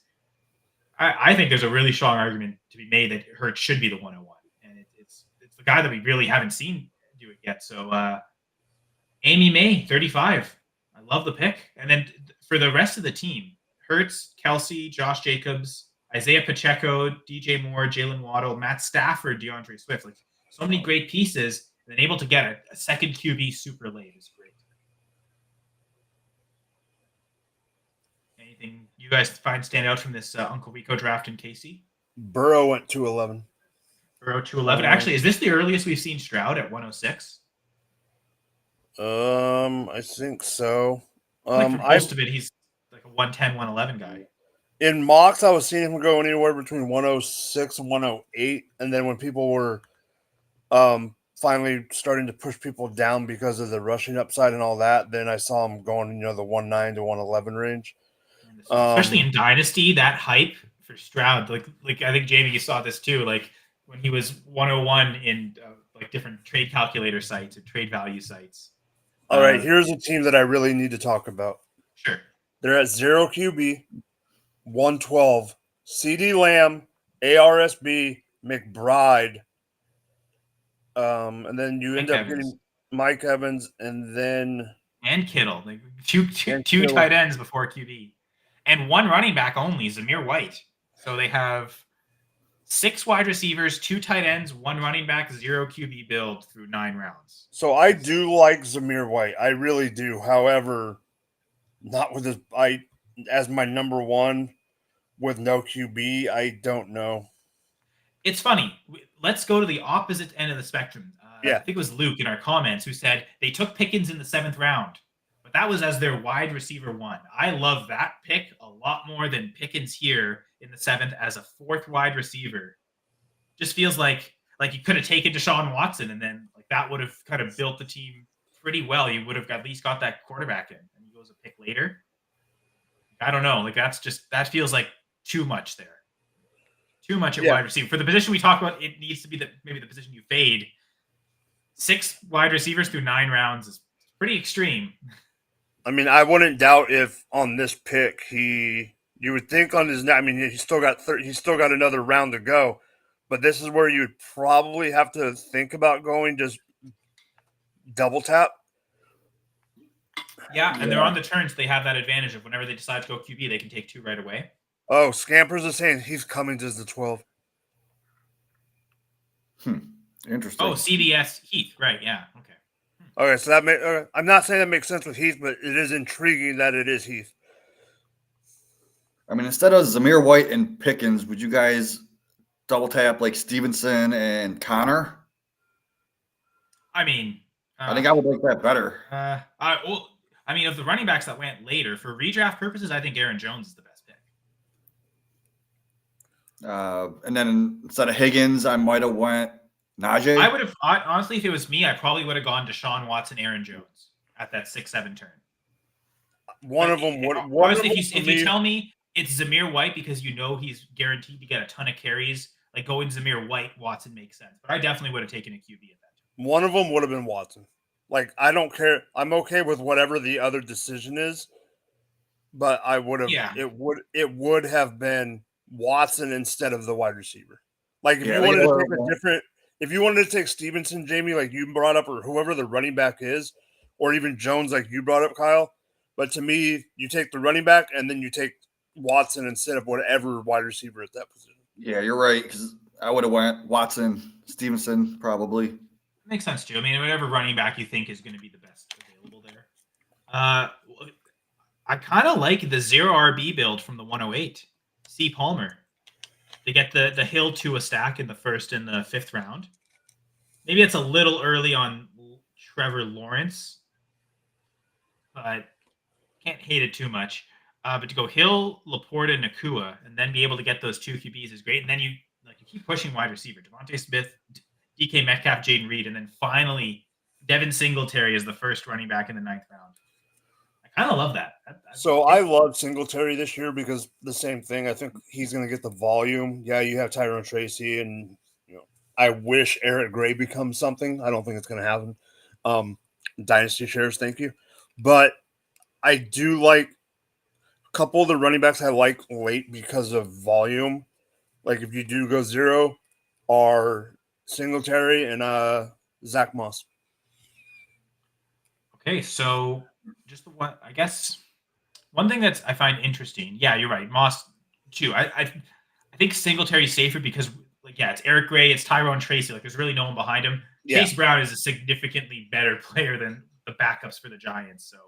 I think there's a really strong argument to be made that Hurts should be the 101, and it's the guy that we really haven't seen do it yet. So, Amy May, 35. I love the pick. And then for the rest of the team, Hurts, Kelsey, Josh Jacobs, Isaiah Pacheco, DJ Moore, Jalen Waddle, Matt Stafford, DeAndre Swift. Like, so many great pieces, and then able to get a second QB super late is great. Anything you guys find stand out from this Uncle Rico draft in KC? Burrow went 211. Burrow 211. Actually, is this the earliest we've seen Stroud at 106? I think so. Like for most of it, he's like a 110, 111 guy. In mocks, I was seeing him go anywhere between 106 and 108. And then when people were finally starting to push people down because of the rushing upside and all that, then I saw him going, the 109 to 111 range. Especially in Dynasty, that hype for Stroud, like I think Jamie, you saw this too. Like when he was 101 in like different trade calculator sites or trade value sites. All right, here's a team that I really need to talk about. Sure, they're at 0 QB, 112. CeeDee Lamb, ARSB, McBride, and then you end up getting Mike Evans, and then and Kittle. Like two Kittle. tight ends before QB, and one running back only, Zamir White. So they have 6 wide receivers, 2 tight ends, 1 running back, 0 QB build through 9 rounds. So I do like Zamir White. I really do. However, not with his as my number 1 with no QB. I don't know. It's funny. Let's go to the opposite end of the spectrum. Yeah. I think it was Luke in our comments who said they took Pickens in the 7th round, but that was as their wide receiver 1. I love that pick a lot more than Pickens here in the 7th as a 4th wide receiver. Just feels like you could have taken Deshaun Watson, and then like that would have kind of built the team pretty well. You would have at least got that quarterback in, and he goes a pick later. I don't know. Like that feels like too much there. Too much at wide receiver. For the position we talk about, it needs to be maybe the position you fade. 6 wide receivers through 9 rounds is pretty extreme. I mean, I wouldn't doubt if on this pick you would think on his. I mean, he's still got another round to go, but this is where you would probably have to think about going just double tap. Yeah, and they're on the turn, so they have that advantage of whenever they decide to go QB, they can take 2 right away. Oh, Scampers is saying he's coming to the 12. Interesting. Oh, CBS Heath, right? Yeah. Okay. Okay, so that I'm not saying that makes sense with Heath, but it is intriguing that it is Heath. I mean, instead of Zamir White and Pickens, would you guys double tap like Stevenson and Connor? I mean, I think I would like that better. I mean, of the running backs that went later, for redraft purposes, I think Aaron Jones is the best pick. And then instead of Higgins, I might have went Najee. I would have honestly, if it was me, I probably would have gone Deshaun Watson, Aaron Jones at that 6-7 turn. One of them would. Honestly, if you tell me it's Zamir White because you know he's guaranteed to get a ton of carries, like going Zamir White, Watson makes sense. But I definitely would have taken a QB at that time. One of them would have been Watson. Like, I don't care. I'm okay with whatever the other decision is, but I would have. Yeah. It would have been Watson instead of the wide receiver. Like if you wanted to take a different. If you wanted to take Stevenson, Jamie, like you brought up, or whoever the running back is, or even Jones, like you brought up, Kyle. But to me, you take the running back and then you take Watson instead of whatever wide receiver at that position. Yeah, you're right. Because I would have went Watson, Stevenson, probably. Makes sense too. I mean, whatever running back you think is going to be the best available there. I kind of like the 0 RB build from the 108. C. Palmer. They get the Hill to a stack in the 1st and the 5th round. Maybe it's a little early on Trevor Lawrence, but can't hate it too much. But to go Hill, Laporta, Nakua, and then be able to get those 2 QBs is great. And then you keep pushing wide receiver. Devontae Smith, DK Metcalf, Jaden Reed, and then finally Devin Singletary is the 1st running back in the 9th round. I kind of love that. I love Singletary this year because the same thing. I think he's going to get the volume. Yeah, you have Tyrone Tracy, and I wish Eric Gray becomes something. I don't think it's going to happen. Dynasty shares, thank you. But I do like a couple of the running backs I like late because of volume. Like if you do go 0, are Singletary and Zach Moss. Okay, so just the one, I guess one thing I find interesting. Yeah, you're right. Moss too. I think Singletary's safer because it's Eric Gray, it's Tyrone Tracy. Like there's really no one behind him. Yeah. Chase Brown is a significantly better player than the backups for the Giants. So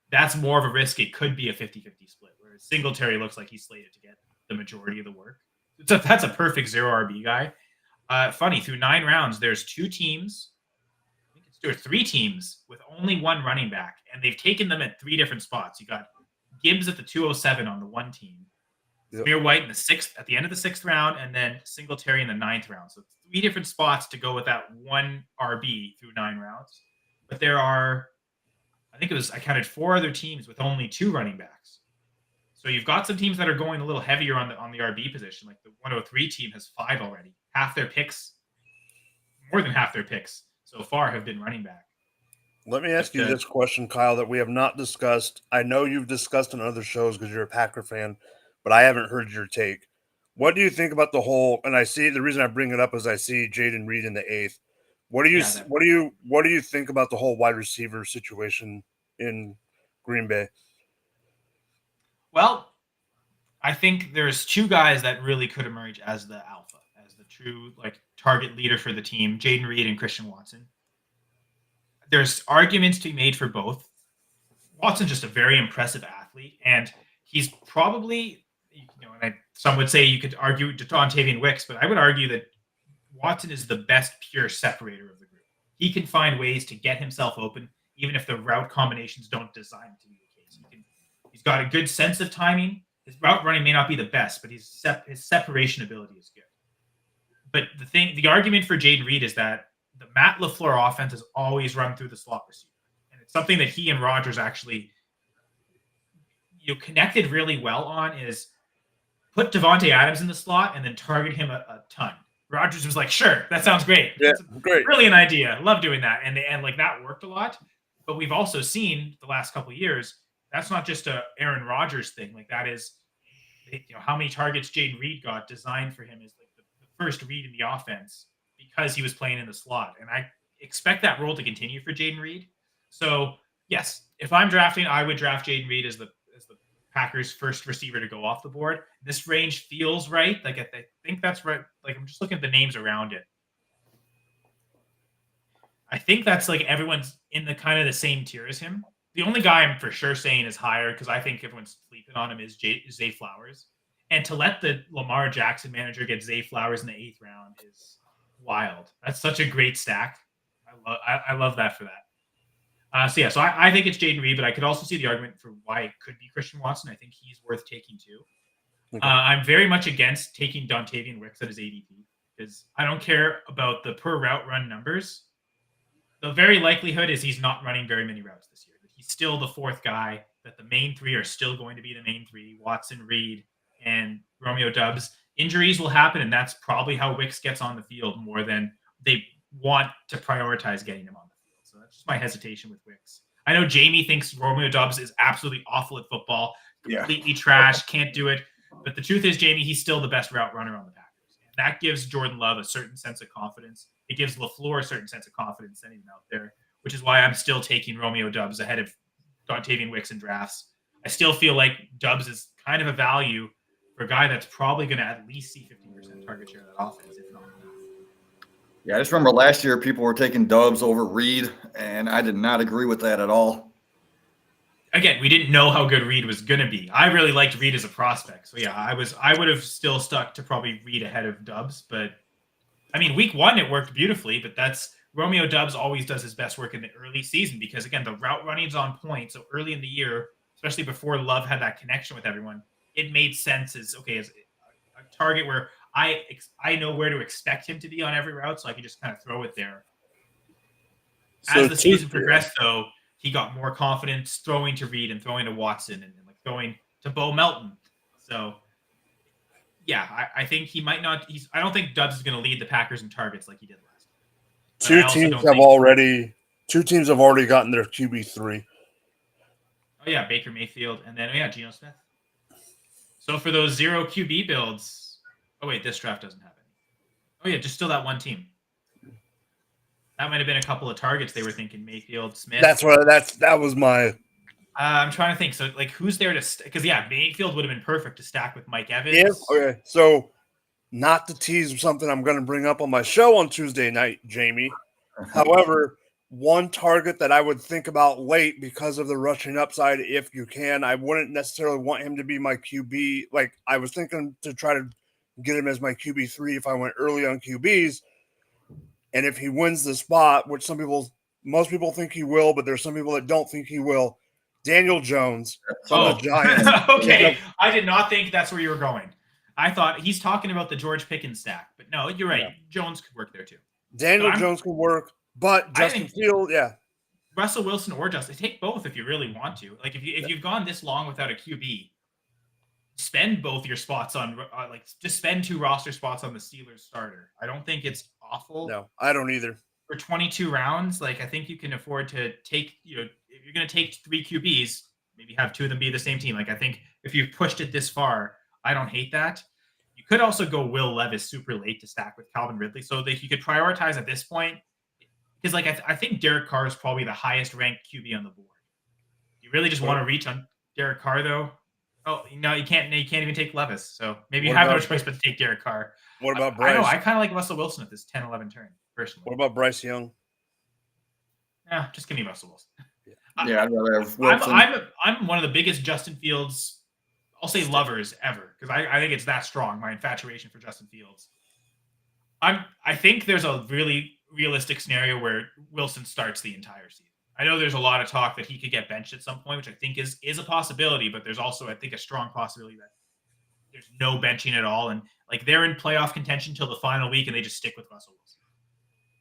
that's more of a risk. It could be a 50-50 split, whereas Singletary looks like he's slated to get the majority of the work. So that's a perfect 0 RB guy. Funny, through 9 rounds, there's 2 teams. There are 3 teams with only 1 running back, and they've taken them at 3 different spots. You got Gibbs at the 207 on the 1 team, Zamir White in the 6th at the end of the 6th round, and then Singletary in the 9th round. So 3 different spots to go with that 1 RB through 9 rounds. But there are, I counted 4 other teams with only 2 running backs. So you've got some teams that are going a little heavier on the RB position. Like the 103 team has 5 already. More than half their picks so far have been running back. Let me ask you this question, Kyle, that we have not discussed. I know you've discussed on other shows because you're a Packer fan, but I haven't heard your take. What do you think about the whole, and I see the reason I bring it up is I see Jaden Reed in the 8th, What do you Yeah, that- what do you think about the whole wide receiver situation in Green Bay? Well, I think there's two guys that really could emerge as the alpha, as the true like target leader for the team: Jaden Reed and Christian Watson. There's arguments to be made for both. Watson's just a very impressive athlete, and he's probably, some would say you could argue Dontavian Wicks, but I would argue that Watson is the best pure separator of the group. He can find ways to get himself open, even if the route combinations don't design to be the case. He's got a good sense of timing. His route running may not be the best, but his separation ability is good. But the argument for Jaden Reed is that the Matt LaFleur offense has always run through the slot receiver. And it's something that he and Rodgers actually connected really well on, is put Devontae Adams in the slot and then target him a ton. Rodgers was like, sure, that sounds great. Yeah, That's a great. brilliant idea. Love doing that. And like that worked a lot. But we've also seen the last couple of years, that's not just a Aaron Rodgers thing. Like that is, how many targets Jaden Reed got designed for him is like the first read in the offense because he was playing in the slot. And I expect that role to continue for Jaden Reed. So yes, if I'm drafting, I would draft Jaden Reed as the Packers' first receiver to go off the board. This range feels right. Like I think that's right. Like I'm just looking at the names around it. I think that's like everyone's in the kind of the same tier as him. The only guy I'm for sure saying is higher because I think everyone's sleeping on him is Zay Flowers. And to let the Lamar Jackson manager get Zay Flowers in the 8th round is wild. That's such a great stack. I love that for that. So I think it's Jaden Reed, but I could also see the argument for why it could be Christian Watson. I think he's worth taking too. Okay. I'm very much against taking Dontavian Wicks at his ADP because I don't care about the per route run numbers. The very likelihood is he's not running very many routes this year. But he's still the 4th guy, that the main 3 are still going to be the main 3, Watson, Reed, and Romeo Doubs. Injuries will happen, and that's probably how Wicks gets on the field more than they want to prioritize getting him on the field. So that's just my hesitation with Wicks. I know Jamie thinks Romeo Doubs is absolutely awful at football, completely trash, can't do it. But the truth is, Jamie, he's still the best route runner on the Packers. And that gives Jordan Love a certain sense of confidence. It gives LaFleur a certain sense of confidence sending him out there, which is why I'm still taking Romeo Doubs ahead of Dontavian Wicks in drafts. I still feel like Doubs is kind of a value for a guy that's probably going to at least see 50% target share of that offense, if not more. Yeah, I just remember last year people were taking Doubs over Reed, and I did not agree with that at all. Again, we didn't know how good Reed was going to be. I really liked Reed as a prospect. So yeah, I would have still stuck to probably Reed ahead of Doubs, but I mean, week 1 it worked beautifully, but that's Romeo Doubs always does his best work in the early season because again, the route running's on point. So early in the year, especially before Love had that connection with everyone, it made sense as a target where I know where to expect him to be on every route, so I can just kind of throw it there. As the season progressed, though, he got more confidence throwing to Reed and throwing to Watson and like throwing to Bo Melton. So, yeah, I think he might not. I don't think Doubs is going to lead the Packers in targets like he did last year. Two teams have already gotten their QB3. Oh yeah, Baker Mayfield, and then Geno Smith. So for those 0 QB builds, oh wait, this draft doesn't have any. Oh yeah, just still that one team. That might have been a couple of targets they were thinking. Mayfield, Smith. That was my. I'm trying to think. So like, who's there to? Because Mayfield would have been perfect to stack with Mike Evans. Yeah. Okay. So, not to tease something I'm going to bring up on my show on Tuesday night, Jamie. However, one target that I would think about late because of the rushing upside, if you can, I wouldn't necessarily want him to be my QB. Like I was thinking to try to get him as my QB3 if I went early on QBs. And if he wins the spot, which most people think he will, but there's some people that don't think he will, Daniel Jones from the Giants. Okay. I did not think that's where you were going. I thought he's talking about the George Pickens stack, but no, you're right. Yeah. Jones could work there too. Daniel Jones could work, but Justin Fields, Russell Wilson or Justin, take both if you really want to. Like if you've gone this long without a QB, spend both your spots on just spend 2 roster spots on the Steelers starter. I don't think it's awful. No, I don't either. For 22 rounds, like I think you can afford to take, if you're going to take 3 QBs, maybe have 2 of them be the same team. Like I think if you've pushed it this far, I don't hate that. You could also go Will Levis super late to stack with Calvin Ridley so that you could prioritize at this point. because like I think Derek Carr is probably the highest ranked QB on the board. You really just want to reach on Derek Carr though? Oh no, you can't. You can't even take Levis. So maybe you have no choice but to take Derek Carr. What about Bryce? I know. I kind of like Russell Wilson at this 10-11 turn personally. What about Bryce Young? Yeah, just give me Russell Wilson. Yeah, I'd rather have Wilson. I'm one of the biggest Justin Fields, I'll say lovers ever, because I think it's that strong. My infatuation for Justin Fields. I think there's a really realistic scenario where Wilson starts the entire season. I know there's a lot of talk that he could get benched at some point, which I think is a possibility, but there's also, I think, a strong possibility that there's no benching at all. And like they're in playoff contention till the final week and they just stick with Russell Wilson.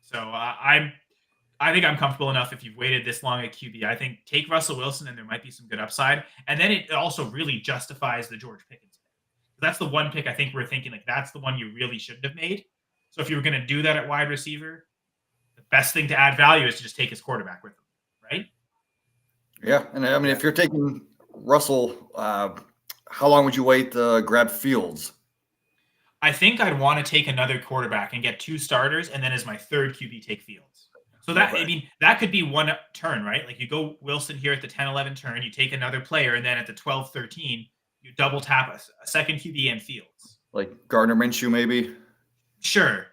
So I think I'm comfortable enough if you've waited this long at QB. I think take Russell Wilson and there might be some good upside. And then it also really justifies the George Pickens pick. That's the one pick I think we're thinking like that's the one you really shouldn't have made. So if you were going to do that at wide receiver, the best thing to add value is to just take his quarterback with him. Right? Yeah, and I mean, if you're taking Russell, how long would you wait to grab Fields? I think I'd want to take another quarterback and get 2 starters, and then as my third QB, take Fields. So that I mean, that could be one turn, right? Like you go Wilson here at the 10-11 turn, you take another player, and then at the 12-13, you double tap a second QB and Fields. Like Gardner Minshew, maybe. Sure,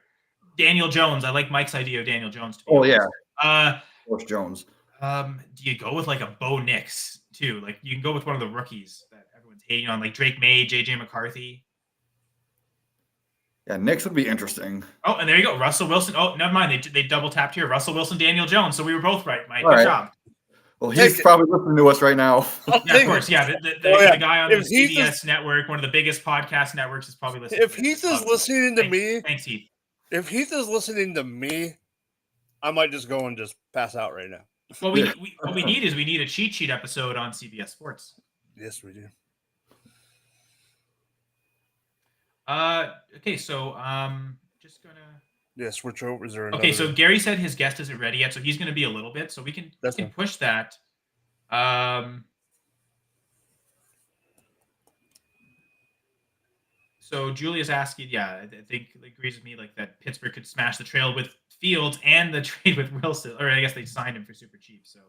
Daniel Jones. I like Mike's idea of Daniel Jones. To be honest. Yeah. George Jones. Do you go with like a Bo Nix too? Like you can go with one of the rookies that everyone's hating on, like Drake May, JJ McCarthy. Yeah, Nix would be interesting. Oh, and there you go, Russell Wilson. Oh, never mind, they double tapped here. Russell Wilson, Daniel Jones. So we were both right, Mike. Good job. Well, he's probably listening to us right now. Yeah, of course. Yeah, the guy on the CBS network, one of the biggest podcast networks, is probably listening. If Heath is listening to me, thanks, Heath. If Heath is listening to me, I might just go and just pass out right now. Well, what we need a cheat sheet episode on CBS Sports. Yes, we do. Okay, so just gonna switch over. Is there okay? So Gary said his guest isn't ready yet, so he's gonna be a little bit. So we can push that. So Julia's asking, yeah, I think agrees with me, like that Pittsburgh could smash the trail with Fields and the trade with Wilson, or I guess they signed him for super cheap. So,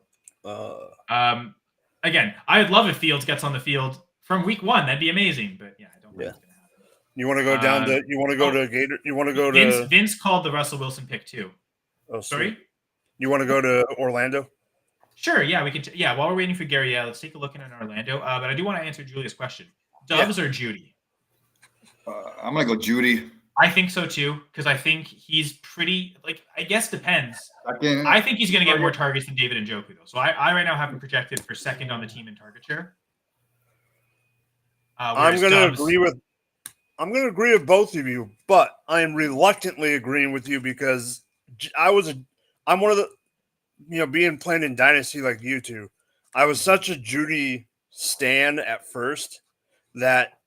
again, I'd love if Fields gets on the field from week 1. That'd be amazing. But yeah, I don't think it's gonna happen. You want to go down to? You want to go to Gator? You want to go to? Vince called the Russell Wilson pick too. Oh, sorry. You want to go to Orlando? Sure. Yeah, we can. Yeah, while we're waiting for Gary, let's take a look in Orlando. But I do want to answer Julia's question: Dobbs or Judy? I'm gonna go Judy. I think so too, because I think he's pretty. Like, I guess depends. I think he's going to get more targets than David Njoku, though. So I right now have him projected for second on the team in target share. I'm going to agree with both of you, but I am reluctantly agreeing with you because I'm one of the, being playing in Dynasty like you two. I was such a Judy stan at first that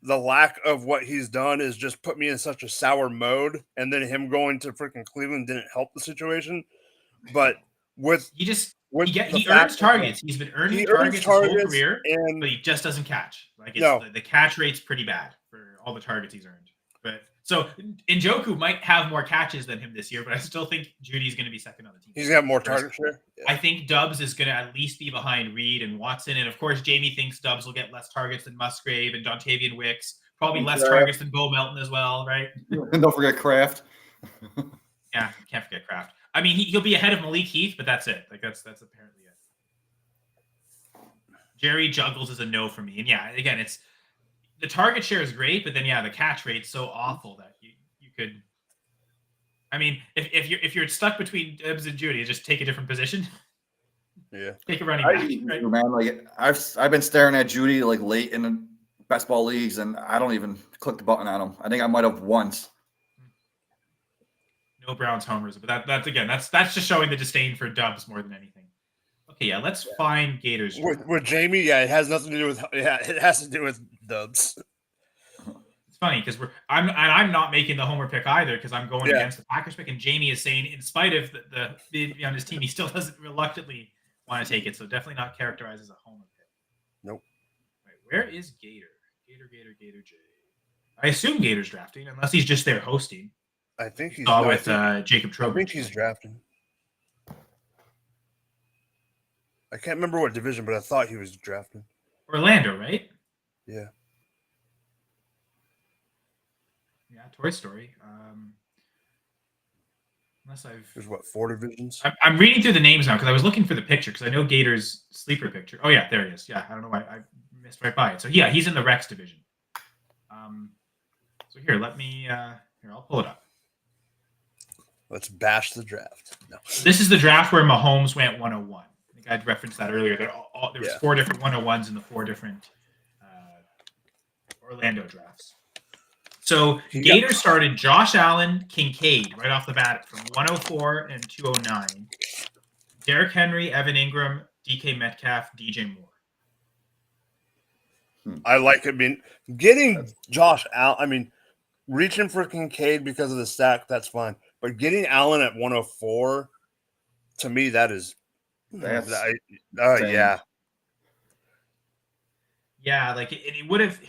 the lack of what he's done is just put me in such a sour mode. And then him going to freaking Cleveland didn't help the situation. But he earns targets. He's been earning targets his whole career, but he just doesn't catch. Like the catch rate's pretty bad for all the targets he's earned. But so Njoku might have more catches than him this year, but I still think Judy's going to be second on the team. He's got more target share. Yeah. I think Dubs is going to at least be behind Reed and Watson, and of course Jamie thinks Dubs will get less targets than Musgrave and Dontavian Wicks, probably less targets than Bo Melton as well, right? And don't forget Kraft. Yeah, can't forget Kraft. I mean, he'll be ahead of Malik Heath, but that's it. Like that's apparently it. Jerry Juggles is a no for me, and yeah, again, it's. The target share is great, but then the catch rate's so awful that you could. I mean, if you're stuck between Dubs and Judy, just take a different position. Yeah, take a running back. Right? Man, like I've been staring at Judy like late in the best ball leagues, and I don't even click the button on him. I think I might have once. No Browns homers, but that's just showing the disdain for Dubs more than anything. Okay, let's find Gators with Jamie. Yeah, it has nothing to do with. Yeah, it has to do with Dubs. It's funny because I'm not making the homer pick either because I'm going against the Packers pick, and Jamie is saying in spite of the on his team, he still doesn't reluctantly want to take it. So definitely not characterized as a homer pick. Nope. Wait, where is Gator? Gator J. I assume Gator's drafting unless he's just there hosting. I think he's with Jacob Trowbridge. I think he's drafting. I can't remember what division, but I thought he was drafted. Orlando, right? Yeah. Yeah, Toy Story. Unless There's what, 4 divisions? I'm reading through the names now because I was looking for the picture because I know Gator's sleeper picture. Oh yeah, there he is. Yeah, I don't know why I missed right by it. So yeah, he's in the Rex division. So here, let me here, I'll pull it up. Let's bash the draft. No. This is the draft where Mahomes went 101. I think I'd referenced that earlier. There was 4 different 101s in the 4 different Orlando drafts. So Gator started Josh Allen, Kincaid right off the bat from 104 and 209. Derrick Henry, Evan Ingram, DK Metcalf, DJ Moore. I like it. I mean, getting Josh out. I mean, reaching for Kincaid because of the stack, that's fine. But getting Allen at 104, to me, that's yeah. Yeah, like it would have.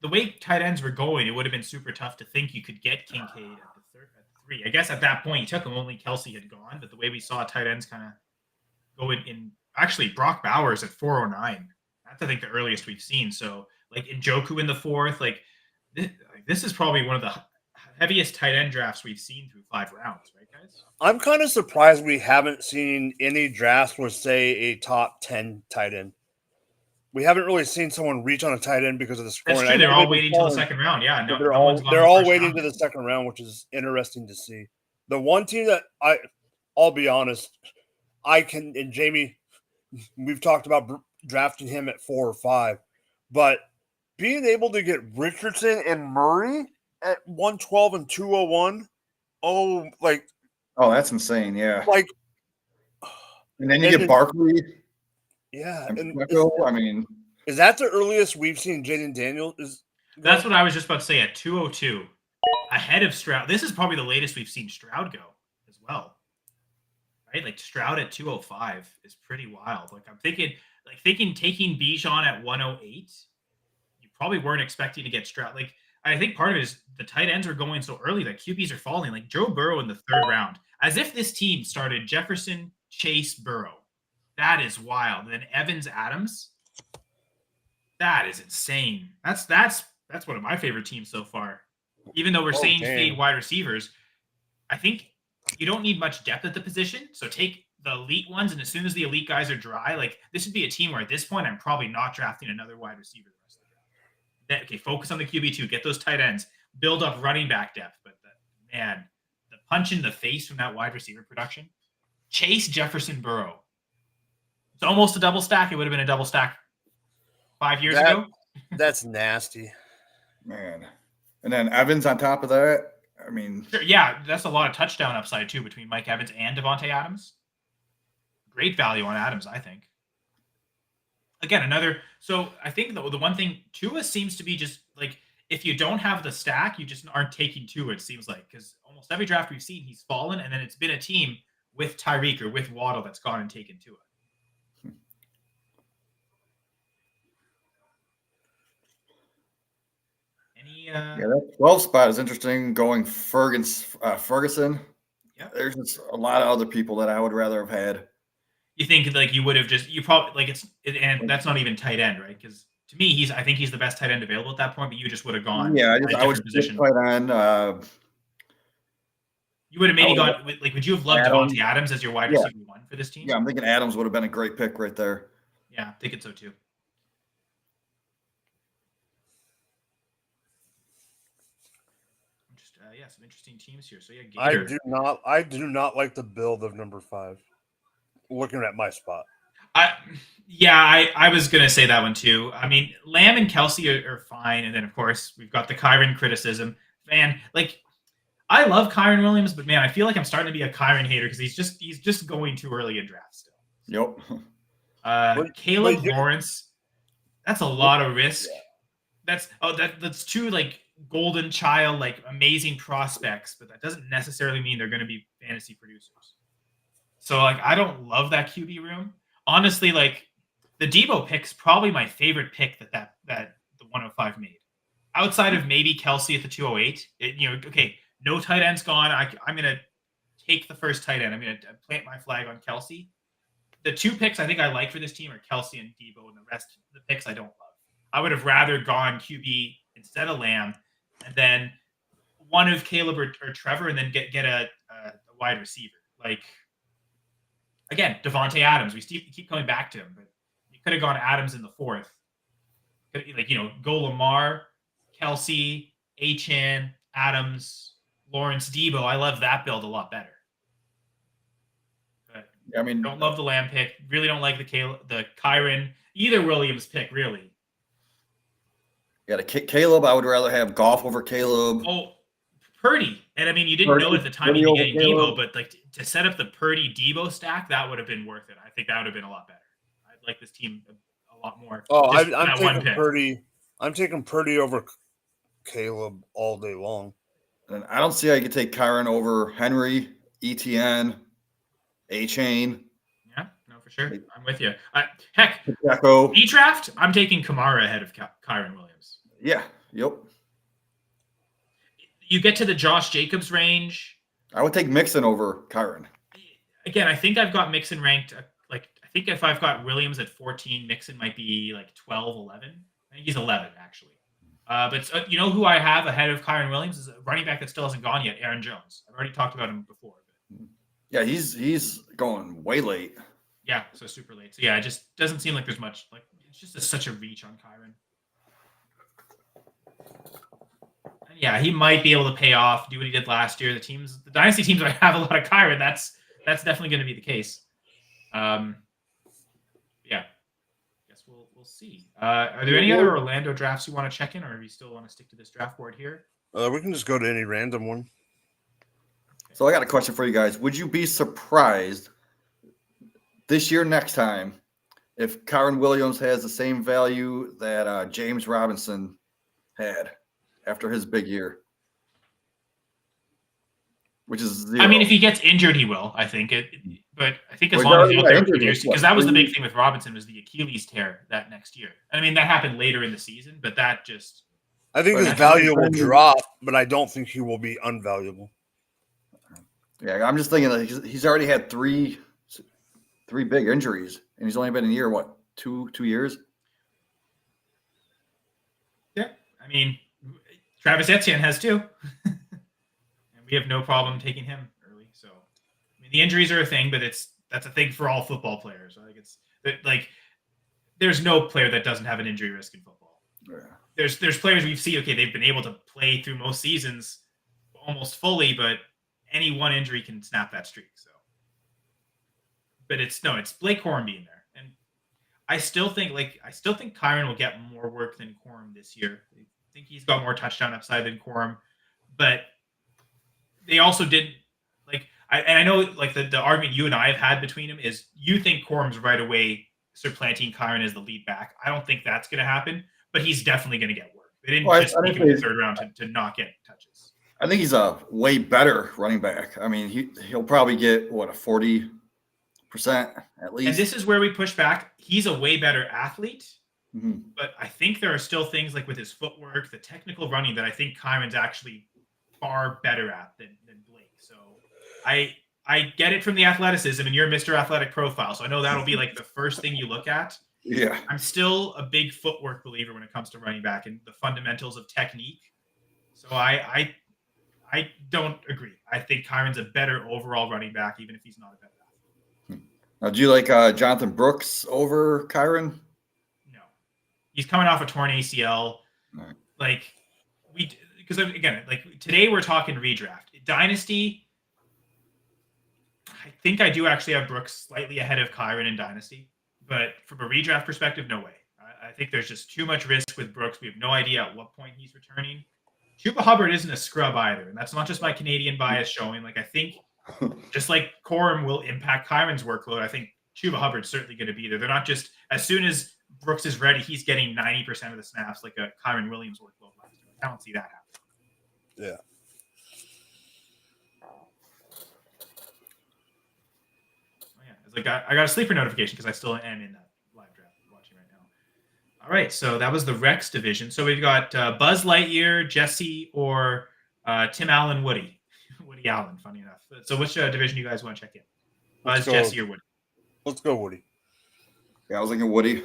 The way tight ends were going, it would have been super tough to think you could get Kincaid at the 3. I guess at that point you took him, only Kelsey had gone, but the way we saw tight ends kind of go in actually Brock Bowers at 409. That's I think the earliest we've seen. So like Njoku in the 4th, like this is probably one of the heaviest tight end drafts we've seen through 5 rounds, right, guys? I'm kind of surprised we haven't seen any drafts with, say, a top 10 tight end. We haven't really seen someone reach on a tight end because of the scoring. That's true. They're all waiting till the second round. Yeah, they're all waiting to the second round, which is interesting to see. The one team that I'll be honest, and Jamie, we've talked about drafting him at 4 or 5, but being able to get Richardson and Murray at 112 and 201, that's insane. Yeah, and then you get Barkley. Yeah, is that the earliest we've seen Jaden Daniels? That's what I was just about to say. At 202, ahead of Stroud. This is probably the latest we've seen Stroud go as well. Right, like Stroud at 205 is pretty wild. Like I'm thinking taking Bijan at 108. You probably weren't expecting to get Stroud. Like I think part of it is the tight ends are going so early that QBs are falling. Like Joe Burrow in the 3rd round, as if this team started Jefferson, Chase, Burrow. That is wild. And then Evans, Adams. That is insane. That's one of my favorite teams so far. Even though we're saying fade wide receivers, I think you don't need much depth at the position. So take the elite ones, and as soon as the elite guys are dry, like this would be a team where at this point I'm probably not drafting another wide receiver the rest of the draft. Okay, focus on the QB2, get those tight ends, build up running back depth. But the punch in the face from that wide receiver production. Chase, Jefferson, Burrow. It's almost a double stack. It would have been a double stack 5 years ago. That's nasty, man. And then Evans on top of that. I mean, sure, yeah, that's a lot of touchdown upside too between Mike Evans and Devontae Adams. Great value on Adams, I think. Again, so I think the one thing Tua seems to be just like if you don't have the stack, you just aren't taking Tua. It seems like because almost every draft we've seen, he's fallen, and then it's been a team with Tyreek or with Waddle that's gone and taken Tua. That 12 spot is interesting. Going Ferguson. Yeah, there's just a lot of other people that I would rather have had. You think like you would have you probably like and that's not even tight end, right? Because to me, I think he's the best tight end available at that point. But you just would have gone. Yeah, I would position tight end. You would have maybe gone like. Would you have loved Devontae Adams as your wide receiver 1 for this team? Yeah, I'm thinking Adams would have been a great pick right there. Yeah, I think it's so too. Some interesting teams here. So yeah, Gator. I do not like the build of number 5. Looking at my spot. I was gonna say that one too. I mean, Lamb and Kelsey are fine, and then of course we've got the Kyron criticism. Man, like I love Kyron Williams, but man, I feel like I'm starting to be a Kyron hater because he's just going too early in drafts still. Yep. Caleb Lawrence, that's a lot of risk. That's two like golden child, like amazing prospects, but that doesn't necessarily mean they're going to be fantasy producers. So like, I don't love that QB room. Honestly, like the Debo pick's probably my favorite pick that the 105 made. Outside of maybe Kelsey at the 208, no tight end's gone. I'm going to take the first tight end. I'm going to plant my flag on Kelsey. the two picks I think I like for this team are Kelsey and Debo, and the rest of the picks I don't love. I would have rather gone QB instead of Lamb, and then one of Caleb or Trevor, and then get a wide receiver. Like, again, Devontae Adams. We keep coming back to him, but you could have gone Adams in the fourth. Like, go Lamar, Kelsey, Achane, Adams, Lawrence, Debo. I love that build a lot better. But I mean, don't love the Lamb pick. Really don't like the Kyren, either Williams pick, really. Yeah, Caleb, I would rather have Goff over Caleb. Oh, Purdy. And I mean, you didn't know at the time you'd be getting Debo, but like to set up the Purdy Debo stack, that would have been worth it. I think that would have been a lot better. I'd like this team a lot more. Oh, I'm taking Purdy. I'm taking Purdy over Caleb all day long. And I don't see how you could take Kyren over Henry, ETN, Achane. Yeah, no, for sure. I'm with you. Heck, Pacheco. E-draft, I'm taking Kamara ahead of Kyren Williams. Yeah, yep. You get to the Josh Jacobs range. I would take Mixon over Kyren. Again, I think I've got Mixon ranked I think if I've got Williams at 14, Mixon might be like 12, 11. I think he's 11 actually. But you know who I have ahead of Kyren Williams is a running back that still hasn't gone yet, Aaron Jones. I've already talked about him before. Yeah, he's going way late. Yeah, so super late. So yeah, it just doesn't seem like there's much. Like it's just such a reach on Kyren. And yeah, he might be able to pay off, do what he did last year. The dynasty teams that have a lot of Kyren, that's definitely going to be the case. Yeah, guess we'll see. Are there any other Orlando drafts you want to check in, or do you still want to stick to this draft board here? We can just go to any random one. So I got a question for you guys. Would you be surprised this year, next time, if Kyren Williams has the same value that James Robinson had after his big year? Which is 0. I mean, if he gets injured, he will. I think it, but I think as long as he's out there because that was the big thing with Robinson was the Achilles tear that next year. I mean, that happened later in the season, but that just. I think his value will drop, but I don't think he will be unvaluable. Yeah, I'm just thinking that he's already had three big injuries, and he's only been in year what 2 years. Yeah, I mean, Travis Etienne has 2. We have no problem taking him early. So, I mean, the injuries are a thing, but that's a thing for all football players. There's no player that doesn't have an injury risk in football. Yeah. There's players we've seen. Okay, they've been able to play through most seasons almost fully, but any one injury can snap that streak. So, but it's Blake Corum being there, and I still think Kyren will get more work than Corum this year. I think he's got more touchdown upside than Corum, but. They also didn't I know the argument you and I have had between them is you think Corum's right away supplanting Kyren as the lead back. I don't think that's going to happen, but he's definitely going to get work. They didn't just pick him in the third round to not get touches. I think he's a way better running back. I mean, he'll probably get a 40% at least. And this is where we push back. He's a way better athlete, mm-hmm. but I think there are still things like with his footwork, the technical running that I think Kyren's actually far better at than Blake. So I get it from the athleticism, and you're Mr. Athletic Profile. So I know that'll be like the first thing you look at. Yeah. I'm still a big footwork believer when it comes to running back and the fundamentals of technique. So I don't agree. I think Kyren's a better overall running back, even if he's not a better athlete. Now, do you like Jonathan Brooks over Kyren? No. He's coming off a torn ACL. Right. Because again, today we're talking redraft. Dynasty, I think I do actually have Brooks slightly ahead of Kyren in Dynasty. But from a redraft perspective, no way. I think there's just too much risk with Brooks. We have no idea at what point he's returning. Chuba Hubbard isn't a scrub either. And that's not just my Canadian bias showing. I think just like Corum will impact Kyren's workload, I think Chuba Hubbard's certainly going to be there. They're not just, as soon as Brooks is ready, he's getting 90% of the snaps like a Kyren Williams workload last year. I don't see that happening. Yeah. I got a sleeper notification because I still am in that live draft watching right now. All right, so that was the Rex division. So we've got Buzz Lightyear, Jesse, or Tim Allen, Woody Allen. Funny enough. So which division do you guys want to check in? Buzz, Jesse, or Woody? Let's go, Woody. Yeah, I was thinking Woody.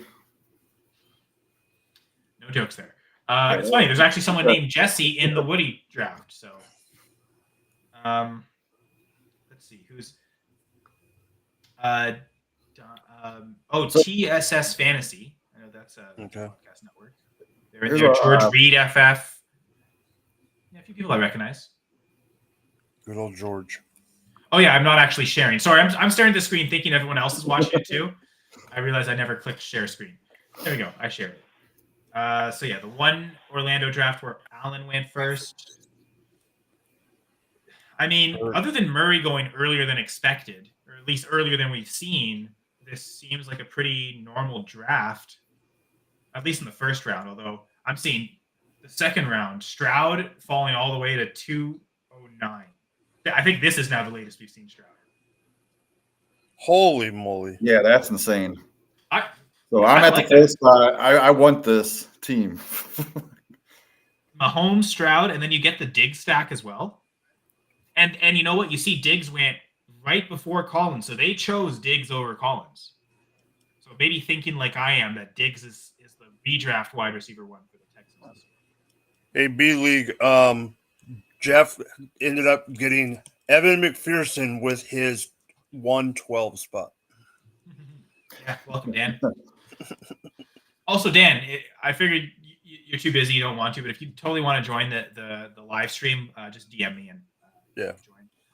No jokes there. It's funny. There's actually someone named Jesse in the Woody draft. So, let's see who's. TSS Fantasy. I know that's a podcast network. They're in there. George Reed FF. Yeah, a few people I recognize. Good old George. Oh yeah, I'm not actually sharing. Sorry, I'm staring at the screen thinking everyone else is watching it too. I realized I never clicked share screen. There we go. I shared it. So yeah, the one Orlando draft where Allen went first. I mean, other than Murray going earlier than expected, or at least earlier than we've seen, this seems like a pretty normal draft, at least in the first round. Although I'm seeing the second round, Stroud falling all the way to 209. I think this is now the latest we've seen Stroud. Holy moly. Yeah, that's insane. So I I'm at like the first spot. I want this team. Mahomes, Stroud, and then you get the Diggs stack as well. And you know what? You see Diggs went right before Collins, so they chose Diggs over Collins. So maybe thinking like I am that Diggs is the redraft wide receiver one for the Texans. A B League. Jeff ended up getting Evan McPherson with his 112 spot. Yeah, welcome, Dan. Also, Dan, I figured you're too busy, you don't want to, but if you totally want to join the live stream, just DM me and join.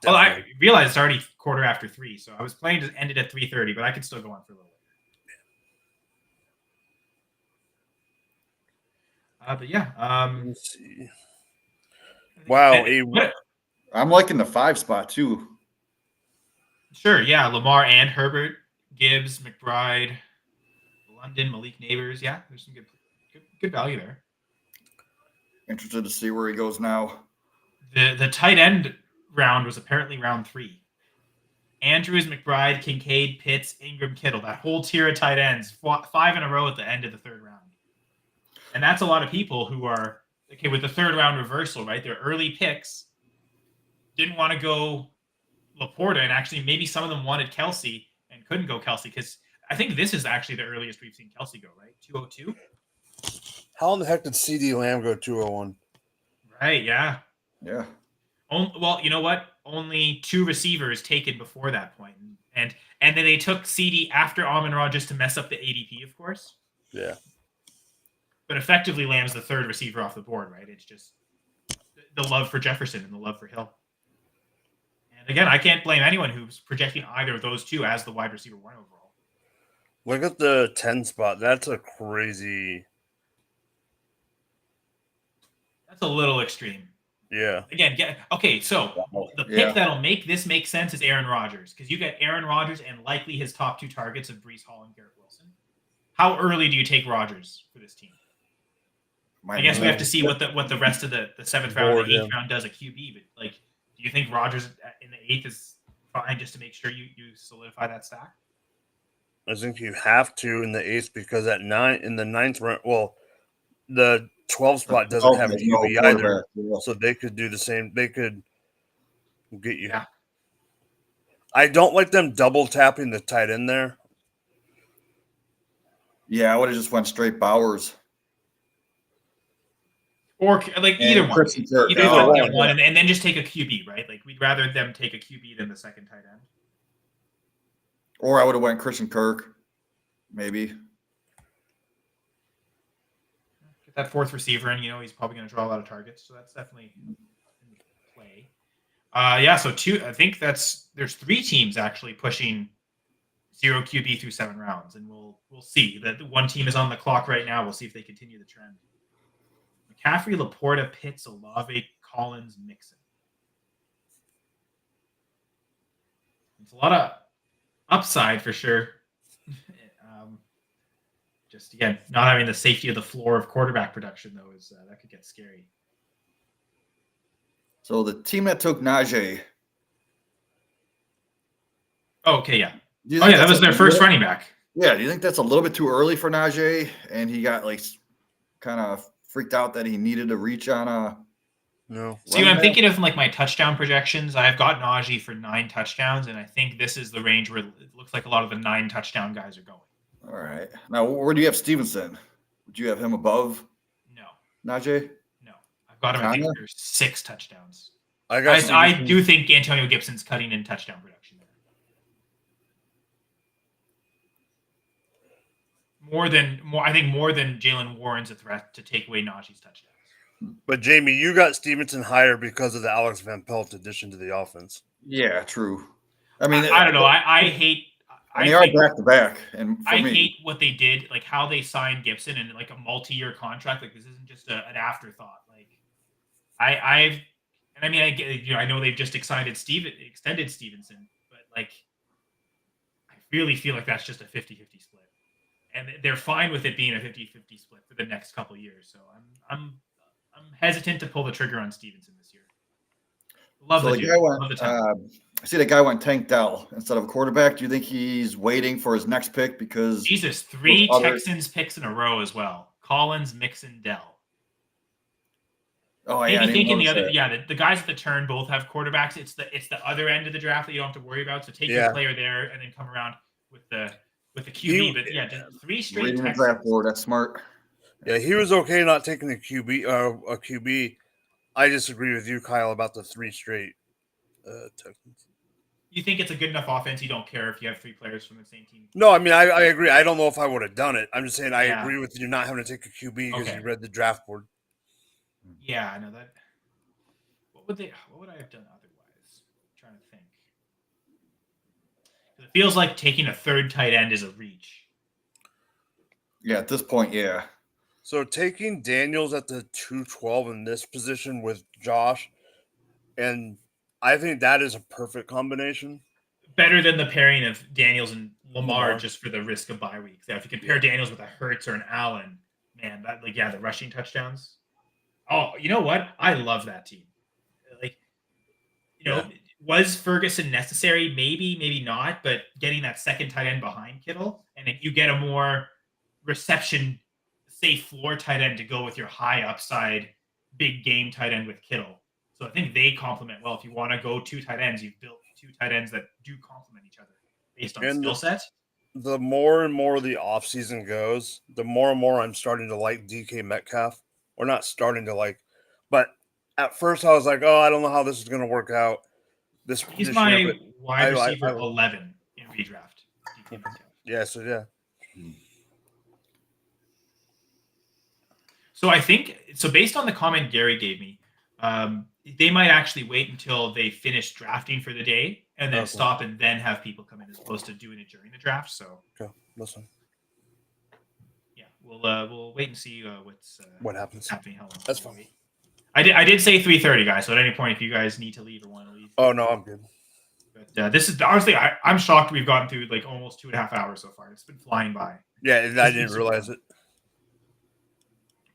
Well, I realized it's already 3:15, so I was planning to end it at 3:30, but I could still go on for a little later. But yeah, let's see. Wow, I'm liking the 5 spot too. Sure, yeah, Lamar and Herbert, Gibbs, McBride, London, Malik Neighbors. Yeah, there's some good value there. Interested to see where he goes now. The tight end round was apparently round 3. Andrews, McBride, Kincaid, Pitts, Ingram, Kittle. That whole tier of tight ends, 5 in a row at the end of the third round. And that's a lot of people who are, okay, with the third round reversal, right? Their early picks didn't want to go Laporta, and actually maybe some of them wanted Kelsey and couldn't go Kelsey because I think this is actually the earliest we've seen Kelsey go, right? 202? How in the heck did CD Lamb go 201? Right, yeah. Yeah. Well, you know what? Only 2 receivers taken before that point. And then they took CD after Amon-Ra just to mess up the ADP, of course. Yeah. But effectively, Lamb's the third receiver off the board, right? It's just the love for Jefferson and the love for Hill. And again, I can't blame anyone who's projecting either of those two as the wide receiver 1 overall. Look at the 10 spot. That's a crazy. That's a little extreme. Yeah. Again, so the pick that'll make this make sense is Aaron Rodgers, because you get Aaron Rodgers and likely his top 2 targets of Breece Hall and Garrett Wilson. How early do you take Rodgers for this team? I guess we have to see what the rest of the 7th round and the 8th round does at QB. But like, do you think Rodgers in the 8th is fine just to make sure you solidify that stack? I think you have to in the 8th because in the 9th round, well, the 12 spot doesn't have a QB either, so they could do the same. They could get you. Yeah. I don't like them double tapping the tight end there. Yeah, I would have just went straight Bowers. Or like either one. Either one, and then just take a QB, right? Like we'd rather them take a QB than the second tight end. Or I would have went Christian Kirk, maybe. Get that 4th receiver, and he's probably going to draw a lot of targets, so that's definitely in play. So 2. I think there's 3 teams actually pushing 0 QB through 7 rounds, and we'll see. That one team is on the clock right now. We'll see if they continue the trend. McCaffrey, Laporta, Pitts, Olave, Collins, Mixon. It's a lot of upside for sure. Just again, not having the safety of the floor of quarterback production though is that could get scary. So the team that took Najee. Oh, okay, yeah. That was their first running back. Yeah, do you think that's a little bit too early for Najee? And he got like kind of freaked out that he needed to reach on No. See, I'm thinking of like my touchdown projections. I've got Najee for 9 touchdowns, and I think this is the range where it looks like a lot of the 9 touchdown guys are going. All right. Now, where do you have Stevenson? Would you have him above No, Najee? no. I've got him, I think, Kinda? for 6 touchdowns. I I do think Antonio Gibson's cutting in touchdown production there. I think more than Jalen Warren's a threat to take away Najee's touchdowns. But Jamie, you got Stevenson higher because of the Alex Van Pelt addition to the offense. Yeah, true. I mean, I don't know. I hate. And they are back to back, and for I me, hate what they did, like how they signed Gibson and like a multi-year contract. Like this isn't just an afterthought. Like I know they've just extended Stevenson, but like I really feel like that's just a 50-50 split, and they're fine with it being a 50-50 split for the next couple of years. So I'm hesitant to pull the trigger on Stevenson this year. Love so the the dude. guy Love the talent. went. I see the guy went Tank Dell instead of a quarterback. Do you think he's waiting for his next pick because Jesus, 3 those other- Texans picks in a row as well. Collins, Mixon, Dell. Oh yeah, I Maybe didn't thinking the notice other, that. the guys at the turn both have quarterbacks. It's the other end of the draft that you don't have to worry about. So take your player there and then come around with the QB. But yeah, just 3 straight Reading the Texans. draft board. That's smart. Yeah, he was okay not taking a QB. I disagree with you, Kyle, about the 3 straight Texans. You think it's a good enough offense? You don't care if you have 3 players from the same team? No, I mean I agree. I don't know if I would have done it. I'm just saying I Yeah. agree with you not having to take a QB because Okay. you read the draft board. Yeah, I know that. What would I have done otherwise? I'm trying to think. 'Cause it feels like taking a 3rd tight end is a reach. Yeah, at this point, yeah. So taking Daniels at the 212 in this position with Josh, and I think that is a perfect combination. Better than the pairing of Daniels and Lamar Lamar. just for the risk of bye weeks. Yeah, if you compare Daniels with a Hurts or an Allen, man, that the rushing touchdowns. Oh, you know what? I love that team. Like, was Ferguson necessary? Maybe, maybe not. But getting that second tight end behind Kittle, and if you get a more reception, safe floor tight end to go with your high upside, big game tight end with Kittle. So I think they complement well. If you want to go 2 tight ends, you've built 2 tight ends that do complement each other based on skill set. The more and more the offseason goes, the more and more I'm starting to like DK Metcalf. Or not starting to like, but at first I was like, oh, I don't know how this is going to work out. He's this my year, but wide receiver 11 in redraft. DK Metcalf. Yeah, so yeah. So I think based on the comment Gary gave me, they might actually wait until they finish drafting for the day and then stop and then have people come in as opposed to doing it during the draft. So okay, listen. Yeah, we'll wait and see what happens happening. How long? That's fine. I did say 3:30, guys. So at any point, if you guys need to leave or want to leave. Oh no, I'm good. But this is honestly, I'm shocked we've gotten through like almost 2.5 hours so far. It's been flying by. Yeah, I didn't realize it.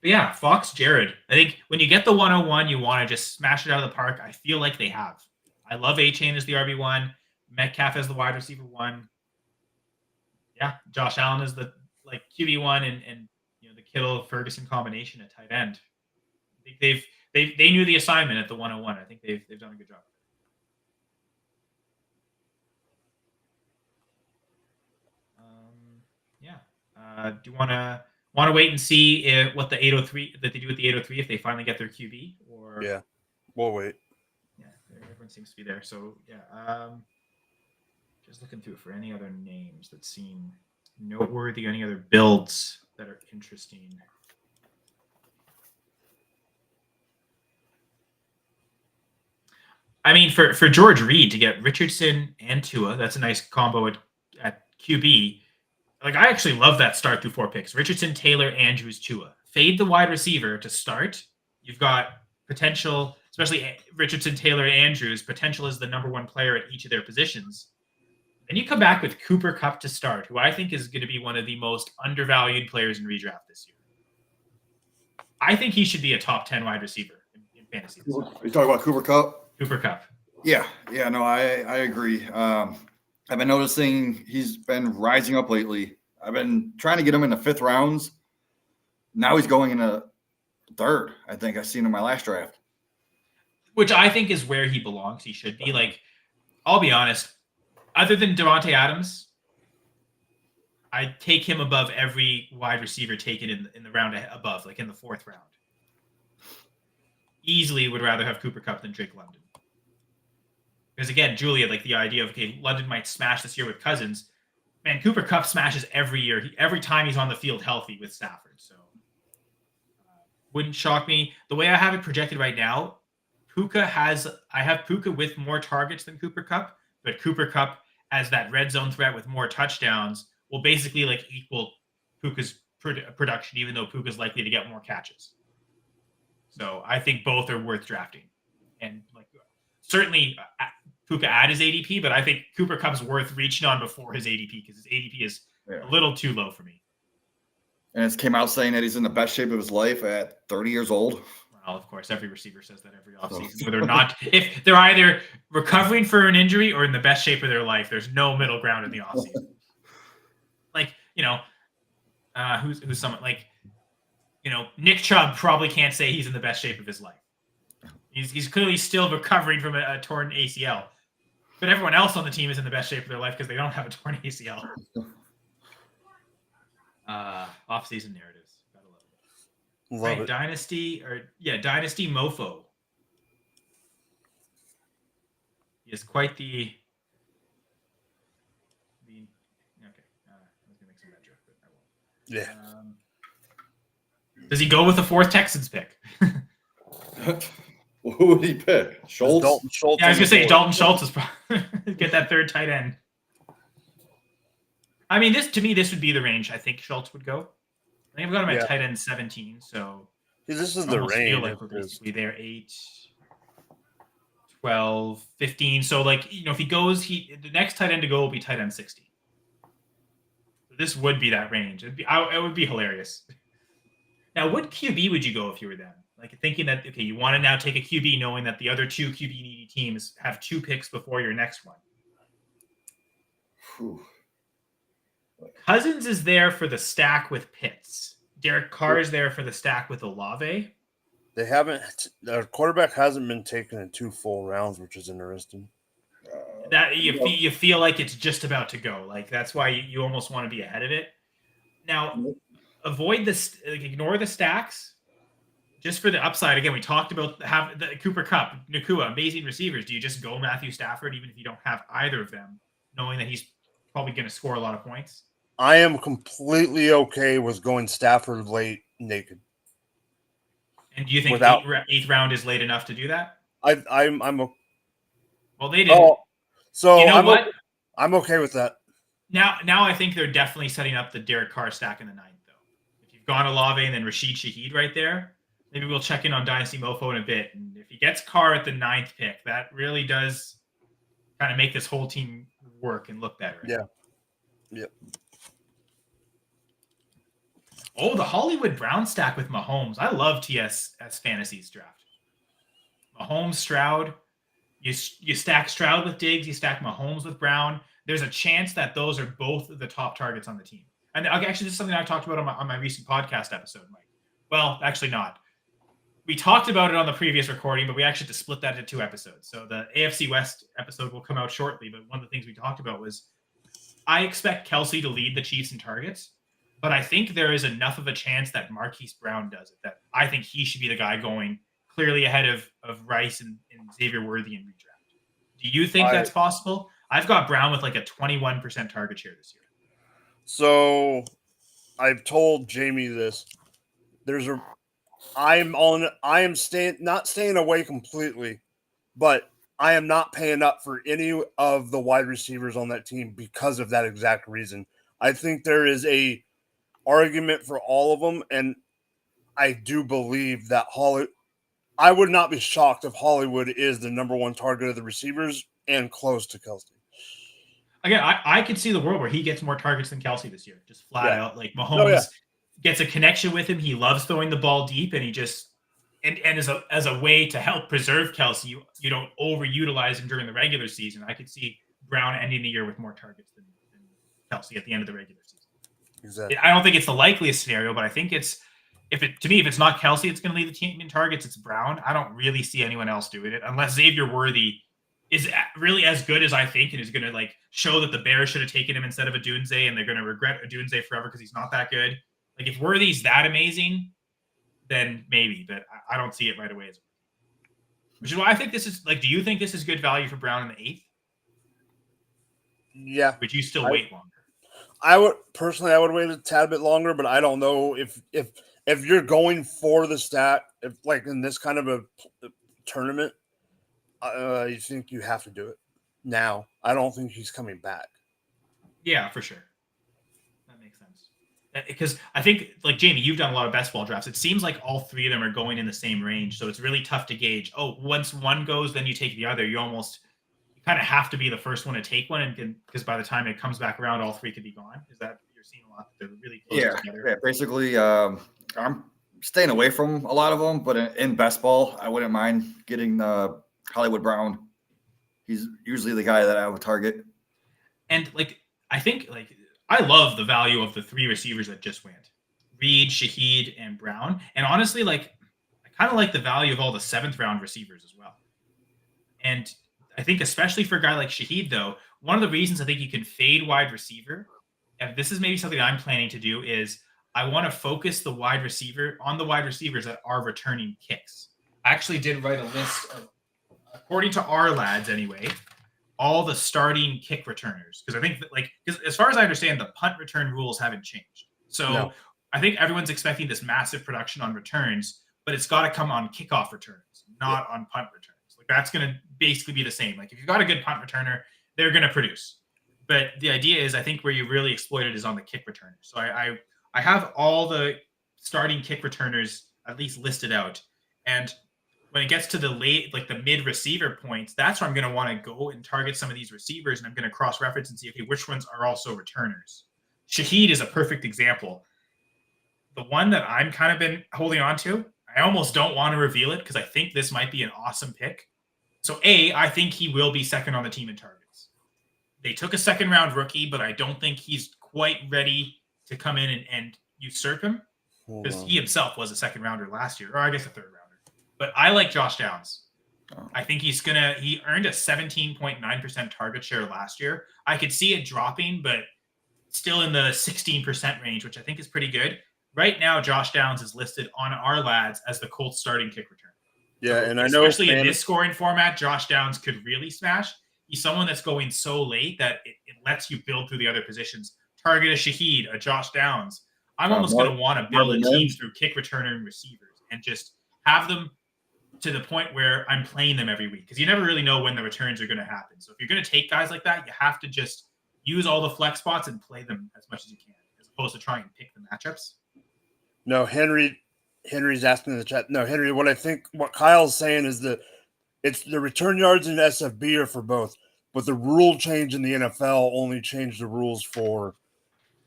But yeah, Fox, Jared. I think when you get the 101, you want to just smash it out of the park. I feel like they have. I love A-Chain as the RB1, Metcalf as the wide receiver 1. Yeah, Josh Allen is the QB1 and the Kittle Ferguson combination at tight end. I think they knew the assignment at the 101. I think they've done a good job. Do you want to wait and see what the 803 that they do with the 803 if they finally get their QB or yeah, we'll wait. Yeah, everyone seems to be there. So yeah, just looking through for any other names that seem noteworthy, any other builds that are interesting. I mean, for George Reed to get Richardson and Tua, that's a nice combo at QB. Like, I actually love that start through 4 picks. Richardson, Taylor, Andrews, Tua. Fade the wide receiver to start. You've got potential, especially Richardson, Taylor, Andrews, potential as the number 1 player at each of their positions. Then you come back with Cooper Kupp to start, who I think is going to be one of the most undervalued players in redraft this year. I think he should be a top 10 wide receiver in fantasy. You talking about Cooper Kupp? Cooper Kupp. Yeah, no, I agree. I've been noticing he's been rising up lately. I've been trying to get him in the 5th rounds. Now he's going in a 3rd. I think I've seen him in my last draft. which I think is where he belongs. He should be. Like, I'll be honest. Other than Devontae Adams, I take him above every wide receiver taken in the round above, like in the 4th round. Easily would rather have Cooper Kupp than Drake London. Because again, Julia, like the idea of, okay, London might smash this year with Cousins. Man, Cooper Kupp smashes every year. Every time he's on the field healthy with Stafford. So wouldn't shock me. The way I have it projected right now, I have Puka with more targets than Cooper Kupp, but Cooper Kupp as that red zone threat with more touchdowns will basically like equal Puka's production, even though Puka's likely to get more catches. So I think both are worth drafting. And like certainly Puka at his ADP, but I think Cooper Kupp's worth reaching on before his ADP because his ADP is a little too low for me. And it's came out saying that he's in the best shape of his life at 30 years old. Well, of course, every receiver says that every offseason. Where they're not, if they're either recovering for an injury or in the best shape of their life, there's no middle ground in the offseason. Like, who's someone like, Nick Chubb probably can't say he's in the best shape of his life. He's clearly still recovering from a torn ACL. But everyone else on the team is in the best shape of their life because they don't have a torn ACL. Off-season narratives. Gotta love it. Love it. Dynasty Mofo. He is quite the okay. I was gonna make some bad joke, but I won't. Yeah. Does he go with the 4th Texans pick? Who would he pick? Schultz? Dalton Schultz. Yeah, I was gonna say Dalton Schultz is probably get that 3rd tight end. I mean, this would be the range I think Schultz would go. I think I've got him at tight end 17, so this is the range. Feel like we're basically there 8, 12, 15. So like, if he goes, the next tight end to go will be tight end 60. So this would be that range. It would be hilarious. Now, what QB would you go if you were them? Like thinking that, okay, you want to now take a QB knowing that the other 2 QB needy teams have 2 picks before your next one. Whew. Cousins is there for the stack with Pitts. Derek Carr is there for the stack with Olave. Their quarterback hasn't been taken in 2 full rounds, which is interesting. That you feel like it's just about to go. Like that's why you almost want to be ahead of it. Now, avoid this. Ignore the stacks. Just for the upside, again, we talked about the Cooper Kupp, Nakua, amazing receivers. Do you just go Matthew Stafford even if you don't have either of them, knowing that he's probably going to score a lot of points? I am completely okay with going Stafford late naked. And do you think 8th round is late enough to do that? I'm well, they didn't. Oh, so you know what? I'm okay with that. Now I think they're definitely setting up the Derek Carr stack in the 9th, though. If you've gone Olave and then Rashid Shaheed right there, maybe we'll check in on Dynasty Mofo in a bit. And if he gets Carr at the 9th pick, that really does kind of make this whole team work and look better. Yeah. Yep. Oh, the Hollywood Brown stack with Mahomes. I love TS as Fantasy's draft. Mahomes, Stroud. You stack Stroud with Diggs. You stack Mahomes with Brown. There's a chance that those are both the top targets on the team. And actually, this is something I talked about on my recent podcast episode, Mike. Well, actually not. We talked about it on the previous recording, but we actually had to split that into 2 episodes. So the AFC West episode will come out shortly, but one of the things we talked about was I expect Kelsey to lead the Chiefs in targets, but I think there is enough of a chance that Marquise Brown does it, that I think he should be the guy going clearly ahead of Rice and Xavier Worthy in redraft. Do you think that's possible? I've got Brown with like a 21% target share this year. So I've told Jamie this. I am not staying away completely, but I am not paying up for any of the wide receivers on that team because of that exact reason. I think there is a argument for all of them, and I do believe that I would not be shocked if Hollywood is the number 1 target of the receivers and close to Kelsey. Again, I could see the world where he gets more targets than Kelsey this year, just flat out. Like Mahomes gets a connection with him. He loves throwing the ball deep, and he just and as a way to help preserve Kelsey, you don't overutilize him during the regular season. I could see Brown ending the year with more targets than Kelsey at the end of the regular season. Exactly. I don't think it's the likeliest scenario, but I think it's if it's not Kelsey, it's going to lead the team in targets. It's Brown. I don't really see anyone else doing it unless Xavier Worthy is really as good as I think and is going to like show that the Bears should have taken him instead of Odunze and they're going to regret Odunze forever because he's not that good. Like if Worthy's that amazing, then maybe, but I don't see it right away. Which is why I think this is like, do you think this is good value for Brown in the 8th? Yeah. Would you still wait longer? I would wait a tad bit longer, but I don't know if you're going for the stat, if like in this kind of a tournament, you think you have to do it now. I don't think he's coming back. Yeah, for sure. That makes sense. Because I think, like Jamie, you've done a lot of best ball drafts. It seems like all three of them are going in the same range, so it's really tough to gauge. Oh, once one goes, then you take the other. You kind of have to be the first one to take one, and because by the time it comes back around, all three could be gone. Is that you're seeing a lot? They're really close together. Yeah. Basically, I'm staying away from a lot of them, but in best ball, I wouldn't mind getting Hollywood Brown. He's usually the guy that I would target. And like, I think like I love the value of the 3 receivers that just went: Reed, Shaheed, and Brown. And honestly, like I kind of like the value of all the 7th round receivers as well. And I think especially for a guy like Shaheed, though, one of the reasons I think you can fade wide receiver, and this is maybe something I'm planning to do, is I want to focus the wide receivers that are returning kicks. I actually did write a list of, according to our lads anyway, all the starting kick returners. Because I think that, like, because as far as I understand, the punt return rules haven't changed. So no. I think everyone's expecting this massive production on returns, but it's got to come on kickoff returns, not on punt returns. Like that's going to basically be the same. Like if you've got a good punt returner, they're going to produce. But the idea is, I think where you really exploit it is on the kick returner. So I have all the starting kick returners at least listed out. And when it gets to the late, like the mid receiver points, that's where I'm going to want to go and target some of these receivers. And I'm going to cross-reference and see, okay, which ones are also returners. Shaheed is a perfect example. The one that I'm kind of been holding on to, I almost don't want to reveal it because I think this might be an awesome pick. So I think he will be second on the team in targets. They took a 2nd round rookie, but I don't think he's quite ready to come in and usurp him because he himself was a 2nd rounder last year, or I guess a 3rd rounder. But I like Josh Downs. I think he earned a 17.9% target share last year. I could see it dropping, but still in the 16% range, which I think is pretty good. Right now, Josh Downs is listed on our lads as the Colts starting kick return. Yeah, so and I know especially in this scoring format, Josh Downs could really smash. He's someone that's going so late that it lets you build through the other positions. Target a Shaheed, a Josh Downs. I'm almost going to want to build a team through kick returner and receivers and just have them to the point where I'm playing them every week because you never really know when the returns are going to happen. So if you're going to take guys like that, you have to just use all the flex spots and play them as much as you can, as opposed to trying to pick the matchups. No, Henry's asking in the chat. No, Henry, what Kyle's saying is that it's the return yards in SFB are for both, but the rule change in the NFL only changed the rules for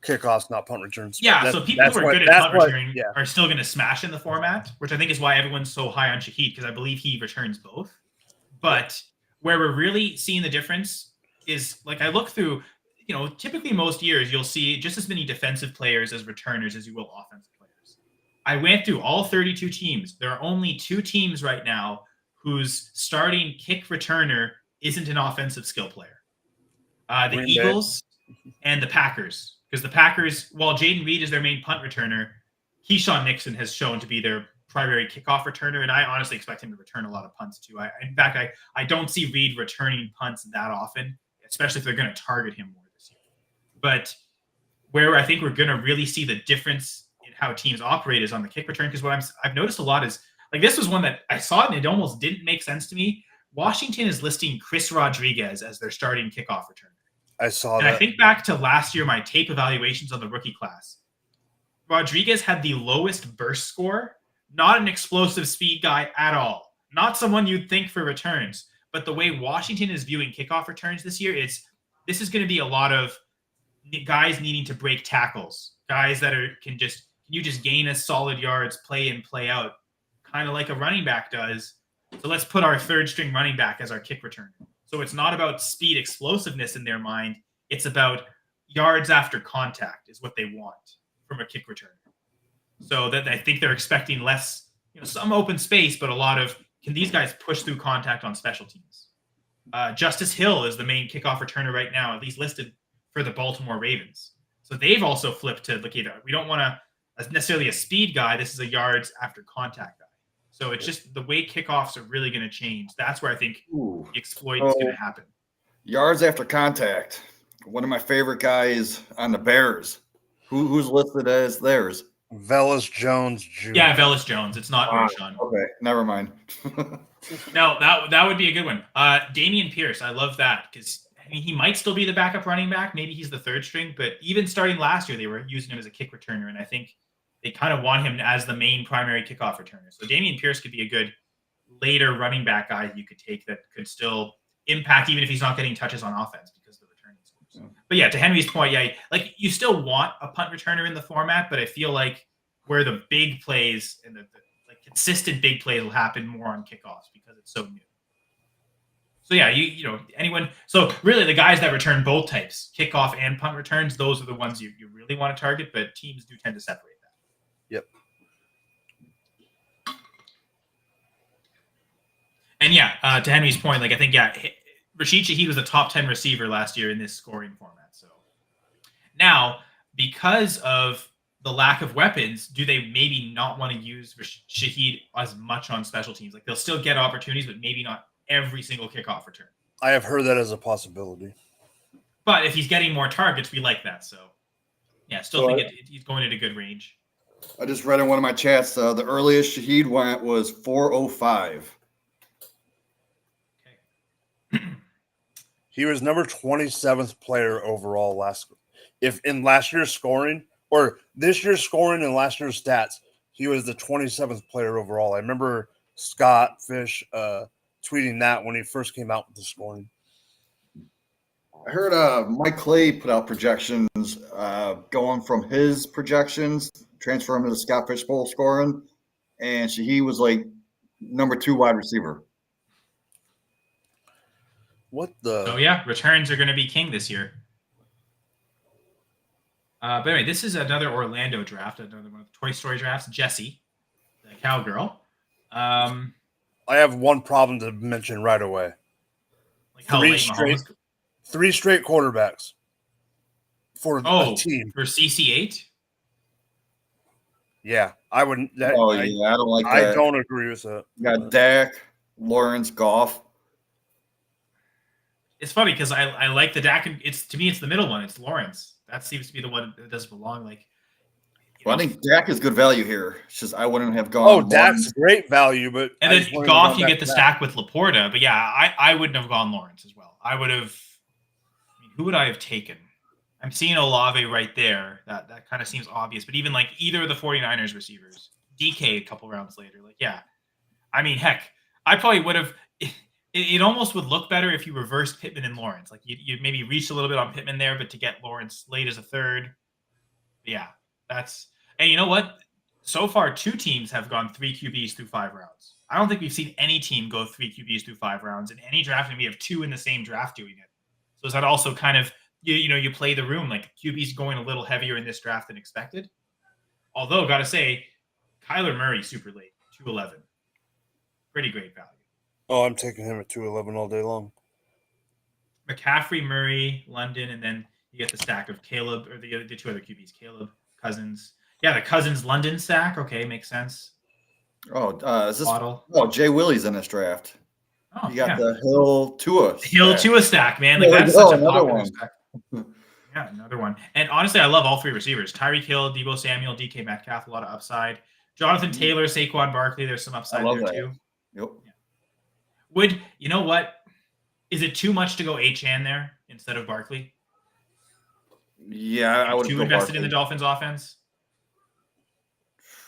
kickoffs, not punt returns. Yeah, so people who are good at punt returning are still going to smash in the format, which I think is why everyone's so high on Shaheed, because I believe he returns both. But where we're really seeing the difference is, like, I look through, typically most years you'll see just as many defensive players as returners as you will offensive players. I went through all 32 teams. There are only 2 teams right now whose starting kick returner isn't an offensive skill player. The Eagles and the Packers. Because the Packers, while Jaden Reed is their main punt returner, Keyshawn Nixon has shown to be their primary kickoff returner, and I honestly expect him to return a lot of punts too. In fact, I don't see Reed returning punts that often, especially if they're going to target him more this year. But where I think we're going to really see the difference in how teams operate is on the kick return, because what I've noticed a lot is, like, this was one that I saw it and it almost didn't make sense to me. Washington is listing Chris Rodriguez as their starting kickoff returner. I saw that. And I think back to last year, my tape evaluations on the rookie class. Rodriguez had the lowest burst score, not an explosive speed guy at all, not someone you'd think for returns. But the way Washington is viewing kickoff returns this year, this is going to be a lot of guys needing to break tackles, guys that can you just gain us solid yards, play in, play out, kind of like a running back does. So let's put our 3rd string running back as our kick returner. So it's not about speed explosiveness in their mind. It's about yards after contact is what they want from a kick returner. So that I think they're expecting less, some open space, but a lot of can these guys push through contact on special teams? Justice Hill is the main kickoff returner right now, at least listed for the Baltimore Ravens. So they've also flipped to look either. We don't want necessarily a speed guy. This is a yards after contact guy. So it's just the way kickoffs are really going to change. That's where I think the exploit is going to happen. Yards after contact. One of my favorite guys on the Bears. Who's listed as theirs? Velus Jones Jr. Yeah, Velus Jones. It's not Roshan. Okay, never mind. No, that would be a good one. Damian Pierce. I love that because he might still be the backup running back. Maybe he's the third string, but even starting last year, they were using him as a kick returner, and I think they kind of want him as the main primary kickoff returner. So Damian Pierce could be a good later running back guy you could take that could still impact even if he's not getting touches on offense because of the returning scores. Yeah. But yeah, to Henry's point, like you still want a punt returner in the format, but I feel like where the big plays and the consistent big plays will happen more on kickoffs because it's so new. So yeah, anyone. So really, the guys that return both types, kickoff and punt returns, those are the ones you really want to target. But teams do tend to separate that. Yep. And yeah, to Henry's point, I think Rashid Shaheed was a top 10 receiver last year in this scoring format. So now, because of the lack of weapons, do they maybe not want to use Shaheed as much on special teams? Like they'll still get opportunities, but maybe not every single kickoff return. I have heard that as a possibility. But if he's getting more targets, we like that. So yeah, still think he's going at a good range. I just read in one of my chats, the earliest Shaheed went was 405. He was number 27th player overall last year's scoring, or this year's scoring and last year's stats. He was the 27th player overall. I remember Scott Fish tweeting that when he first came out with the scoring. I heard Mike Clay put out projections going from his projections, transferring to the Scott Fish Bowl scoring, and he was like number 2 wide receiver. What the? So yeah, returns are going to be king this year. But anyway, this is another Orlando draft, another one of the Toy Story drafts. Jessie, the cowgirl. I have one problem to mention right away. Like how late Mahomes. 3 straight quarterbacks for a team. For CC8? Yeah, I wouldn't. I don't like that. I don't agree with that. You got Dak, Lawrence, Goff. It's funny because I like the Dak. To me, it's the middle one. It's Lawrence. That seems to be the one that does belong. I think Dak is good value here. It's just I wouldn't have gone. Oh, Dak's great value, but and then Goff, you get the stack with Laporta. But yeah, I wouldn't have gone Lawrence as well. I would have. Who would I have taken? I'm seeing Olave right there. That kind of seems obvious. But even either of the 49ers receivers, DK a couple rounds later. I mean, heck, I probably would have. It almost would look better if you reversed Pittman and Lawrence. You'd maybe reach a little bit on Pittman there, but to get Lawrence late as a third. Yeah, and you know what? So far, 2 teams have gone 3 QBs through 5 rounds. I don't think we've seen any team go 3 QBs through 5 rounds in any draft, and we have 2 in the same draft doing it. So is that also kind of, you play the room, QB's going a little heavier in this draft than expected? Although, got to say, Kyler Murray, super late, 211. Pretty great value. Oh, I'm taking him at 211 all day long. McCaffrey, Murray, London, and then you get the stack of Caleb, or the 2 other QBs, Caleb, Cousins. Yeah, the Cousins London stack. Okay, makes sense. Oh, is this? Waddle. Oh, Jay Willie's in this draft. Oh, you got the Hill Tua. Hill Tua stack, man. That's such a popular stack. Yeah, another one. And honestly, I love all 3 receivers: Tyreek Hill, Deebo Samuel, DK Metcalf. A lot of upside. Jonathan Taylor, Saquon Barkley. There's some upside there too. Yep. Yeah. You know what? Is it too much to go Achane there instead of Barkley? Yeah, I would. Too invested in the Dolphins' offense.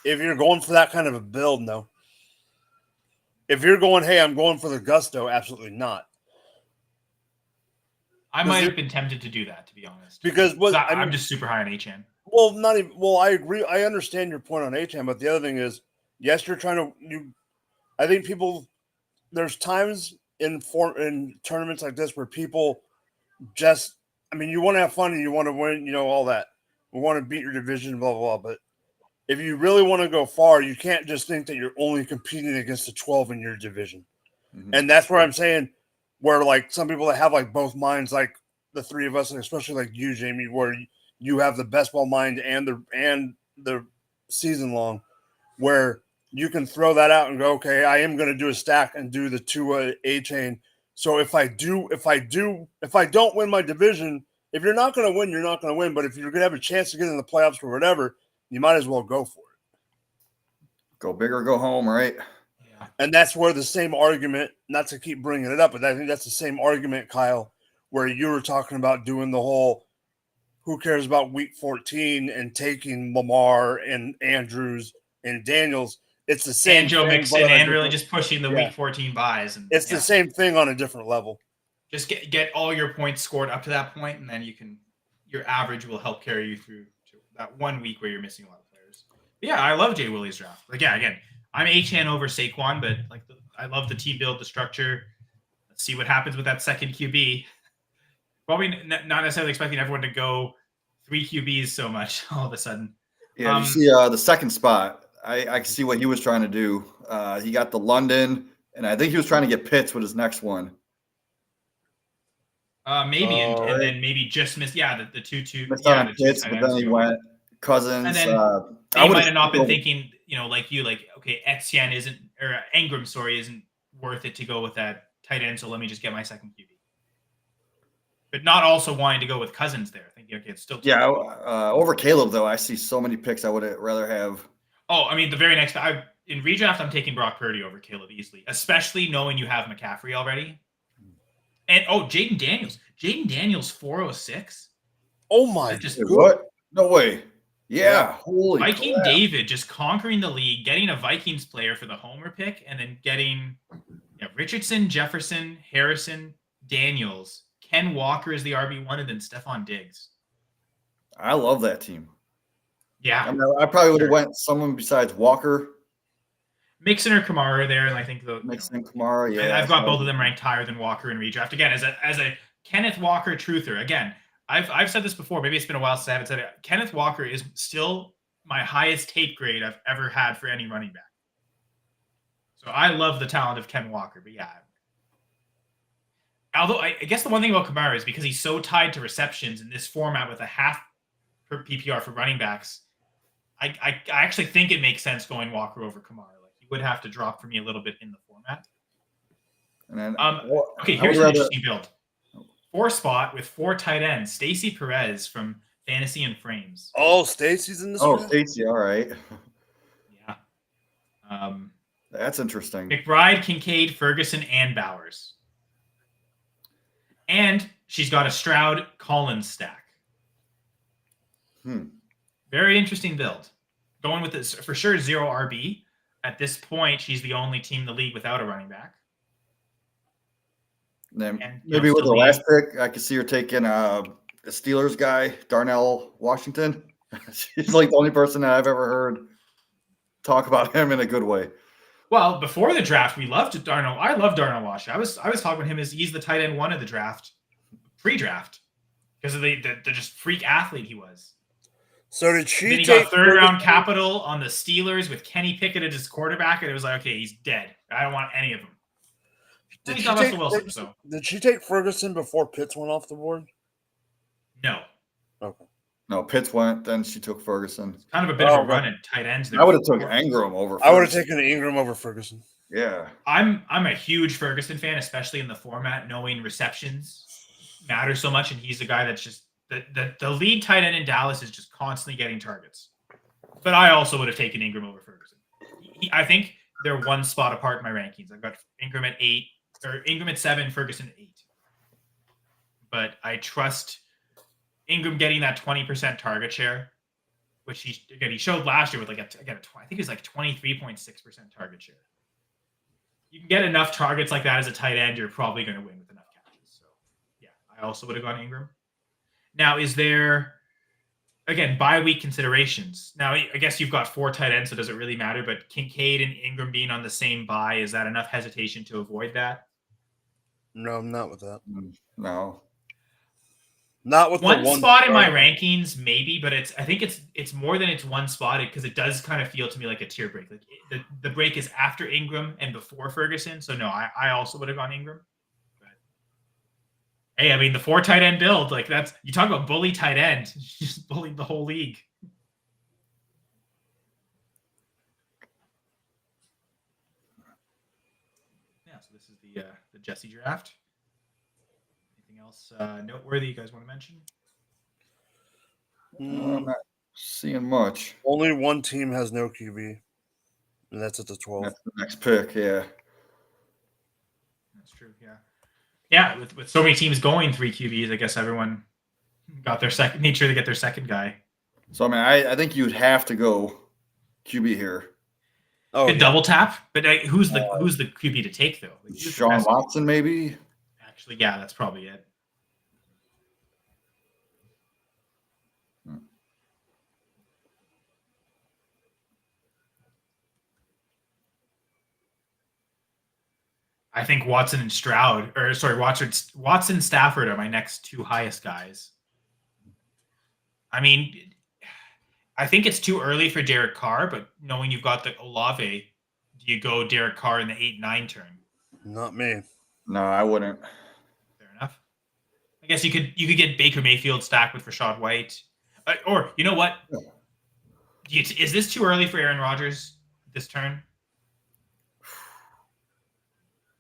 If you're going for that kind of a build, no. If you're going, hey, I'm going for the gusto, absolutely not. I might have been tempted to do that, to be honest. Because I'm just super high on Achane. Well, not even. Well, I agree. I understand your point on Achane, but the other thing is, yes, you're trying to. I think people. There's times in tournaments like this where people just. I mean, you want to have fun and you want to win. All that. We want to beat your division, blah blah blah. But if you really want to go far, you can't just think that you're only competing against the 12 in your division. Mhm. And that's where I'm saying, where like some people that have like both minds, like the three of us, and especially like you, Jamie, where you have the best ball mind and the season long, where you can throw that out and go, okay, I am going to do a stack and do the 2 A chain. So if I don't win my division, if you're not going to win, you're not going to win. But if you're going to have a chance to get in the playoffs or whatever, you might as well go for it. Go big or go home, right? Yeah. And that's where the same argument, not to keep bringing it up, but I think that's the same argument, Kyle, where you were talking about doing the whole who cares about week 14 and taking Lamar and Andrews and Daniels. It's the same And Joe thing, Mixon, but on a and really different- just pushing the Yeah. week 14 buys. And It's the same thing on a different level. Just get all your points scored up to that point, and then your average will help carry you through to that 1 week where you're missing a lot of players. But yeah, I love Jay Willie's draft. Like, yeah, again, I'm Achane over Saquon, but like I love the team build, the structure. Let's see what happens with that second QB. Probably not necessarily expecting everyone to go 3 QBs so much all of a sudden. Yeah, you see the second spot. I see what he was trying to do. He got the London, and I think he was trying to get Pitts with his next one. Maybe, and then maybe just missed. Yeah, the 2-2. Missed Yeah, out on Pitts, but then he went Cousins. And then I they would might have not been thinking, like you, like, okay, Etienne isn't, or Ingram, sorry, isn't worth it to go with that tight end. So let me just get my second QB. But not also wanting to go with Cousins there. I think okay, it's still over Caleb though. I see so many picks I would rather have. Oh, I mean, the very next in redraft, I'm taking Brock Purdy over Caleb easily, especially knowing you have McCaffrey already. And Jaden Daniels. Jaden Daniels 406. Oh my just what? No way. Yeah. Holy Viking crap. David just conquering the league, getting a Vikings player for the homer pick, and then getting Richardson, Jefferson, Harrison, Daniels, Ken Walker is the RB1, and then Stephon Diggs. I love that team. Yeah. I mean, I probably would have went someone besides Walker. Mixon or Kamara there, and I think Mixon, Kamara, yeah. I've got both of them ranked higher than Walker in redraft. Again, as a Kenneth Walker truther, again, I've said this before. Maybe it's been a while since I haven't said it. Kenneth Walker is still my highest tape grade I've ever had for any running back. So I love the talent of Ken Walker, but yeah. Although I guess the one thing about Kamara is because he's so tied to receptions in this format with a half per PPR for running backs, I actually think it makes sense going Walker over Kamara. Like he would have to drop for me a little bit in the format. And then, okay, here's an interesting build. 4 spot with 4 tight ends. Stacey Perez from Fantasy and Frames. Oh, Stacey's in this. Oh, Stacey, all right. Yeah. That's interesting. McBride, Kincaid, Ferguson, and Bowers. And she's got a Stroud Collins stack. Very interesting build. Going with this for sure 0 RB. At this point, she's the only team in the league without a running back. And then maybe with the last pick, I could see her taking the Steelers guy, Darnell Washington. She's like the only person that I've ever heard talk about him in a good way. Well, before the draft, we loved Darnell. I love Darnell Washington. I was talking about him as he's the tight end 1 of the draft, pre-draft, because of the just freak athlete he was. So did she? Then he got 3rd round capital on the Steelers with Kenny Pickett as his quarterback, and it was like, okay, he's dead. I don't want any of them. Did He's she, not take Russell Wilson, Ferguson, so did she take Ferguson before Pitts went off the board? no. Okay. No, Pitts went, then she took Ferguson. Kind of a bit of a run at tight ends there. I would have took Ingram over Ferguson. I would have taken Ingram over Ferguson. Yeah. I'm a huge Ferguson fan, especially in the format, knowing receptions matter so much, and he's the guy that's just the lead tight end in Dallas is just constantly getting targets. But I also would have taken Ingram over Ferguson. I think they're 1 spot apart in my rankings. I've got Ingram at 8, or Ingram at 7, Ferguson at 8. But I trust Ingram getting that 20% target share, which he showed last year with I think it was like 23.6% target share. You can get enough targets like that as a tight end, you're probably going to win with enough catches. So, yeah, I also would have gone Ingram. Now, is there, again, bye-week considerations? Now, I guess you've got 4 tight ends, so does it really matter? But Kincaid and Ingram being on the same bye, is that enough hesitation to avoid that? No, I'm not with that. No. Not with One the spot in my star. rankings, maybe, but I think it's more than it's one spotted because it does kind of feel to me like a tier break. Like the break is after Ingram and before Ferguson. So no, I also would have gone Ingram. But hey, I mean the 4 tight end build, like that's you talk about bully tight end, you just bullied the whole league. Yeah, so this is the Jesse draft. Anything else noteworthy you guys want to mention? I'm not seeing much. Only one team has no QB, and that's at the 12. That's the next pick. Yeah. That's true. Yeah. Yeah, with so many teams going 3 QBs, I guess everyone got their second. Made sure to get their second guy. So I mean, I think you'd have to go QB here. Oh, Could yeah. double tap, but who's the QB to take though? Like, who's the Sean best- Watson, maybe. Actually, yeah, that's probably it. I think Watson and Stroud, or sorry, Watson Stafford are my next 2 highest guys. I mean, I think it's too early for Derek Carr, but knowing you've got the Olave, do you go Derek Carr in the 8-9 turn? Not me. No, I wouldn't. Fair enough. I guess you could get Baker Mayfield stacked with Rashad White, or you know what? Is this too early for Aaron Rodgers this turn?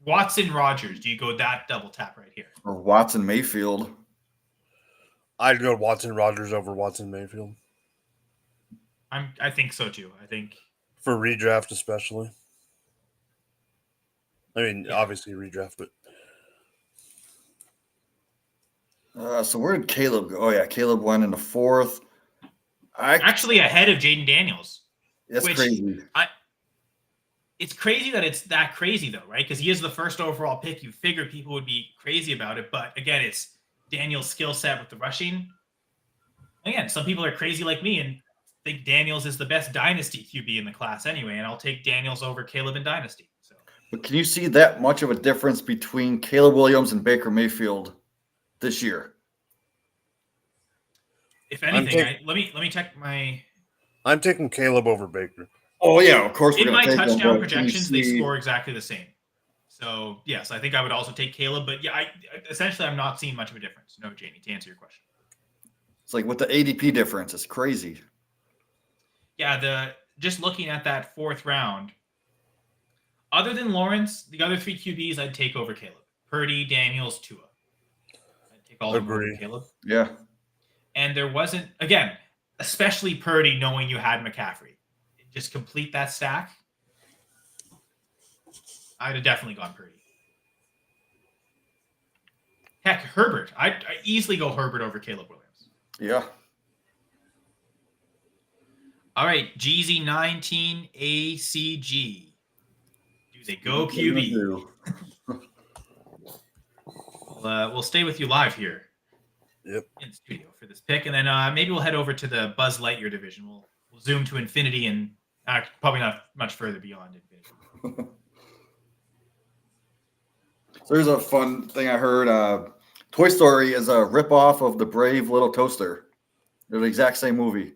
Watson Rodgers, do you go that double tap right here? Or Watson Mayfield. I'd go Watson Rodgers over Watson Mayfield I think so too. I think for redraft, especially. I mean, Yeah. obviously redraft, but So where did Caleb go? Oh yeah, Caleb went in the 4th. actually ahead of Jaden Daniels. That's which crazy. It's crazy that it's that crazy though, right? Because he is the first overall pick. You figure people would be crazy about it, but again, it's Daniels' skill set with the rushing. Again, some people are crazy like me and think Daniels is the best dynasty QB in the class anyway, and I'll take Daniels over Caleb in dynasty. So, But can you see that much of a difference between Caleb Williams and Baker Mayfield this year? if anything, let me check my. I'm taking Caleb over Baker. Oh yeah, of course. In my take touchdown them, but projections, can you they see- score exactly the same. So yes, I think I would also take Caleb, but yeah, essentially I'm not seeing much of a difference. No, Jamie, to answer your question. It's like with the ADP difference, it's crazy. Yeah, just looking at that 4th round, other than Lawrence, the other 3 QBs I'd take over Caleb. Purdy, Daniels, Tua. I'd take all of them over Agree. Caleb. Yeah. And there wasn't, again, especially Purdy knowing you had McCaffrey. Just complete that stack. I'd have definitely gone Purdy. Heck, Herbert. I easily go Herbert over Caleb Williams. Yeah. All right, GZ19 ACG. Do they go QB? We'll stay with you live here. Yep. In studio for this pick, and then maybe we'll head over to the Buzz Lightyear division. We'll zoom to infinity and probably not much further beyond infinity. So here's a fun thing I heard. Toy Story is a ripoff of the Brave Little Toaster. They're the exact same movie.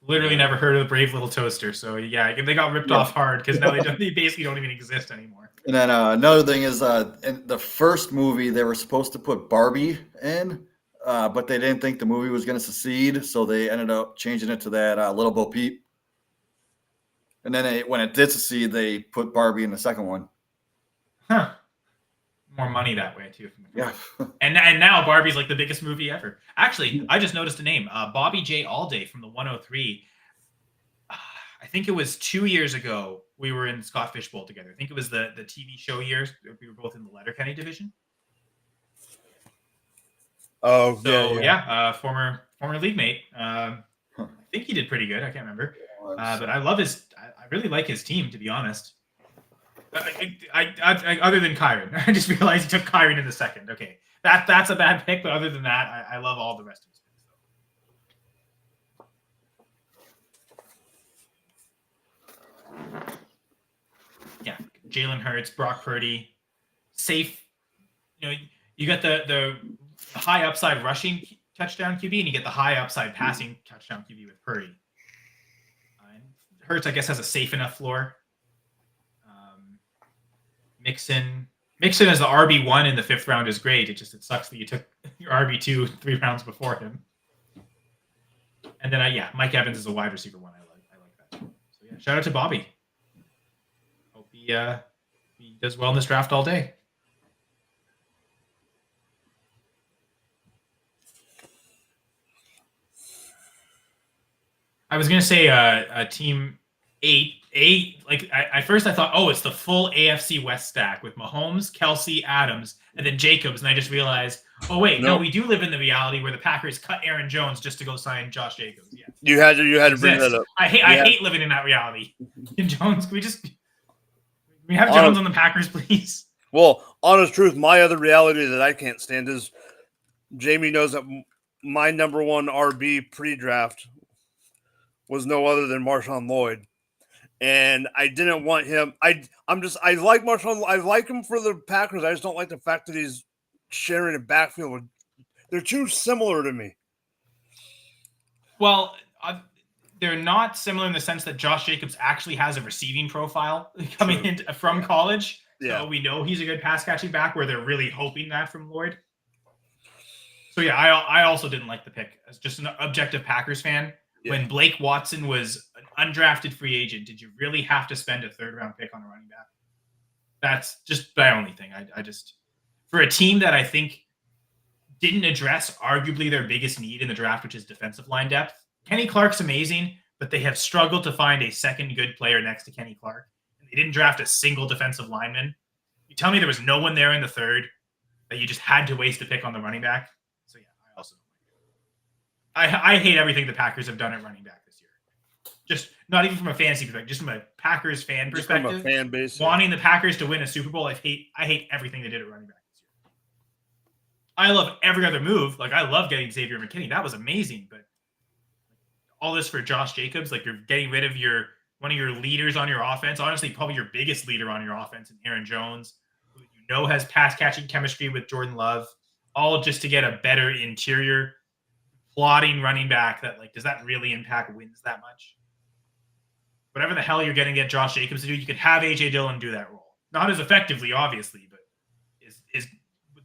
Literally never heard of the Brave Little Toaster, so yeah, they got ripped off hard because now they basically don't even exist anymore. And then another thing is in the first movie, they were supposed to put Barbie in, but they didn't think the movie was going to succeed, so they ended up changing it to that Little Bo Peep. And then when it did succeed, they put Barbie in the second one. Huh. More money that way too. Yeah. And now Barbie's like the biggest movie ever. Actually, I just noticed a name. Bobby J. Allday from the 103. I think it was 2 years ago we were in Scott Fishbowl together. I think it was the TV show years. We were both in the Letterkenny division. Oh, So former league mate. I think he did pretty good. I can't remember. But I love I really like his team, to be honest. I other than Kyron, I just realized he took Kyron in the second. Okay, that's a bad pick, but other than that, I love all the rest of his picks. Yeah, Jalen Hurts, Brock Purdy, safe. You know, You get the high upside rushing touchdown QB, and you get the high upside passing touchdown QB with Purdy. Hurts, I guess, has a safe enough floor. Mixon as the RB1 in the 5th round is great. It sucks that you took your RB2 3 rounds before him. And then, Mike Evans is a wide receiver one. I like that. So, yeah, shout out to Bobby. Hope he does well in this draft all day. I was going to say team 8. At first I thought, oh, it's the full AFC West stack with Mahomes, Kelsey, Adams, and then Jacobs. And I just realized, oh, wait, no, we do live in the reality where the Packers cut Aaron Jones just to go sign Josh Jacobs. Yeah. You had to bring that up. I hate living in that reality. Jones, can we have Jones on the Packers, please? Well, honest truth, my other reality that I can't stand is Jamie knows that my number 1 RB pre-draft was no other than Marshawn Lloyd. And I didn't want him. I like Marshawn. I like him for the Packers. I just don't like the fact that he's sharing a backfield. They're too similar to me. Well, they're not similar in the sense that Josh Jacobs actually has a receiving profile coming in from college. Yeah. So we know he's a good pass catching back, where they're really hoping that from Lloyd. So yeah, I also didn't like the pick as just an objective Packers fan. Yeah. When Blake Watson was an undrafted free agent, did you really have to spend a 3rd round pick on a running back? That's just my only thing. I just, for a team that I think didn't address arguably their biggest need in the draft, which is defensive line depth. Kenny Clark's amazing, but they have struggled to find a second good player next to Kenny Clark. And they didn't draft a single defensive lineman. You tell me there was no one there in the 3rd that you just had to waste a pick on the running back. So yeah, I also don't like it. I hate everything the Packers have done at running back this year. Just not even from a fantasy perspective, just from a Packers fan perspective. From a fan base, wanting the Packers to win a Super Bowl, I hate everything they did at running back this year. I love every other move. Like, I love getting Xavier McKinney. That was amazing. But all this for Josh Jacobs, like, you're getting rid of one of your leaders on your offense. Honestly, probably your biggest leader on your offense, and Aaron Jones, who you know has pass catching chemistry with Jordan Love, all just to get a better interior plotting running back. That, like, does that really impact wins that much? Whatever the hell you're going to get Josh Jacobs to do, you could have A.J. Dillon do that role. Not as effectively, obviously, but is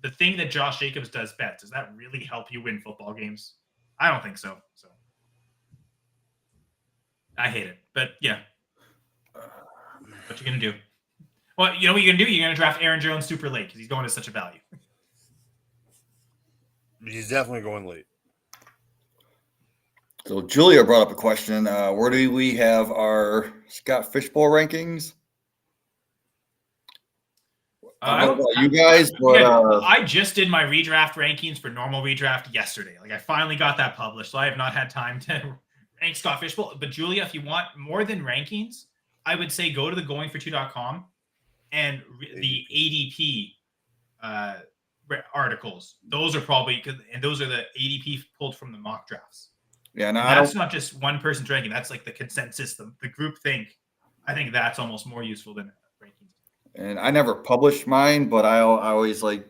the thing that Josh Jacobs does best. Does that really help you win football games? I don't think so. So I hate it. But yeah. What you going to do? Well, you know what you're going to do? You're going to draft Aaron Jones super late because he's going to such a value. He's definitely going late. So Julia brought up a question. Where do we have our Scott Fishbowl rankings? I don't know about you guys, but I just did my redraft rankings for normal redraft yesterday. Like, I finally got that published, so I have not had time to rank Scott Fishbowl. But Julia, if you want more than rankings, I would say go to the goingfor2.com and the ADP articles. Those are probably and those are the ADP pulled from the mock drafts. Yeah, no, that's not just one person's ranking. That's like the consensus, the group think. I think that's almost more useful than rankings. And I never publish mine, but I always like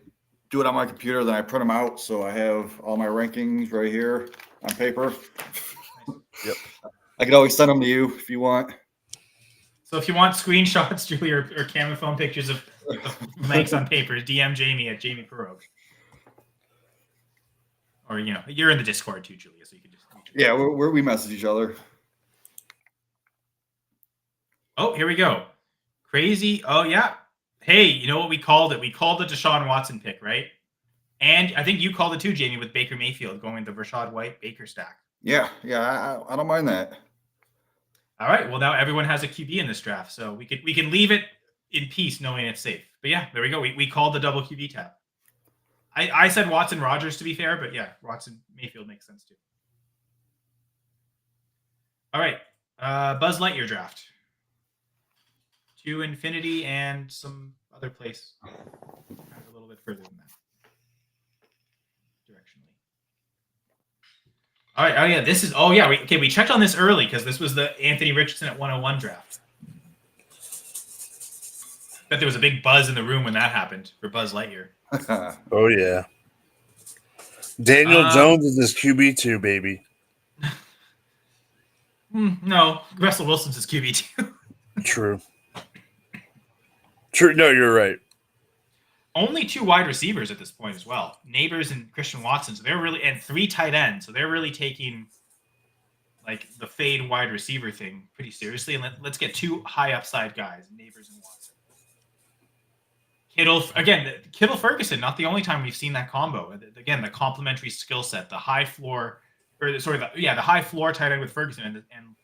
do it on my computer. Then I print them out, so I have all my rankings right here on paper. Yep. I could always send them to you if you want. So if you want screenshots, Julie, or camera phone pictures of ranks on papers, DM Jamie at Jamie Perot. Or, you know, you're in the Discord too, Julia, so you can just. Yeah, we message each other. Oh, here we go. Crazy. Oh, yeah. Hey, you know what we called it? We called it Deshaun Watson pick, right? And I think you called it too, Jamie, with Baker Mayfield going the Rashad White Baker stack. Yeah, I don't mind that. All right. Well, now everyone has a QB in this draft, so we can leave it in peace knowing it's safe. But yeah, there we go. We called the double QB tab. I said Watson Rodgers to be fair, but yeah, Watson Mayfield makes sense too. All right. Buzz Lightyear draft. To infinity and some other place. A little bit further than that. Directionally. All right. Oh, yeah. This is. Oh, yeah. We checked on this early because this was the Anthony Richardson at 101 draft. Bet there was a big buzz in the room when that happened for Buzz Lightyear. Oh yeah. Daniel Jones is his QB2, baby. No, Russell Wilson's his QB2. True. True. No, you're right. Only 2 wide receivers at this point as well. Neighbors and Christian Watson. So they're really, and 3 tight ends. So they're really taking like the fade wide receiver thing pretty seriously. And let's get 2 high upside guys, Neighbors and Watson. Kittle Ferguson, not the only time we've seen that combo. Again, the complementary skill set, the high floor, the high floor tight end with Ferguson. And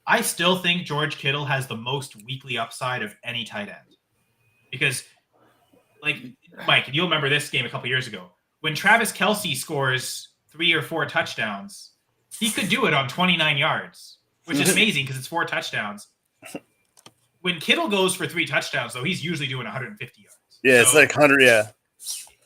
I still think George Kittle has the most weekly upside of any tight end. Because, like, Mike, you'll remember this game a couple years ago. When Travis Kelce scores 3 or 4 touchdowns, he could do it on 29 yards, which is amazing because it's 4 touchdowns. When Kittle goes for 3 touchdowns, though, he's usually doing 150 yards. Yeah, so, it's like 100, yeah.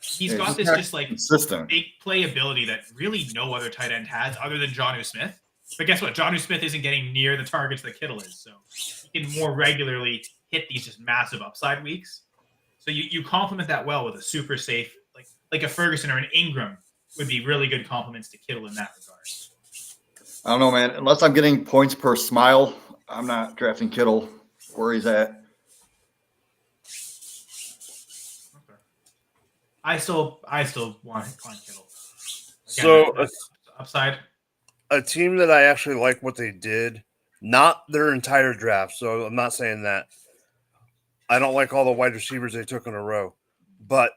He's got this just like consistent big playability that really no other tight end has other than Jonnu Smith. But guess what? Jonnu Smith isn't getting near the targets that Kittle is. So he can more regularly hit these just massive upside weeks. So you complement that well with a super safe, like a Ferguson or an Ingram would be really good compliments to Kittle in that regard. I don't know, man. Unless I'm getting points per smile, I'm not drafting Kittle where he's at. Okay. I still want Kittle. Again, so upside. A team that I actually like what they did, not their entire draft. So I'm not saying that. I don't like all the wide receivers they took in a row, but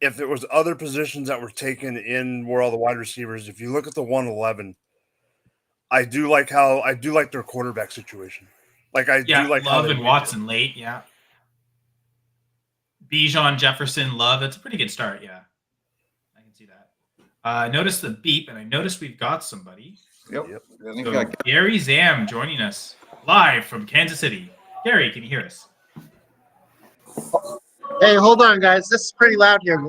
if there was other positions that were taken in where all the wide receivers, if you look at the 111, I do like their quarterback situation. Like I do like Love and Watson late, yeah. Bijan, Jefferson, Love. That's a pretty good start, yeah. I can see that. I noticed the beep, and I noticed we've got somebody. Yep. So Gary Zam joining us live from Kansas City. Gary, can you hear us? Hey, hold on, guys. This is pretty loud here.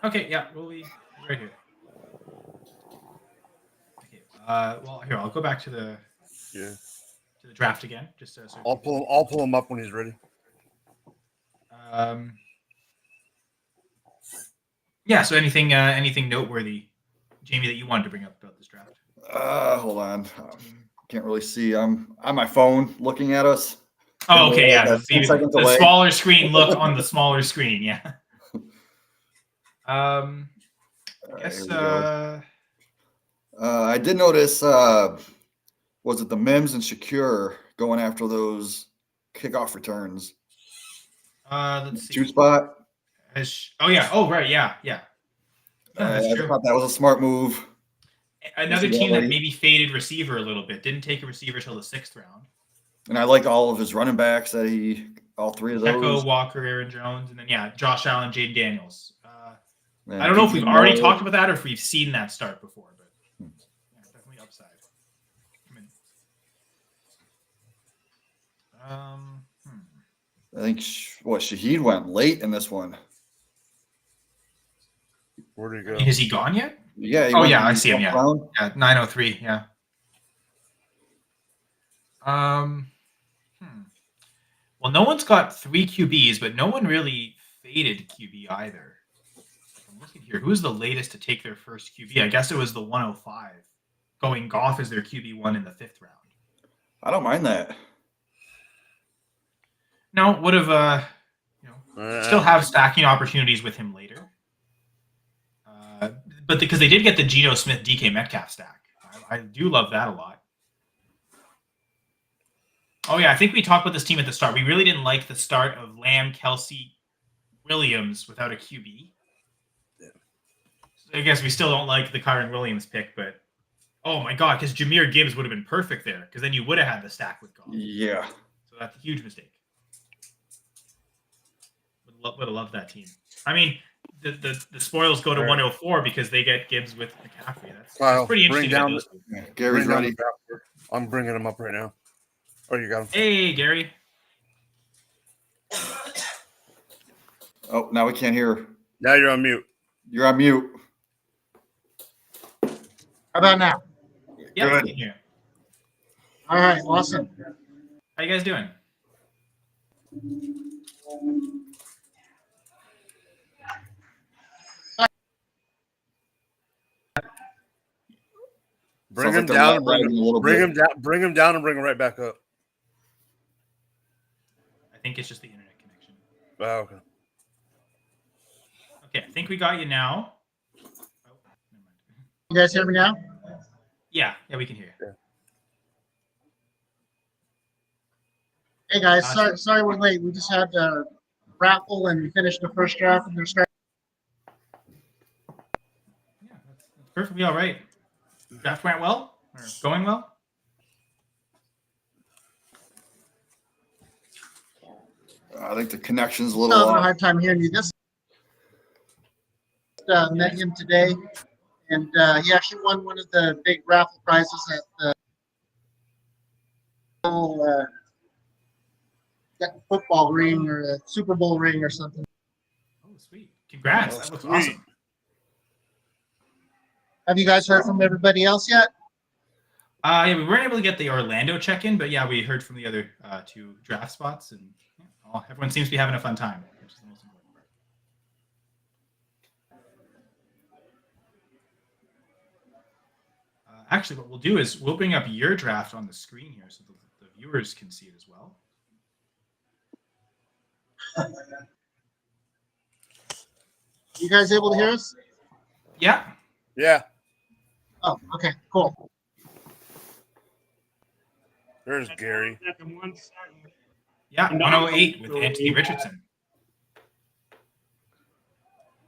Okay, yeah, we'll be right here. Okay, well, here I'll go back to the draft again. Just so I'll pull him up when he's ready. Yeah. So anything noteworthy, Jamie, that you wanted to bring up about this draft? Hold on. Can't really see. I'm on my phone looking at us. Oh, okay, yeah. The smaller screen look on the smaller screen, yeah. I guess. I did notice. Was it the Mims and Shakur going after those kickoff returns? Let's see. 2 spot. Oh yeah. Oh right. Yeah. Yeah. I thought that was a smart move. Another team that maybe faded receiver a little bit. Didn't take a receiver till the 6th round. And I like all of his running backs all 3 of those. Echo, Walker, Aaron Jones, and then Josh Allen, Jaden Daniels. I don't know if we've already talked about that or if we've seen that start before, but definitely upside. I think Shaheed went late in this one. Where'd he go? Is he gone yet? Yeah. I see him. Yeah. 903. Yeah. Well, no one's got 3 QBs, but no one really faded QB either. I'm looking here. Who's the latest to take their first QB? I guess it was the 105, going Goff as their QB1 in the 5th round. I don't mind that. No, would have still have stacking opportunities with him later. But because they did get the Geno Smith DK Metcalf stack. I do love that a lot. Oh, yeah, I think we talked about this team at the start. We really didn't like the start of Lamb, Kelce, Williams without a QB. Yeah. So I guess we still don't like the Kyron Williams pick, but oh my God, because Jahmyr Gibbs would have been perfect there because then you would have had the stack with Goff. Yeah. So that's a huge mistake. Would have loved that team. I mean, the spoils go to 104 because they get Gibbs with McCaffrey. That's pretty interesting. Gary's ready. I'm bringing him up right now. Oh, you got him. Hey, Gary. Oh, now we can't hear. Now you're on mute. You're on mute. How about now? Yeah. All right, awesome. How you guys doing? Bring Sounds him like they're down and lagging a little bring bit. him down. Bring him down and bring him right back up. I think it's just the internet connection. Oh, okay. Okay, I think we got you now. Oh, never mind. You guys hear me now? Yeah, we can hear you. Hey guys, sorry we're late. We just had a raffle and we finished the first draft and they're starting. Yeah, that's perfectly all right. Draft went well, or going well. I think the connection's a little I'm having a off. hard time hearing you. This met him today, and he actually won one of the big raffle prizes at the whole football ring or a Super Bowl ring or something. Oh, sweet! Congrats! That looks Sweet. awesome. Have you guys heard from everybody else yet? Yeah, we weren't able to get the Orlando check-in, but yeah, we heard from the other two draft spots, and everyone seems to be having a fun time, which is the most important part. Actually, what we'll do is we'll bring up your draft on the screen here so the viewers can see it as well. You guys able to hear us? Yeah. Yeah. Oh, okay, cool. There's Gary. Yeah, 108 with Anthony Richardson.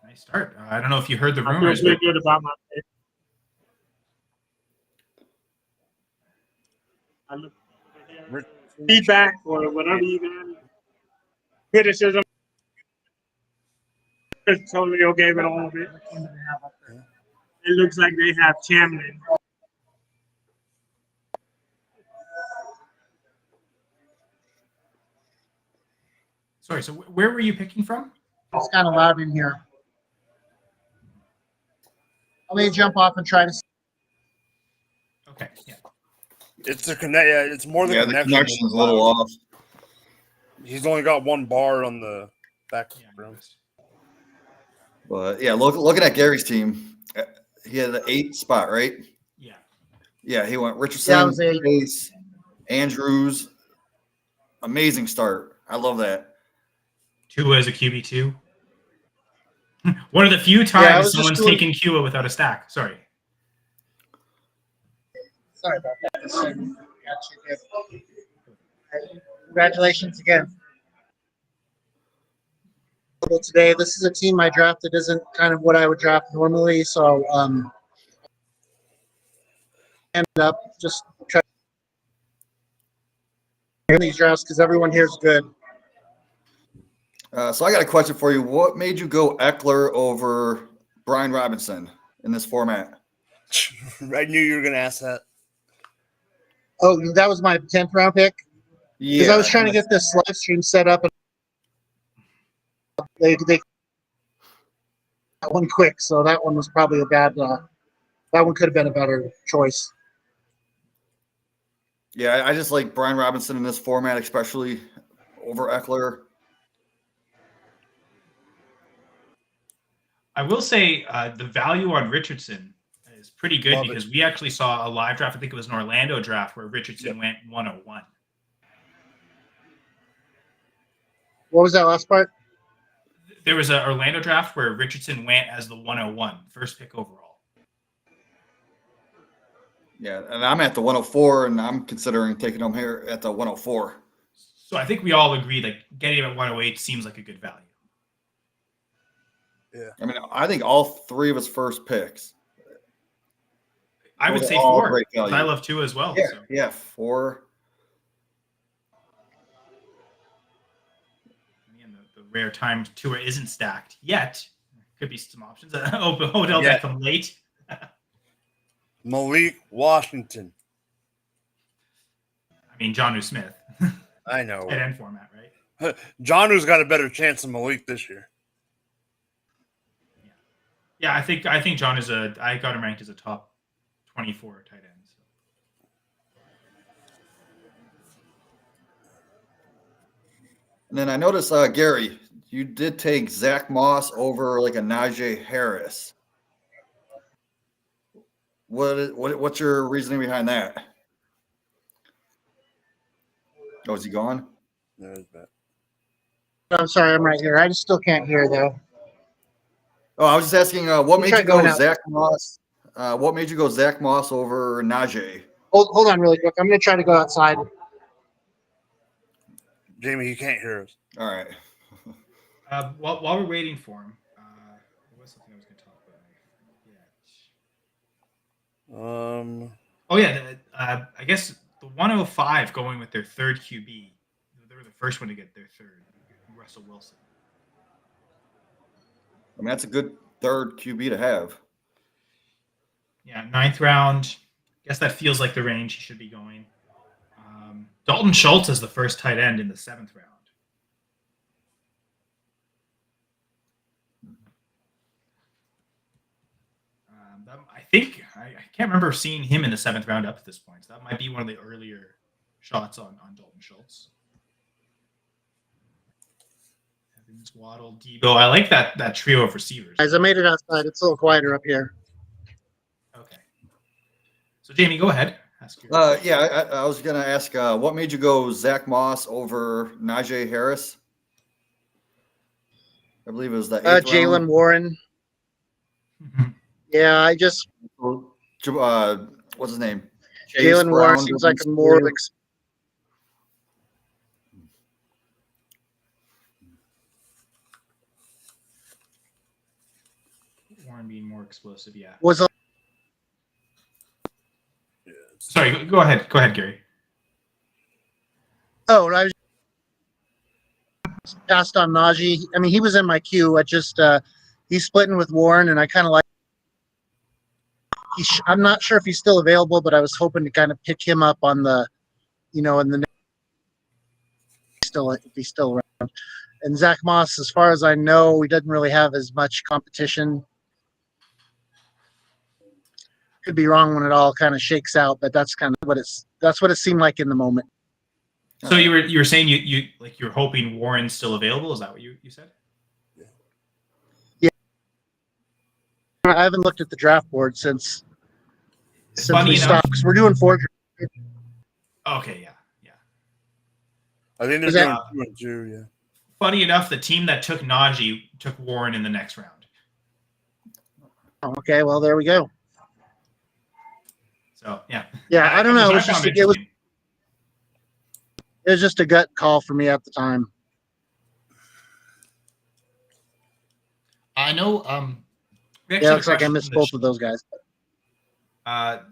Nice start. I don't know if you heard the rumors. I feel good about my pick. I look feedback or whatever you got. Criticism. Antonio gave it all of it. It looks like they have Chamlin. Sorry, so where were you picking from? It's kind of loud in here. I may jump off and try to. Okay, yeah. It's the connect. Yeah, it's more the Yeah, connection. the connection's a little off. He's only got one bar on the back room. But yeah, looking at Gary's team, he had the 8th spot, right? Yeah. Yeah, he went Richardson, Yeah, it was 8. Chase, Andrews. Amazing start. I love that. Tua as a QB2. One of the few I times was just someone's doing- taken Tua without a stack. Sorry. Sorry about that. Congratulations again. Today, this is a team I drafted isn't kind of what I would draft normally, so ended up just trying these drafts because everyone here is good. So I got a question for you. What made you go Eckler over Brian Robinson in this format? I knew you were going to ask that. Oh, that was my 10th round pick? Because I was trying to get this live stream set up. And they got one quick, so that one was probably a bad. That one could have been a better choice. Yeah, I just like Brian Robinson in this format, especially over Eckler. I will say the value on Richardson is pretty good Love because we actually saw a live draft. I think it was an Orlando draft where Richardson went 101. What was that last part? There was an Orlando draft where Richardson went as the 101, first pick overall. Yeah, and I'm at the 104, and I'm considering taking him here at the 104. So I think we all agree like getting him at 108 seems like a good value. Yeah. I mean, I think all 3 of his first picks. I would Those say are all 4. great 'Cause value. I love 2 as well. Yeah, So. yeah, 4. And the rare time Tua isn't stacked yet. Could be some options. Odell Yeah. Beckham late. Malik Washington. I mean, Jonnu Smith. I know. Tight end format, right? Jonnu's got a better chance than Malik this year. Yeah, I think John is I got him ranked as a top 24 tight end. So. And then I noticed, Gary, you did take Zach Moss over like a Najee Harris. What's your reasoning behind that? Oh, is he gone? No, it's bad. I'm sorry, I'm right here. I just still can't hear though. Oh, I was just asking, what made try you go going out. Zach Moss? What made you go Zach Moss over Najee? Hold on really quick. I'm gonna try to go outside. Jamie, he can't hear us. All right. While we're waiting for him, there was something I was going to talk about. I forget. Oh yeah, I guess the 105 going with their third QB. They were the first one to get their third, Russell Wilson. I mean, that's a good third QB to have. Yeah, 9th round. I guess that feels like the range he should be going. Dalton Schultz is the first tight end in the 7th round. I think I can't remember seeing him in the 7th round up at this point. So that might be one of the earlier shots on Dalton Schultz. Evans, Waddle, Debo. I like that trio of receivers. Guys, I made it outside. It's a little quieter up here. Okay. So Jamie, go ahead. Ask your Yeah, I was gonna ask, what made you go Zach Moss over Najee Harris? I believe it was the 8th Jalen round. Warren. Yeah, I just What's his name? Jalen Warren seems like a more Warren being more explosive, yeah. was a Sorry, go ahead. Go ahead, Gary. Oh, I was passed on Najee. I mean, he was in my queue. I just he's splitting with Warren, and I kind of like. I'm not sure if he's still available, but I was hoping to kind of pick him up on the, in the still if he's still around. And Zach Moss, as far as I know, he doesn't really have as much competition. Could be wrong when it all kind of shakes out, but that's kind of that's what it seemed like in the moment. So you were saying you're hoping Warren's still available? Is that what you said? Yeah. I haven't looked at the draft board since we stopped. 'Cause we're doing 4. Okay, yeah. I think they're doing 2 and 2, yeah. Funny enough, the team that took Najee took Warren in the next round. Okay, well there we go. So yeah. Yeah, I don't know. It was just a gut call for me at the time. I know. Yeah, looks like I missed both of those guys.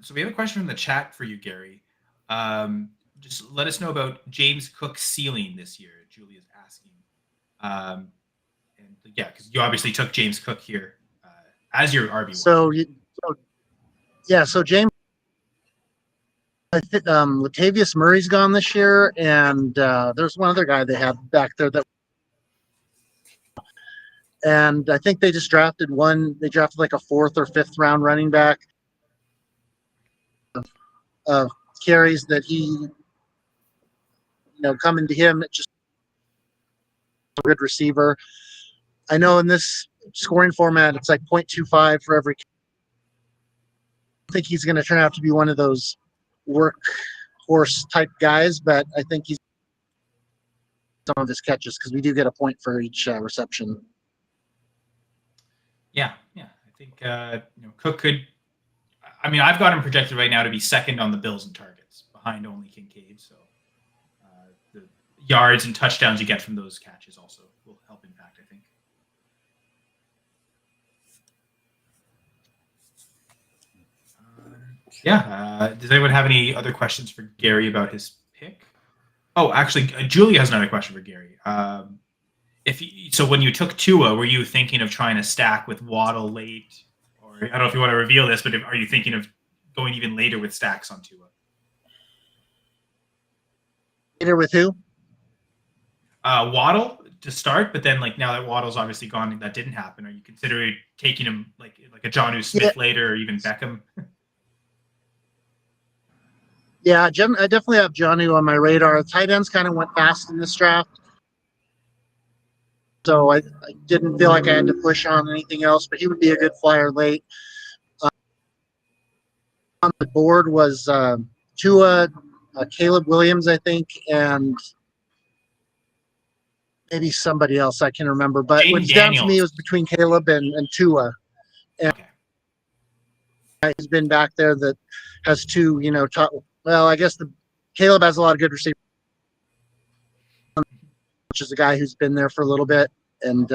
So we have a question from the chat for you, Gary. Just let us know about James Cook's ceiling this year. Julie is asking. And yeah, because you obviously took James Cook here as your RB1. So James. Latavius Murray's gone this year, and there's one other guy they have back there and I think they just drafted one. They drafted like a 4th or 5th round running back of carries that he, coming to him, just a good receiver. I know in this scoring format, it's like 0.25 for every. I think he's going to turn out to be one of those workhorse type guys, but I think he's some of his catches because we do get a point for each reception. Yeah. I think Cook could. I mean, I've got him projected right now to be 2nd on the Bills in targets, behind only Kincaid. So the yards and touchdowns you get from those catches also will help impact, I think. Does anyone have any other questions for Gary about his pick? Oh, actually, Julia has another question for Gary. So when you took Tua, were you thinking of trying to stack with Waddle late? Or I don't know if you want to reveal this, but are you thinking of going even later with stacks on Tua? Later with who? Waddle to start, but then now that Waddle's obviously gone, that didn't happen. Are you considering taking him like a Jonnu Smith later, or even Beckham? Yeah, I definitely have Jonnu on my radar. Tight ends kind of went fast in this draft. So I didn't feel like I had to push on anything else, but he would be a good flyer late. on the board was Tua, Caleb Williams, I think, and maybe somebody else I can remember. But Jaden what's down to me Daniels. was between Caleb and Tua. And he's been back there that has two, well, I guess Caleb has a lot of good receivers, which is a guy who's been there for a little bit. And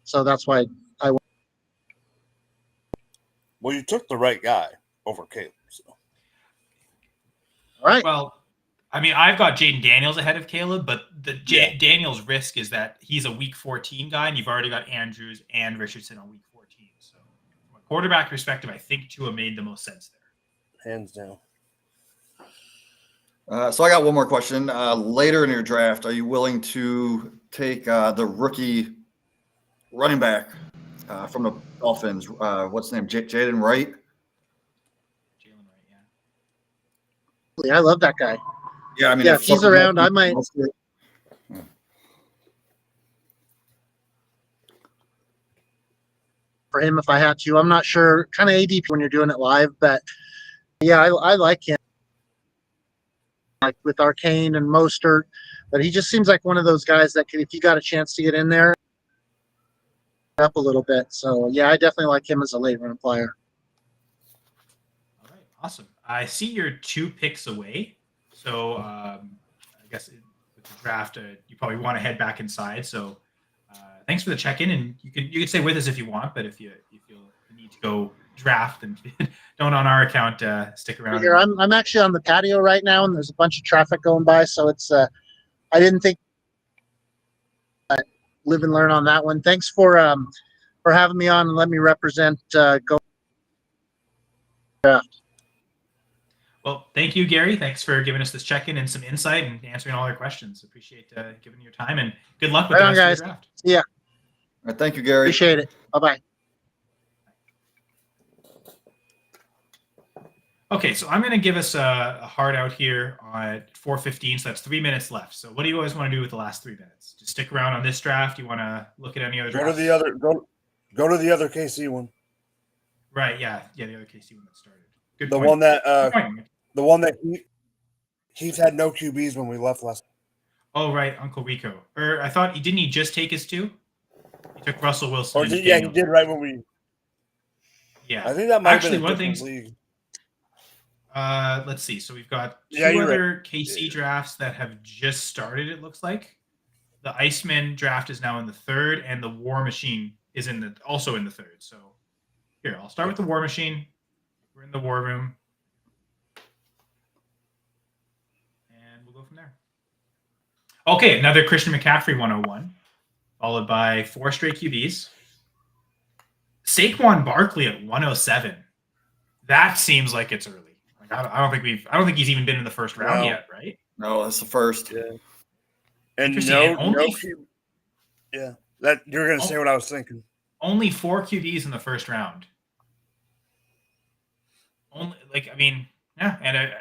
so that's why I went. Well, you took the right guy over Caleb. So. All right. Well, I mean, I've got Jaden Daniels ahead of Caleb, but Daniels' risk is that he's a week 14 guy, and you've already got Andrews and Richardson on week 14. So, from a quarterback perspective, I think Tua made the most sense there. Hands down. So I got one more question. Later in your draft, are you willing to take the rookie running back from the Dolphins? What's his name? Jaden Wright? Jalen Wright, yeah. I love that guy. Yeah, I mean, if he's around, I might. For him, if I had to, I'm not sure. Kind of ADP when you're doing it live, but yeah, I like him. Like with Arcane and Mostert, but he just seems like one of those guys that could, if you got a chance to get in there, up a little bit. So yeah, I definitely like him as a late run player. All right, awesome. I see you're 2 picks away. So I guess with the draft, you probably want to head back inside. So thanks for the check-in, and you can stay with us if you want. But if you feel the need to go draft, and don't on our account, stick around. Here, I'm actually on the patio right now, and there's a bunch of traffic going by. So it's I didn't think live and learn on that one. Thanks for having me on and let me represent go draft. Well, thank you, Gary. Thanks for giving us this check-in and some insight and answering all our questions. Appreciate giving your time, and good luck with Right the on, rest guys. of the draft. See ya. All right, thank you, Gary. Appreciate it. Bye-bye. Okay, so I'm going to give us a hard out here at 4:15, so that's 3 minutes left. So what do you always want to do with the last 3 minutes? Just stick around on this draft? You want to look at any other Go to drafts? the other go to the other KC one. Right, yeah, the other KC one that started. Good The point. one that Good point. the one that Heath had no QBs when we left last. Oh, right, Uncle Rico. Or I thought didn't he just take his 2? He took Russell Wilson. Or and he Daniels. did right when we. Yeah, I think that might actually have been one a thing. different league. Let's see. So we've got 2 Yeah, you're other right. KC drafts that have just started. It looks like the Iceman draft is now in the 3rd, and the War Machine is also in the 3rd. So here, I'll start with the War Machine. We're in the War Room, and we'll go from there. Okay, another Christian McCaffrey 101, followed by 4 straight QBs. Saquon Barkley at 107. That seems like it's early. Like I don't think he's even been in the first round No. yet, right? No, that's the first. Yeah. And Interesting. no, And only- no QB. Yeah, that you're gonna say what I was thinking. Only 4 QBs in the first round. Only and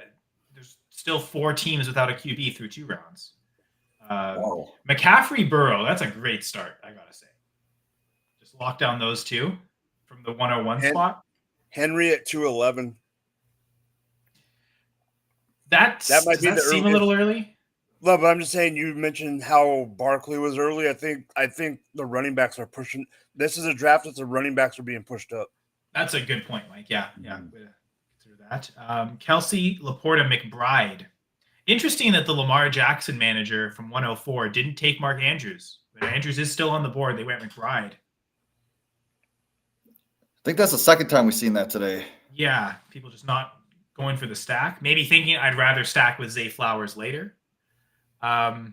there's still 4 teams without a QB through 2 rounds. Wow. McCaffrey Burrow, that's a great start, I gotta say. Just lock down those 2 from the 101 spot. Henry at 211. That might be the seem a earliest. little early. No, but I'm just saying you mentioned how Barkley was early. I think the running backs are pushing. This is a draft that the running backs are being pushed up. That's a good point, Mike. Yeah. Through that. Kelsey Laporta McBride. Interesting that the Lamar Jackson manager from 104 didn't take Mark Andrews, but Andrews is still on the board. They went McBride. I think that's the second time we've seen that today. Yeah, people just not going for the stack. Maybe thinking I'd rather stack with Zay Flowers later. I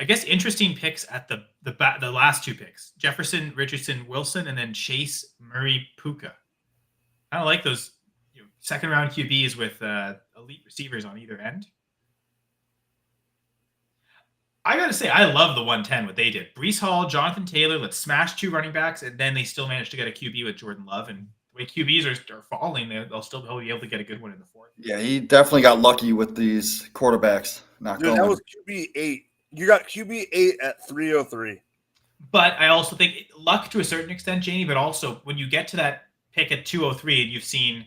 guess interesting picks at the last 2 picks: Jefferson, Richardson, Wilson, and then Chase, Murray, Puka. I don't like those second round QBs with elite receivers on either end. I gotta say, I love the 110 what they did. Breece Hall, Jonathan Taylor, let's smash 2 running backs, and then they still managed to get a QB with Jordan Love. And the way QBs are falling, they'll still be able to get a good one in the 4th. Yeah, he definitely got lucky with these quarterbacks not Dude, going. that was QB 8. You got QB 8 at 303. But I also think luck to a certain extent, Janie, but also when you get to that pick at 203 and you've seen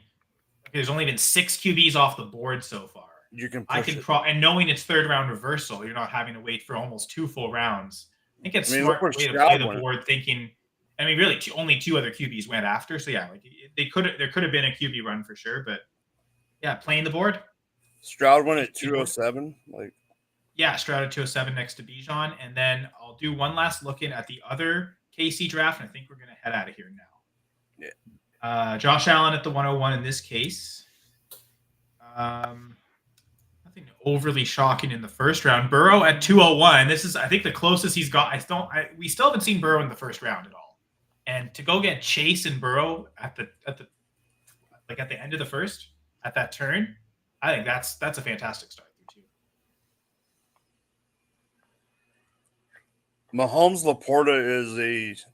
there's only been 6 QBs off the board so far. You can I push can it. and knowing it's third round reversal, you're not having to wait for almost 2 full rounds. I think it's I mean, look smart where way to Stroud play the went. board, thinking. I mean, really, only 2 other QBs went after. So yeah, like there could have been a QB run for sure, but yeah, playing the board. Stroud went at 207. Like, yeah, Stroud at 207 next to Bijan, and then I'll do one last look in at the other KC draft, and I think we're gonna head out of here now. Yeah. Josh Allen at the 101 in this case. Nothing overly shocking in the first round. Burrow at 201. This is, I think, the closest he's got. We still haven't seen Burrow in the first round at all. And to go get Chase and Burrow at the end of the first, at that turn, I think that's a fantastic start there too. Mahomes Laporta is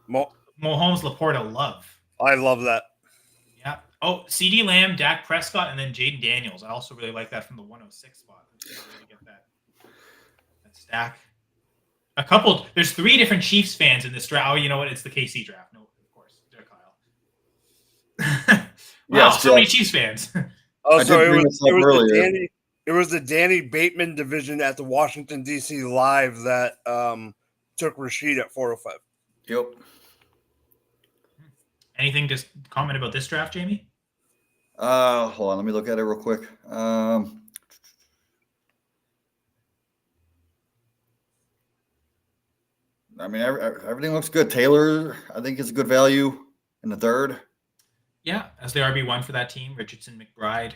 Mahomes Laporta love. I love that. Yeah. Oh, CD Lamb, Dak Prescott, and then Jaden Daniels. I also really like that from the 106 spot. Really get that stack. There's 3 different Chiefs fans in this draft. Oh, you know what? It's the KC draft. No, of course. Kyle. Wow, Yes, so many Chiefs fans. Oh, I so did it bring was, this up earlier. it was the Danny Bateman division at the Washington, D.C. Live that took Rashid at 405. Yep. Anything to comment about this draft, Jamie? Hold on, let me look at it real quick. I mean, everything looks good. Taylor, I think, is a good value in the third. Yeah, as the RB1 for that team. Richardson, McBride,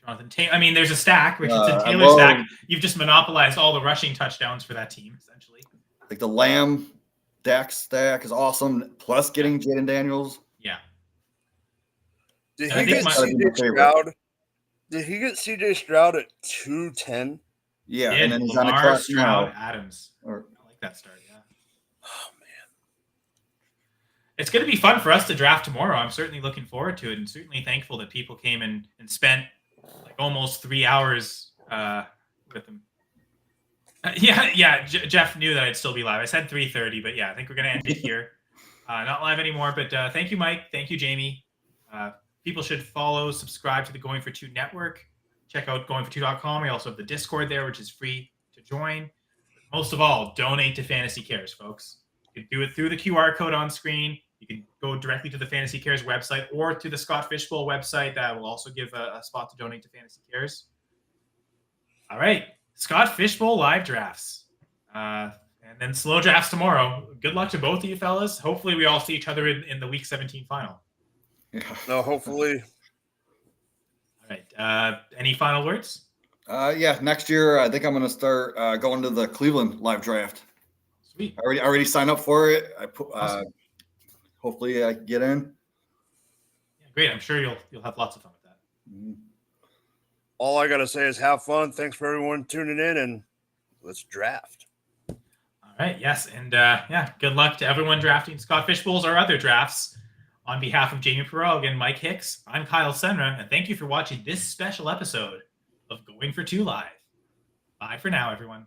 Jonathan Taylor. I mean, there's a stack. Richardson, Taylor stack. You've just monopolized all the rushing touchdowns for that team, essentially. Like the Lamb Dak stack is awesome. Plus getting Jaden Daniels. Yeah. Did he get CJ Stroud? Did he get CJ Stroud at 210? Yeah, and then he's on a class now. Adams. I like that start. Yeah. Oh man, it's going to be fun for us to draft tomorrow. I'm certainly looking forward to it, and certainly thankful that people came and spent like almost 3 hours with them. Jeff knew that I'd still be live. I said 3:30, but yeah, I think we're going to end it here. Not live anymore, but thank you, Mike. Thank you, Jamie. People should follow, subscribe to the Going for Two network. Check out goingfor2.com. We also have the Discord there, which is free to join. But most of all, donate to Fantasy Cares, folks. You can do it through the QR code on screen. You can go directly to the Fantasy Cares website or to the Scott Fishbowl website. That will also give a spot to donate to Fantasy Cares. All right. Scott Fishbowl live drafts. And then slow drafts tomorrow. Good luck to both of you fellas. Hopefully we all see each other in the Week 17 final. Yeah. No, hopefully. All right. Any final words? Next year I think I'm going to start going to the Cleveland live draft. Sweet. I already signed up for it. I put. Awesome. Hopefully I can get in. Yeah, great. I'm sure you'll have lots of fun with that. Mm-hmm. All I gotta say is have fun. Thanks for everyone tuning in, and let's draft. All right. Yes, and good luck to everyone drafting Scott Fishbowls or other drafts. On behalf of Jamie Perog and Mike Hicks, I'm Kyle Senra, and thank you for watching this special episode of Going for Two Live. Bye for now, everyone.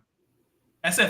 SF.